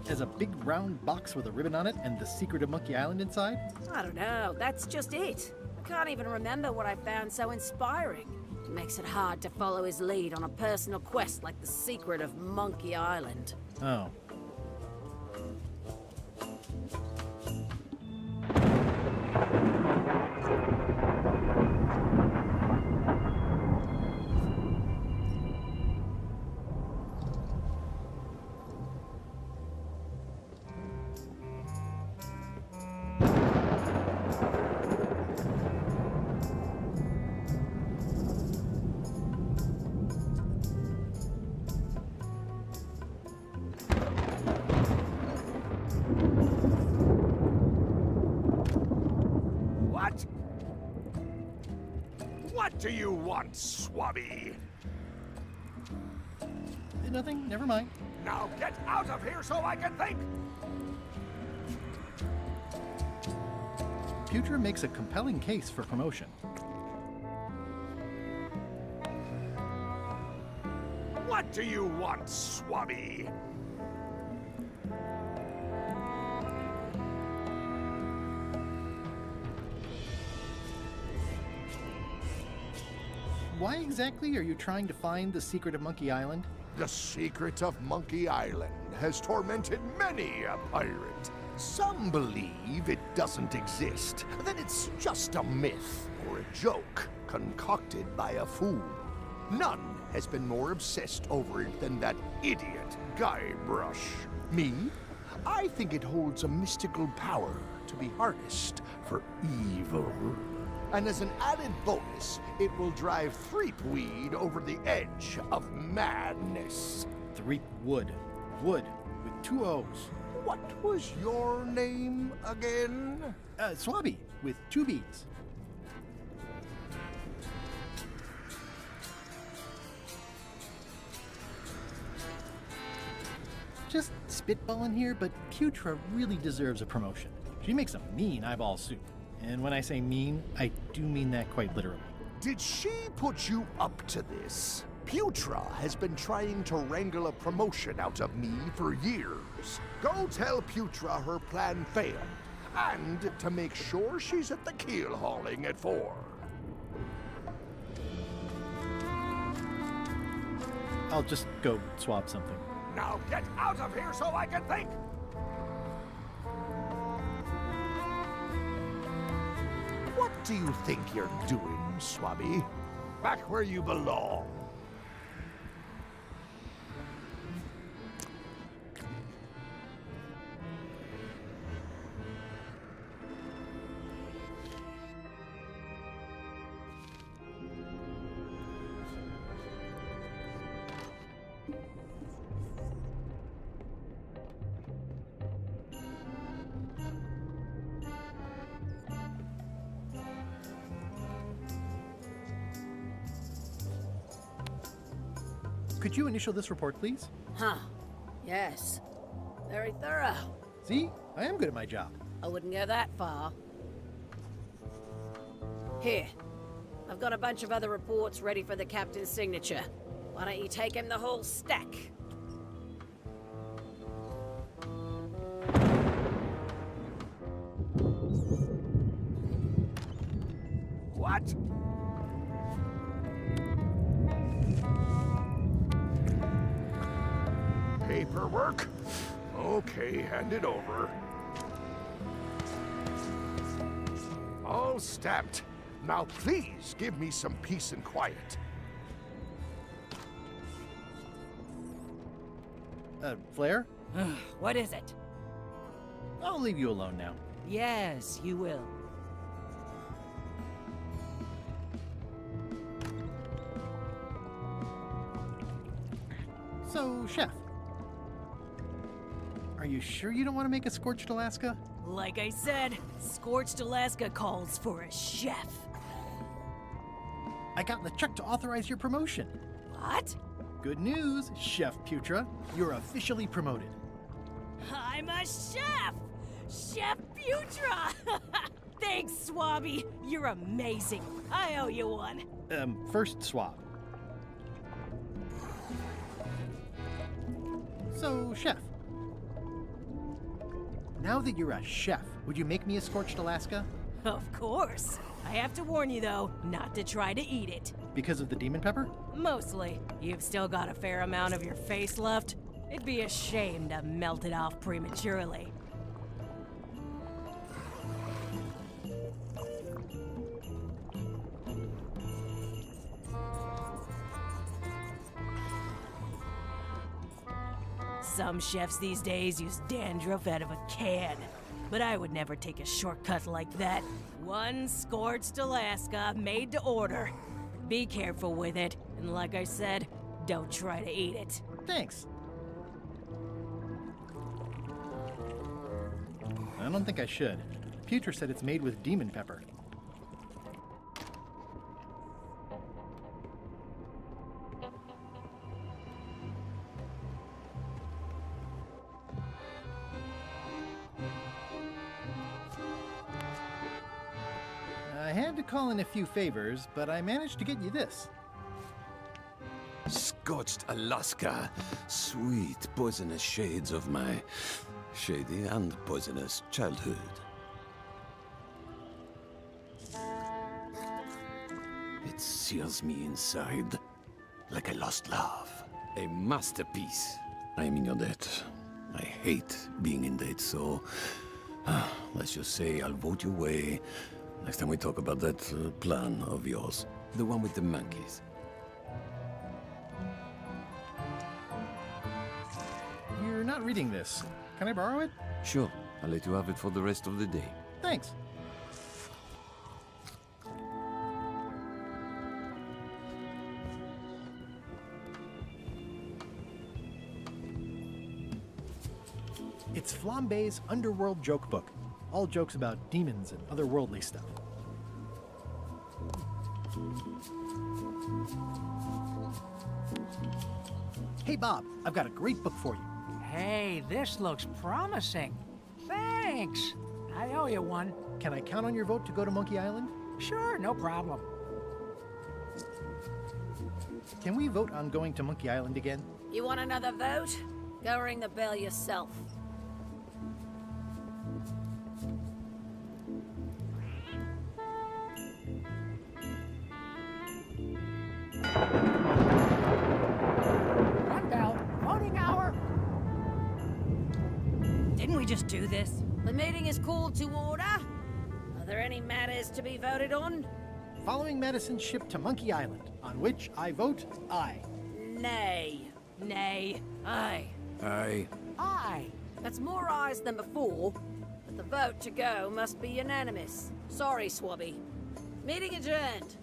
As a big round box with a ribbon on it and the secret of Monkey Island inside? I don't know, that's just it. I can't even remember what I found so inspiring. It makes it hard to follow his lead on a personal quest like the secret of Monkey Island. Oh. What do you want, Swabby? Nothing, never mind. Now get out of here so I can think! Putra makes a compelling case for promotion. do you want, Swabby? Why exactly are you trying to find the secret of Monkey Island? The secret of Monkey Island has tormented many a pirate. Some believe it doesn't exist, that it's just a myth or a joke concocted by a fool. None has been more obsessed over it than that idiot Guybrush. Me? I think it holds a mystical power to be harnessed for evil. And as an added bonus, it will drive Threepweed over the edge of madness. Threepwood. Wood with 2 O's. What was your name again? Swabby with 2 B's. Just spitballing here, but Putra really deserves a promotion. She makes a mean eyeball soup. And when I say mean, I do mean that quite literally. Did she put you up to this? Putra has been trying to wrangle a promotion out of me for years. Go tell Putra her plan failed, and to make sure she's at the keel hauling at 4. I'll just go swab something. Now get out of here so I can think! What do you think you're doing, Swabby? Back where you belong. Could you initial this report, please? Huh. Yes. Very thorough. See? I am good at my job. I wouldn't go that far. Here. I've got a bunch of other reports ready for the captain's signature. Why don't you take him the whole stack? What? Paperwork? Okay, hand it over. All stamped. Now please give me some peace and quiet. Flair? What is it? I'll leave you alone now. Yes, you will. So, Chef, are you sure you don't want to make a Scorched Alaska? Like I said, Scorched Alaska calls for a chef. I got LeChuck to authorize your promotion. What? Good news, Chef Putra. You're officially promoted. I'm a chef! Chef Putra! Thanks, Swabby. You're amazing. I owe you one. First swab. So, Chef, now that you're a chef, would you make me a Scorched Alaska? Of course. I have to warn you, though, not to try to eat it. Because of the demon pepper? Mostly. You've still got a fair amount of your face left. It'd be a shame to melt it off prematurely. Some chefs these days use dandruff out of a can, but I would never take a shortcut like that. One Scorched Alaska made to order. Be careful with it, and like I said, don't try to eat it. Thanks. I don't think I should. Putra said it's made with demon pepper. I had to call in a few favors, but I managed to get you this. scorched Alaska. Sweet, poisonous shades of my shady and poisonous childhood. It sears me inside, like a lost love. A masterpiece. I am in your debt. I hate being in debt, so let's just say I'll vote your way next time we talk about that plan of yours. The one with the monkeys. You're not reading this. Can I borrow it? Sure, I'll let you have it for the rest of the day. Thanks. It's Flambe's Underworld Joke Book. All jokes about demons and otherworldly stuff. Hey Bob, I've got a great book for you. Hey, this looks promising. Thanks. I owe you one. Can I count on your vote to go to Monkey Island? Sure, no problem. Can we vote on going to Monkey Island again? You want another vote? Go ring the bell yourself. One bell. Voting hour. Didn't we just do this? The meeting is called to order. Are there any matters to be voted on? Following Madison's ship to Monkey Island, on which I vote aye. Nay. Nay. Aye. Aye. Aye. That's more ayes than before, but the vote to go must be unanimous. Sorry, Swabby. Meeting adjourned.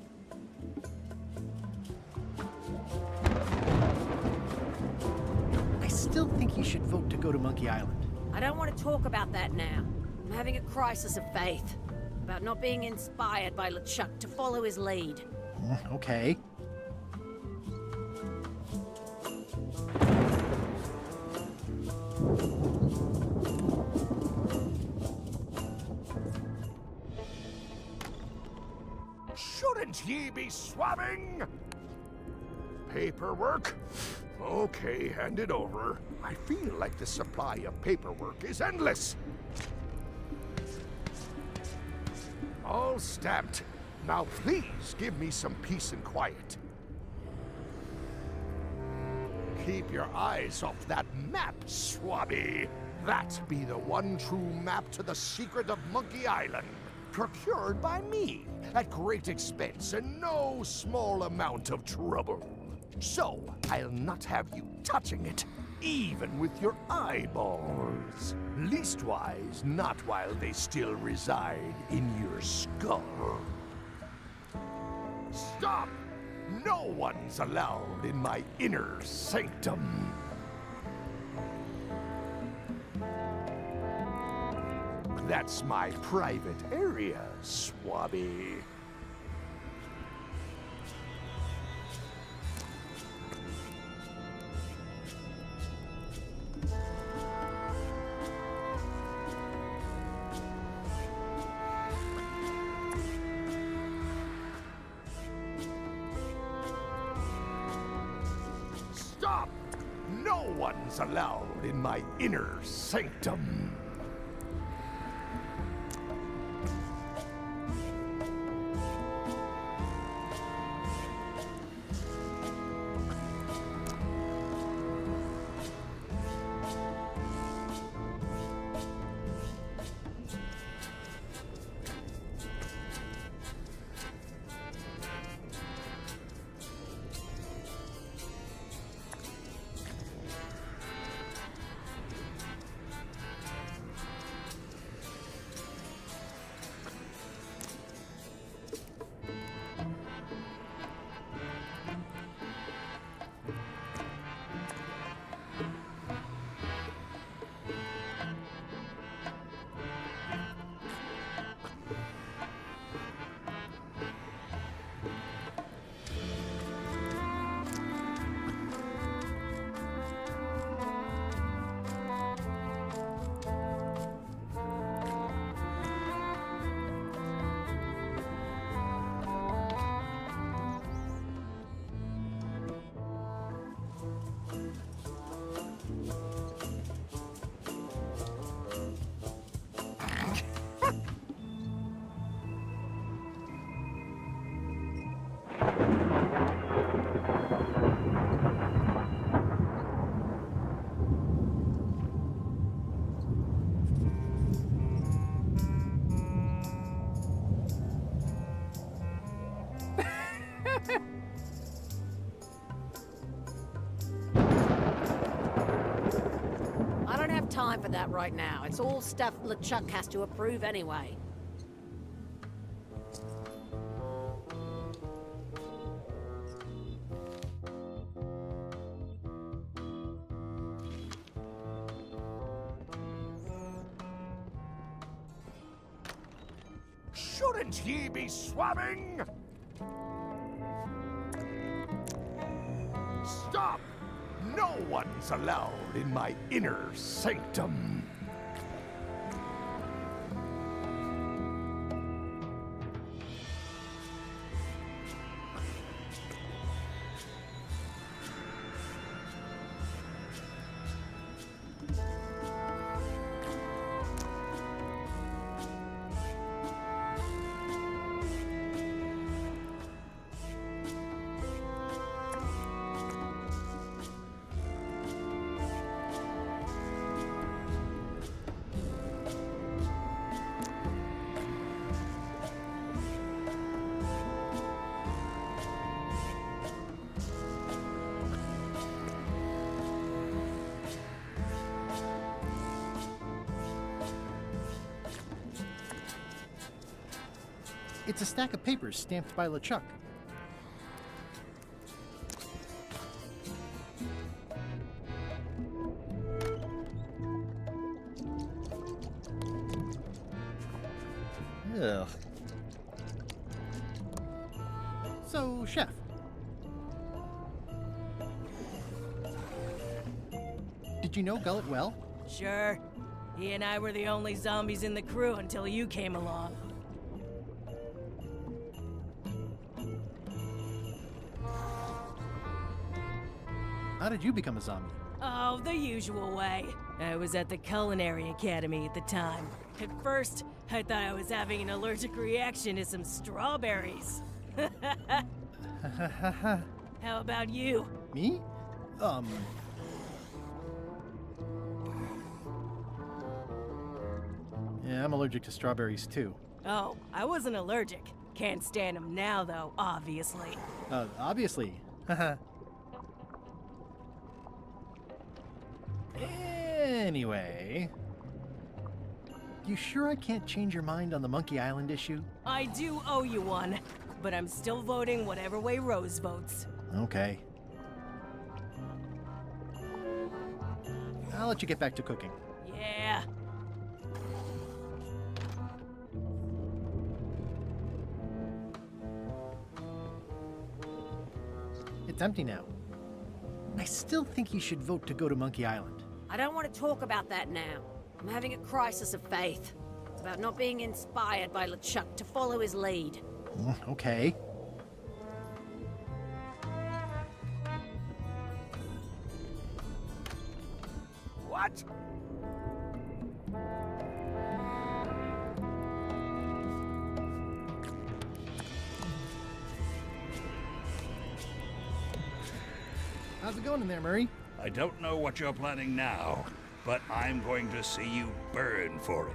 I still think you should vote to go to Monkey Island. I don't want to talk about that now. I'm having a crisis of faith about not being inspired by LeChuck to follow his lead. Okay. Shouldn't ye be swabbing? Paperwork? Okay, hand it over. I feel like the supply of paperwork is endless. All stamped. Now please give me some peace and quiet. Keep your eyes off that map, Swabby. That be the one true map to the secret of Monkey Island. Procured by me at great expense and no small amount of trouble. So, I'll not have you touching it, even with your eyeballs. Leastwise, not while they still reside in your skull. Stop! No one's allowed in my inner sanctum. That's my private area, Swabby. Stop! No one's allowed in my inner sanctum. time for that right now. It's all stuff LeChuck has to approve anyway. Shouldn't ye be swabbing? Stop! No one's allowed in my inner sanctum. It's a stack of papers stamped by LeChuck. Ugh. So, Chef. Did you know Gullet well? Sure. He and I were the only zombies in the crew until you came along. How did you become a zombie? Oh, the usual way. I was at the Culinary Academy at the time. At first, I thought I was having an allergic reaction to some strawberries. How about you? Me? Yeah, I'm allergic to strawberries too. Oh, I wasn't allergic. Can't stand them now, though, obviously. Obviously. Anyway, you sure I can't change your mind on the Monkey Island issue? I do owe you one, but I'm still voting whatever way Rose votes. Okay. I'll let you get back to cooking. Yeah. It's empty now. I still think you should vote to go to Monkey Island. I don't want to talk about that now. I'm having a crisis of faith. It's about not being inspired by LeChuck to follow his lead. Okay. What? How's it going in there, Murray? I don't know what you're planning now, but I'm going to see you burn for it.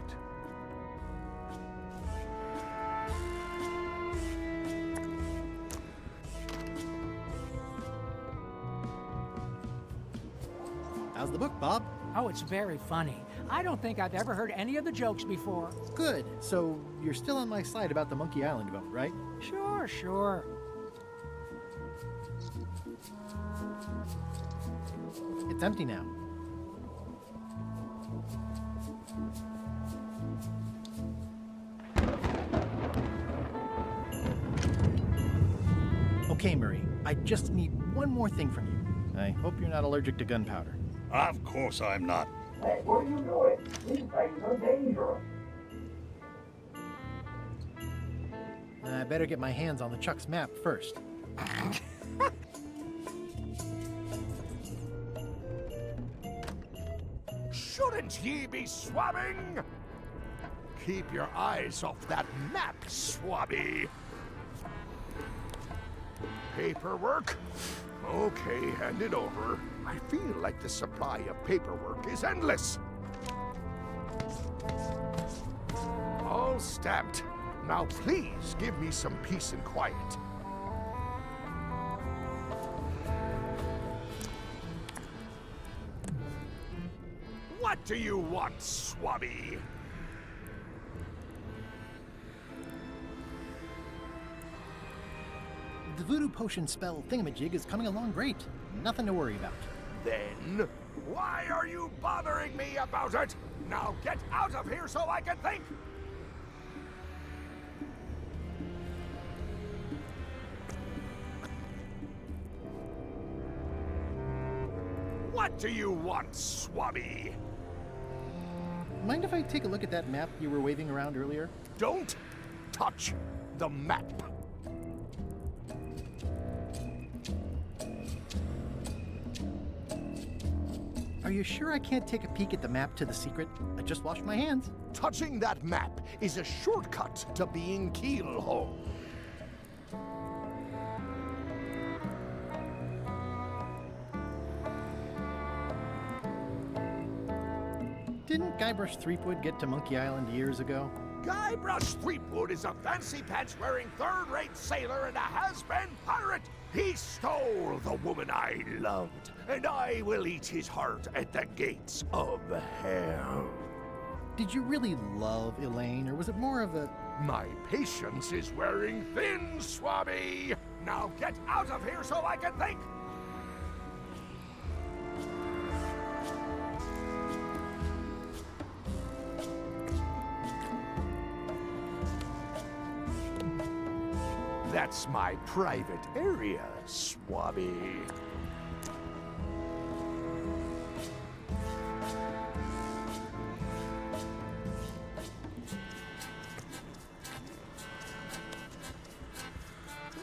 How's the book, Bob? Oh, it's very funny. I don't think I've ever heard any of the jokes before. Good. So you're still on my side about the Monkey Island vote, right? Sure. It's empty now. Okay, Murray, I just need one more thing from you. I hope you're not allergic to gunpowder. Of course I'm not. Hey, what are you doing? These things are dangerous. I better get my hands on the Chuck's map first. Shouldn't ye be swabbing? Keep your eyes off that map, swabby. Paperwork? Okay, hand it over. I feel like the supply of paperwork is endless. All stamped. Now please give me some peace and quiet. What do you want, Swabby? The voodoo potion spell thingamajig is coming along great. Nothing to worry about. Then, why are you bothering me about it? Now get out of here so I can think! What do you want, Swabby? Mind if I take a look at that map you were waving around earlier? Don't touch the map. Are you sure I can't take a peek at the map to the secret? I just washed my hands. Touching that map is a shortcut to being Keelhome. Didn't Guybrush Threepwood get to Monkey Island years ago? Guybrush Threepwood is a fancy-pants-wearing third-rate sailor and a has-been pirate. He stole the woman I loved, and I will eat his heart at the gates of hell. Did you really love Elaine, or was it more of a... My patience is wearing thin, Swabby! Now get out of here so I can think! That's my private area, Swabby.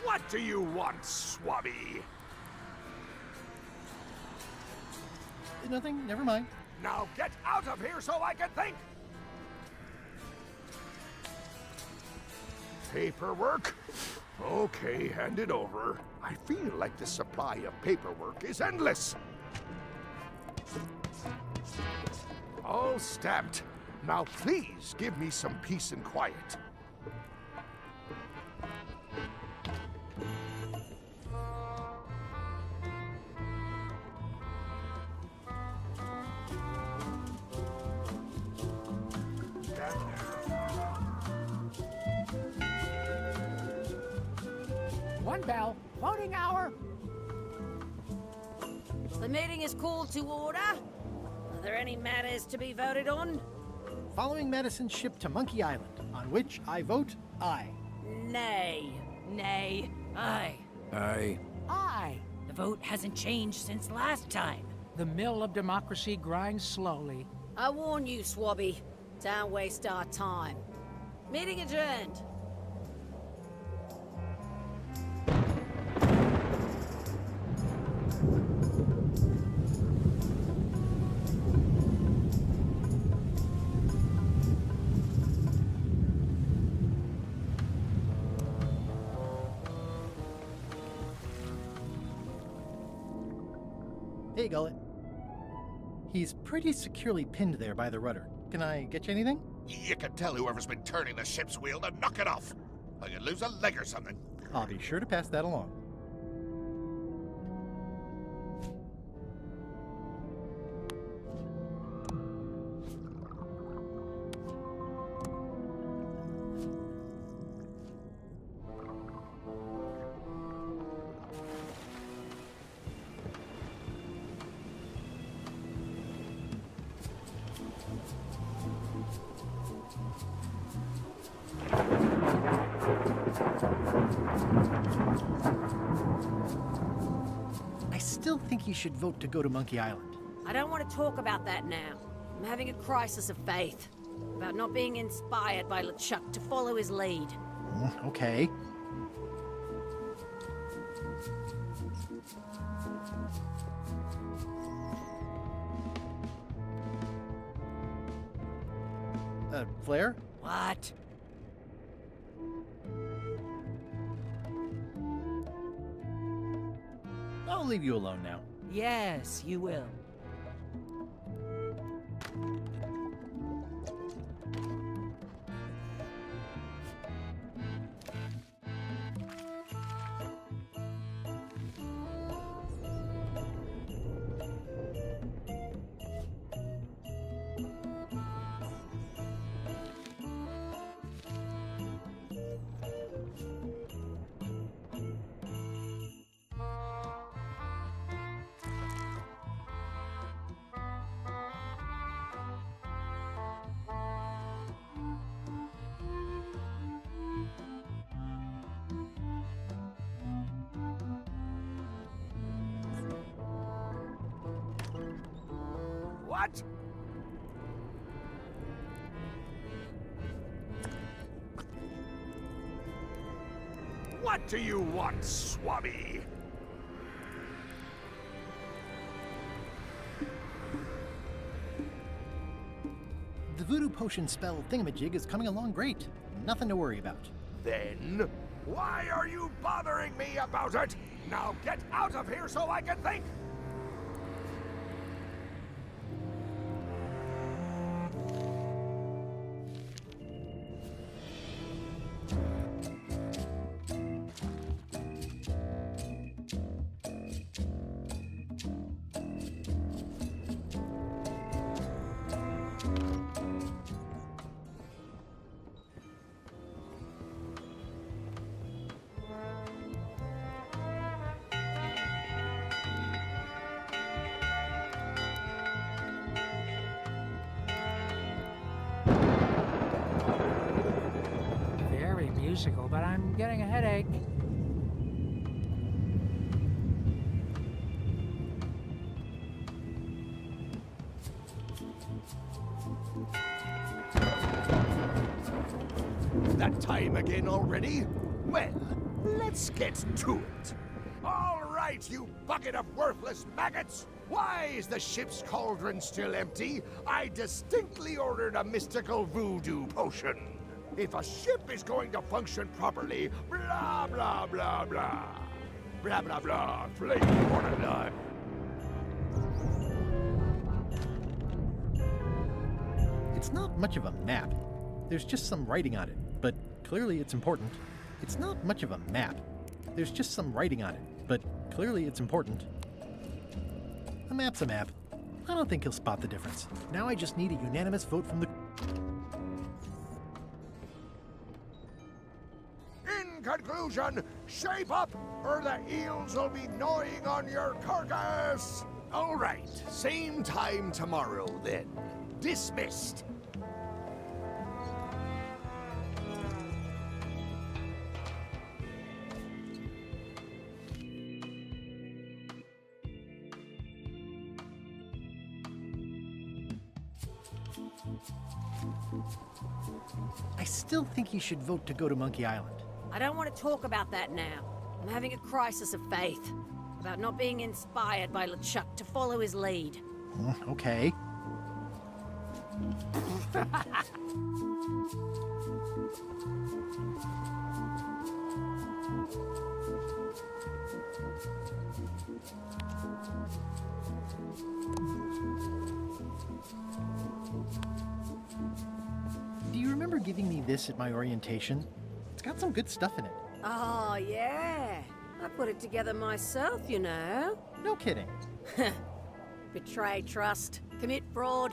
What do you want, Swabby? Nothing, never mind. Now get out of here so I can think! Paperwork? Okay, hand it over. I feel like the supply of paperwork is endless. All stamped. Now please give me some peace and quiet. One bell. Voting hour. The meeting is called to order. Are there any matters to be voted on? Following Madison's ship to Monkey Island, on which I vote aye. Nay. Nay. Aye. Aye. Aye. The vote hasn't changed since last time. The mill of democracy grinds slowly. I warn you, Swabby. Don't waste our time. Meeting adjourned. Hey, Gullet. He's pretty securely pinned there by the rudder. Can I get you anything? You can tell whoever's been turning the ship's wheel to knock it off. I could lose a leg or something. I'll be sure to pass that along. I still think you should vote to go to Monkey Island. I don't want to talk about that now. I'm having a crisis of faith. About not being inspired by LeChuck to follow his lead. Okay. Flair? What? I'll leave you alone now. Yes, you will. What? What do you want, Swabby? The voodoo potion spell thingamajig is coming along great. Nothing to worry about. Then, why are you bothering me about it? Now get out of here so I can think! Very musical, but I'm getting a headache. That time again already? Well, let's get to it. All right, you bucket of worthless maggots! Why is the ship's cauldron still empty? I distinctly ordered a mystical voodoo potion. If a ship is going to function properly, blah, blah, blah, blah. Blah, blah, blah, flame for the life. It's not much of a map. There's just some writing on it, but clearly it's important. It's not much of a map. There's just some writing on it, but clearly it's important. A map's a map. I don't think he'll spot the difference. Now I just need a unanimous vote from the... In conclusion, shape up, or the eels will be gnawing on your carcass! All right, same time tomorrow, then. Dismissed. I still think he should vote to go to Monkey Island. I don't want to talk about that now. I'm having a crisis of faith about not being inspired by LeChuck to follow his lead. Okay. Do you remember giving me this at my orientation? It's got some good stuff in it. Oh, yeah. I put it together myself, you know. No kidding. Betray trust, commit fraud,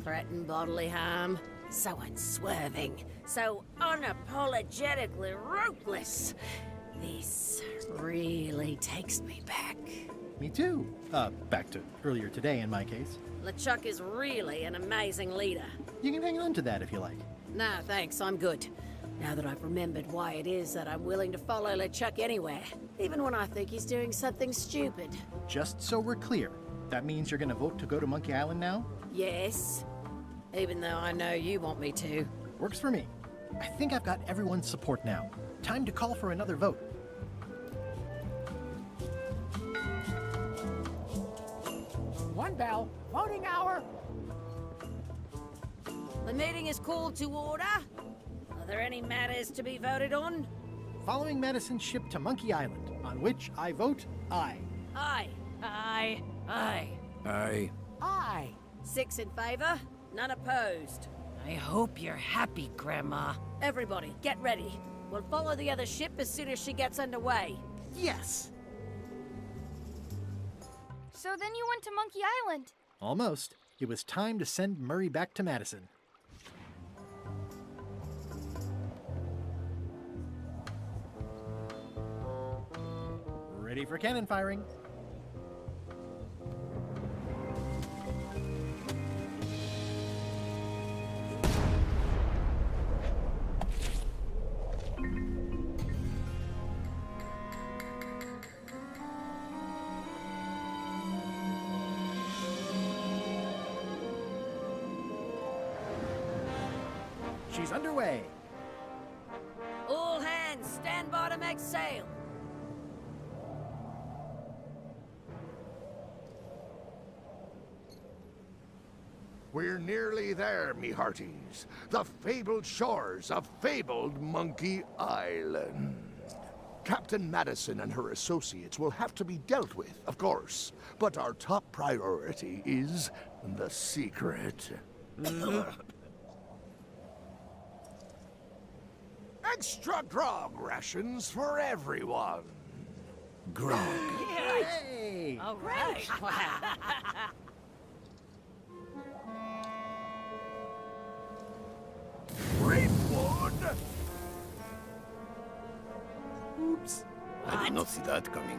threaten bodily harm. So unswerving, so unapologetically ruthless. This really takes me back. Me too. Back to earlier today in my case. LeChuck is really an amazing leader. You can hang on to that if you like. No, thanks, I'm good. Now that I've remembered why it is that I'm willing to follow LeChuck anywhere, even when I think he's doing something stupid. Just so we're clear, that means you're gonna vote to go to Monkey Island now? Yes, even though I know you want me to. Works for me. I think I've got everyone's support now. Time to call for another vote. One bell. Voting hour. The meeting is called to order. Are there any matters to be voted on? Following Madison's ship to Monkey Island, on which I vote aye. Aye. Aye. Aye. Aye. Aye. 6 in favor, none opposed. I hope you're happy, Grandma. Everybody, get ready. We'll follow the other ship as soon as she gets underway. Yes! So then you went to Monkey Island. Almost. It was time to send Murray back to Madison. Ready for cannon firing. she's underway. All hands, stand by to make sail. We're nearly there, me hearties. The fabled shores of fabled Monkey Island. Captain Madison and her associates will have to be dealt with, of course. But our top priority is the secret. Extra grog rations for everyone. Grog. Hey! All right. Greenwood! Oops. I did not see that coming.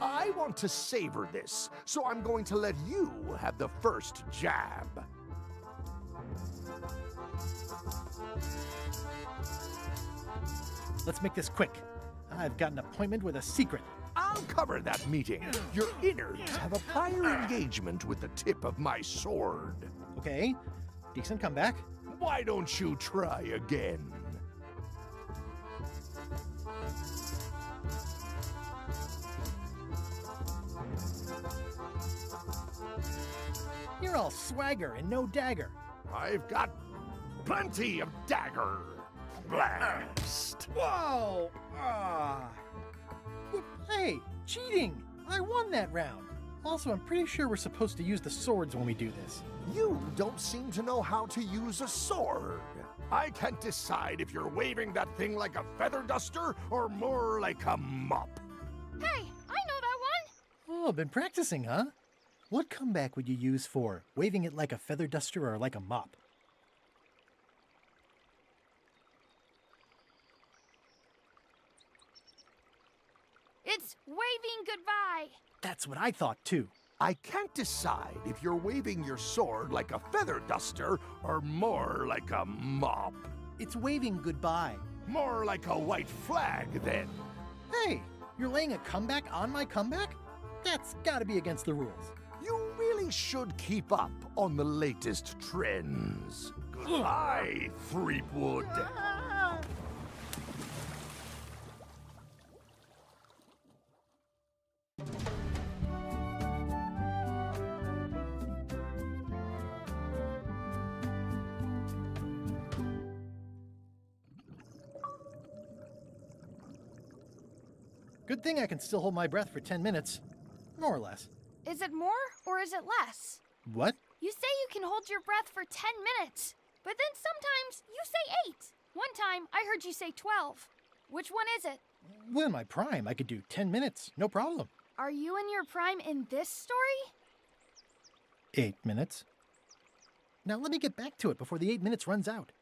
I want to savor this, so I'm going to let you have the first jab. Let's make this quick. I've got an appointment with a secret. I'll cover that meeting. Your innards have a prior engagement with the tip of my sword. Okay, decent comeback. Why don't you try again? You're all swagger and no dagger. I've got plenty of dagger. Blast! Whoa! Ah! Hey, cheating! I won that round. Also, I'm pretty sure we're supposed to use the swords when we do this. You don't seem to know how to use a sword. I can't decide if you're waving that thing like a feather duster or more like a mop. Hey, I know that one! Oh, been practicing, huh? What comeback would you use for waving it like a feather duster or like a mop? It's waving goodbye. That's what I thought, too. I can't decide if you're waving your sword like a feather duster or more like a mop. It's waving goodbye. More like a white flag, then. Hey, you're laying a comeback on my comeback? That's gotta be against the rules. You really should keep up on the latest trends. Goodbye, Threepwood. Good thing I can still hold my breath for 10 minutes. More or less. Is it more or is it less? What? You say you can hold your breath for 10 minutes, but then sometimes you say 8. One time I heard you say 12. Which one is it? Well, in my prime, I could do 10 minutes, no problem. Are you in your prime in this story? 8 minutes. Now let me get back to it before the 8 minutes runs out.